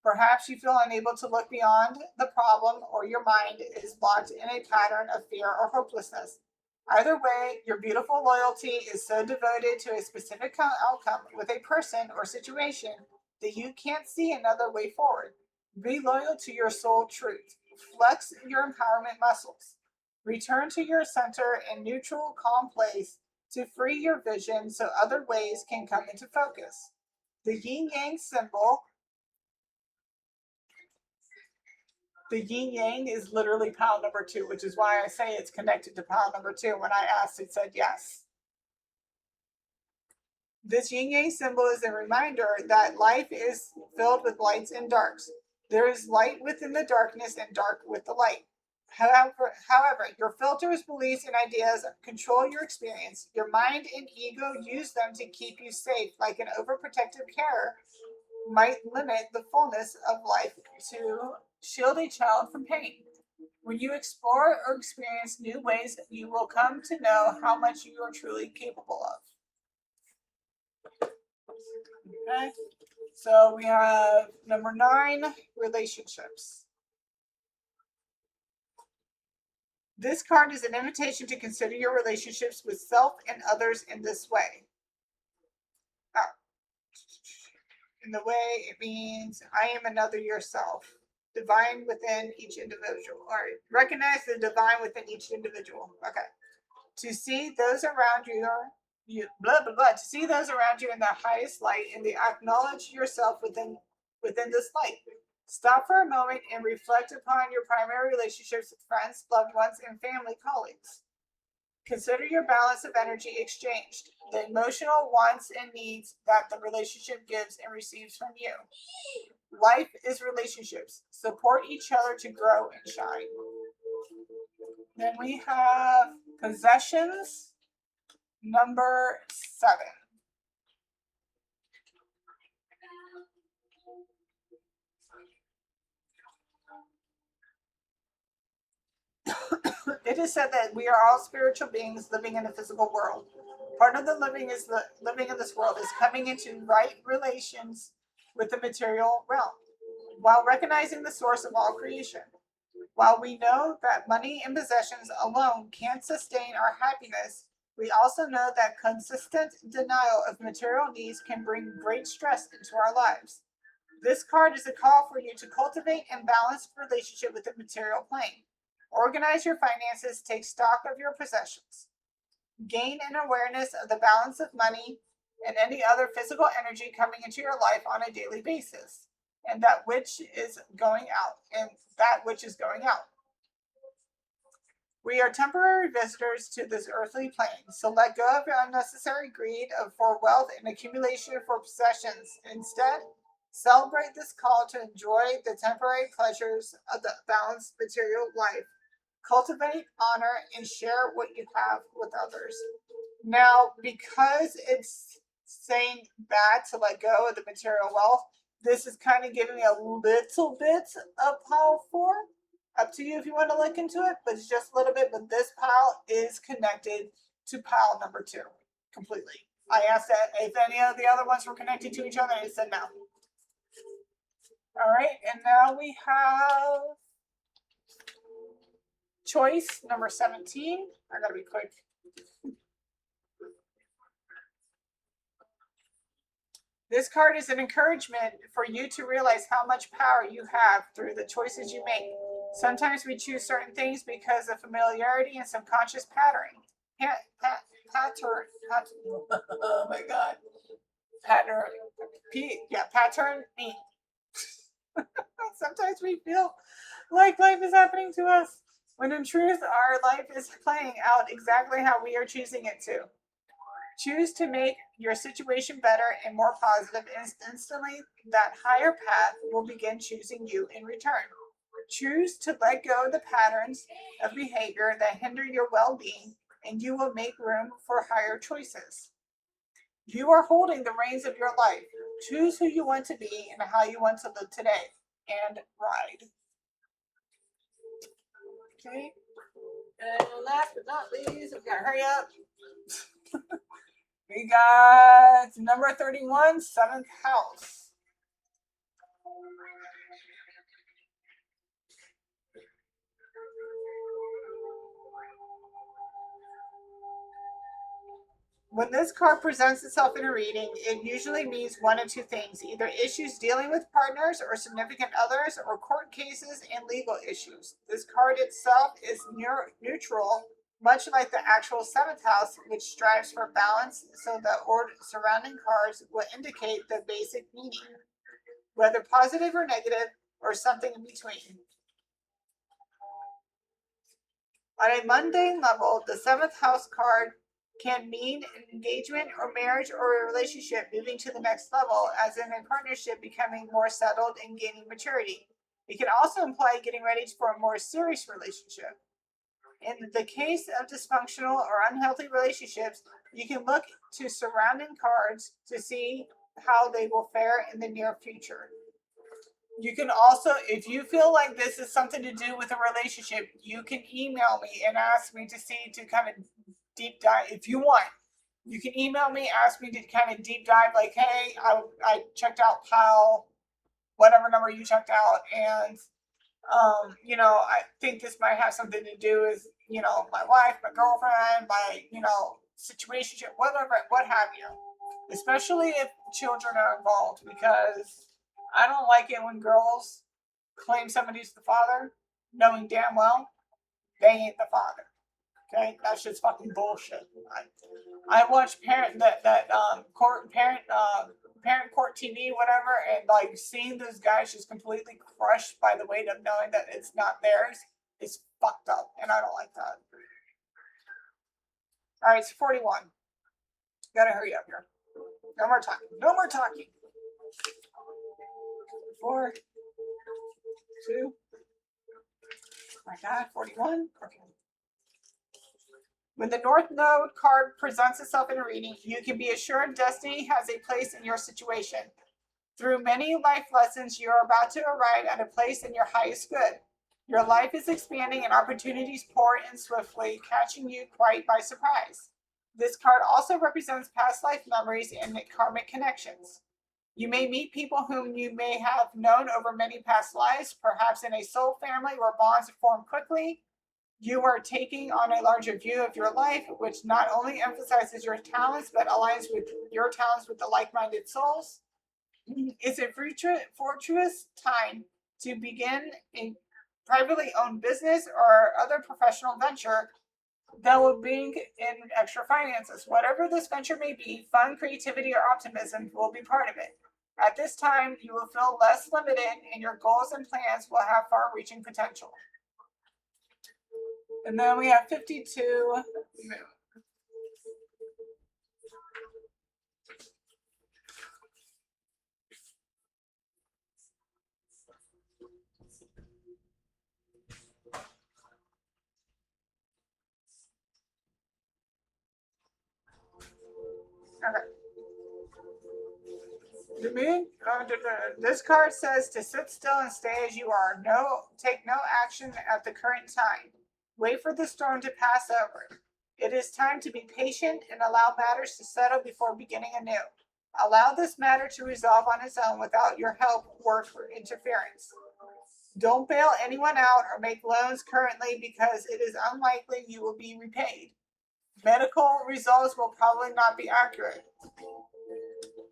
Perhaps you feel unable to look beyond the problem, or your mind is locked in a pattern of fear or hopelessness. Either way, your beautiful loyalty is so devoted to a specific outcome with a person or situation that you can't see another way forward. Be loyal to your soul truth. Flex your empowerment muscles. Return to your center and neutral, calm place to free your vision so other ways can come into focus. The yin yang symbol, the yin yang is literally pile number 2, which is why I say it's connected to pile number 2. When I asked, it said yes. This yin yang symbol is a reminder that life is filled with lights and darks. There is light within the darkness and dark with the light. However, your filters, beliefs, and ideas control your experience. Your mind and ego use them to keep you safe, like an overprotective carer might limit the fullness of life to shield a child from pain. When you explore or experience new ways, you will come to know how much you are truly capable of. Okay, so we have number 9, relationships. This card is an invitation to consider your relationships with self and others in this way. Oh. In the way it means I am another yourself, divine within each individual, or recognize the divine within each individual. Okay. To see those around you blah blah blah. To see those around you in the highest light and to acknowledge yourself within this light. Stop for a moment and reflect upon your primary relationships with friends, loved ones, and family colleagues. Consider your balance of energy exchanged, the emotional wants and needs that the relationship gives and receives from you. Life is relationships. Support each other to grow and shine. Then we have possessions, number 7. It is said that we are all spiritual beings living in a physical world. Part of the living in this world is coming into right relations with the material realm, while recognizing the source of all creation. While we know that money and possessions alone can't sustain our happiness, we also know that consistent denial of material needs can bring great stress into our lives. This card is a call for you to cultivate and balance relationship with the material plane. Organize your finances, take stock of your possessions. Gain an awareness of the balance of money and any other physical energy coming into your life on a daily basis, and that which is going out. We are temporary visitors to this earthly plane, so let go of your unnecessary greed for wealth and accumulation for possessions. Instead, celebrate this call to enjoy the temporary pleasures of the balanced material life. Cultivate, honor, and share what you have with others. Now, because it's saying that to let go of the material wealth, this is kind of giving me a little bit of pile 4. Up to you if you want to look into it, but it's just a little bit. But this pile is connected to pile number 2 completely. I asked that if any of the other ones were connected to each other, and it said no. All right, and now we have choice number 17. I gotta be quick. This card is an encouragement for you to realize how much power you have through the choices you make. Sometimes we choose certain things because of familiarity and subconscious patterning. Pattern. Oh my god. Pattern. Patterning. Sometimes we feel like life is happening to us, when in truth, our life is playing out exactly how we are choosing it to. Choose to make your situation better and more positive, and instantly that higher path will begin choosing you in return. Choose to let go of the patterns of behavior that hinder your well-being, and you will make room for higher choices. You are holding the reins of your life. Choose who you want to be and how you want to live today, and ride. Okay. And last but not least, we gotta hurry up. We got number 31, 7th house. When this card presents itself in a reading, it usually means one of two things: either issues dealing with partners or significant others, or court cases and legal issues. This card itself is neutral, much like the actual 7th house, which strives for balance, so the surrounding cards will indicate the basic meaning, whether positive or negative, or something in between. On a mundane level, the 7th house card can mean an engagement or marriage or a relationship moving to the next level, as in a partnership becoming more settled and gaining maturity. It can also imply getting ready for a more serious relationship. In the case of dysfunctional or unhealthy relationships, you can look to surrounding cards to see how they will fare in the near future. You can also, if you feel like this is something to do with a relationship, you can email me and ask me to kind of deep dive. If you want, you can email me, ask me to kind of deep dive, like, hey, I checked out Kyle, whatever number you checked out, and I think this might have something to do with, my wife, my girlfriend, my, situationship, whatever, what have you. Especially if children are involved, because I don't like it when girls claim somebody's the father, knowing damn well they ain't the father. Okay, that's just fucking bullshit. I watch parent court TV, whatever, and like seeing those guys just completely crushed by the weight of knowing that it's not theirs is fucked up, and I don't like that. All right, it's 41. Gotta hurry up here. No more talking. No more talking. 4, 2. My God, 41. Okay. When the North Node card presents itself in a reading, you can be assured destiny has a place in your situation. Through many life lessons, you are about to arrive at a place in your highest good. Your life is expanding and opportunities pour in swiftly, catching you quite by surprise. This card also represents past life memories and karmic connections. You may meet people whom you may have known over many past lives, perhaps in a soul family where bonds form quickly. You are taking on a larger view of your life, which not only emphasizes your talents, but aligns with your talents with the like-minded souls. It's a fortuitous time to begin a privately owned business or other professional venture that will bring in extra finances. Whatever this venture may be, fun, creativity, or optimism will be part of it. At this time, you will feel less limited and your goals and plans will have far-reaching potential. And then we have 52. Okay. The moon. This card says to sit still and stay as you are. Take no action at the current time. Wait for the storm to pass over. It is time to be patient and allow matters to settle before beginning anew. Allow this matter to resolve on its own without your help or interference. Don't bail anyone out or make loans currently because it is unlikely you will be repaid. Medical results will probably not be accurate.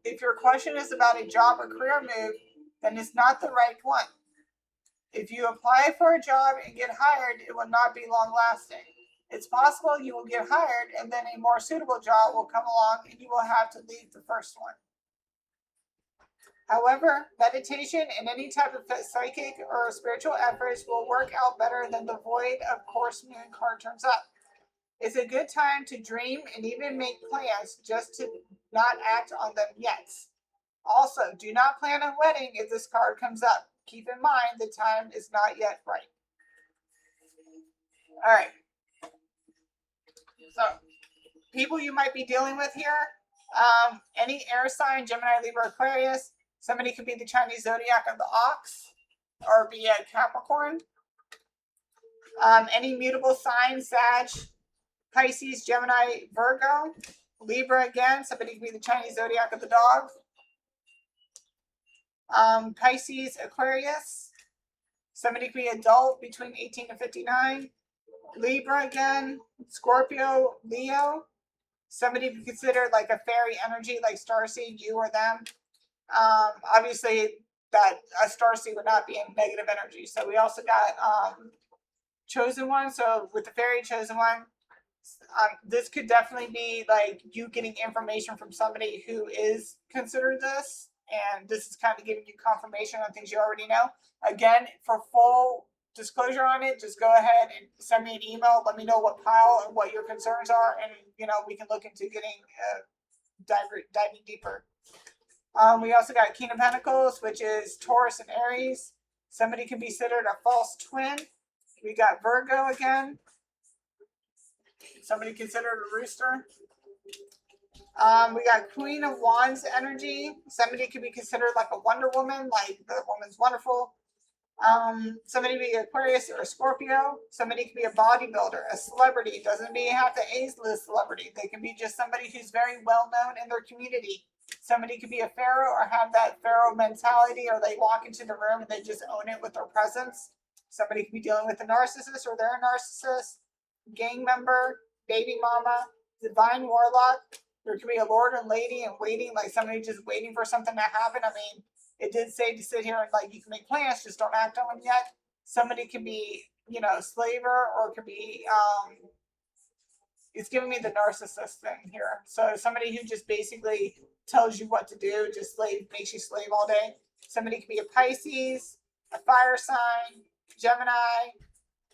If your question is about a job or career move, then it's not the right one. If you apply for a job and get hired, it will not be long lasting. It's possible you will get hired and then a more suitable job will come along and you will have to leave the first one. However, meditation and any type of psychic or spiritual efforts will work out better than the void of course moon card turns up. It's a good time to dream and even make plans, just to not act on them yet. Also, do not plan a wedding if this card comes up. Keep in mind the time is not yet right. All right. So, people you might be dealing with here, any air sign, Gemini, Libra, Aquarius. Somebody could be the Chinese zodiac of the ox or be a Capricorn. Any mutable signs, Sag, Pisces, Gemini, Virgo. Libra again, somebody could be the Chinese zodiac of the dog. Pisces, Aquarius. Somebody could be adult between 18 and 59. Libra again. Scorpio, Leo. Somebody be considered like a fairy energy, like starseed, you or them. Obviously, that a starseed would not be in negative energy. So we also got chosen one. So with the fairy chosen one, this could definitely be like you getting information from somebody who is considered this, and this is kind of giving you confirmation on things you already know. Again, for full disclosure on it, just go ahead and send me an email. Let me know what pile and what your concerns are, and we can look into getting diving deeper. We also got King of Pentacles, which is Taurus and Aries. Somebody can be considered a false twin. We got Virgo again. Somebody considered a rooster. We got Queen of Wands energy. Somebody could be considered like a Wonder Woman, like the woman's wonderful. Somebody could be Aquarius or a Scorpio. Somebody could be a bodybuilder, a celebrity. Doesn't mean you have to A-list celebrity. They can be just somebody who's very well known in their community. Somebody could be a pharaoh or have that pharaoh mentality, or they walk into the room and they just own it with their presence. Somebody could be dealing with a narcissist or they're a narcissist, gang member, baby mama, divine warlock. There could be a lord and lady in waiting, like somebody just waiting for something to happen. I mean, it did say to sit here and like you can make plans, just don't act on them yet. Somebody could be, slaver, or it could be it's giving me the narcissist thing here. So somebody who just basically tells you what to do, just makes you slave all day. Somebody could be a Pisces, a fire sign, Gemini,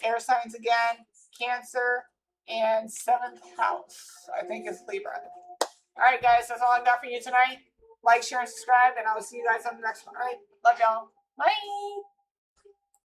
air signs again, Cancer, and 7th house, I think is Libra. All right, guys, that's all I got for you tonight. Like, share, and subscribe, and I will see you guys on the next one. All right, love y'all. Bye.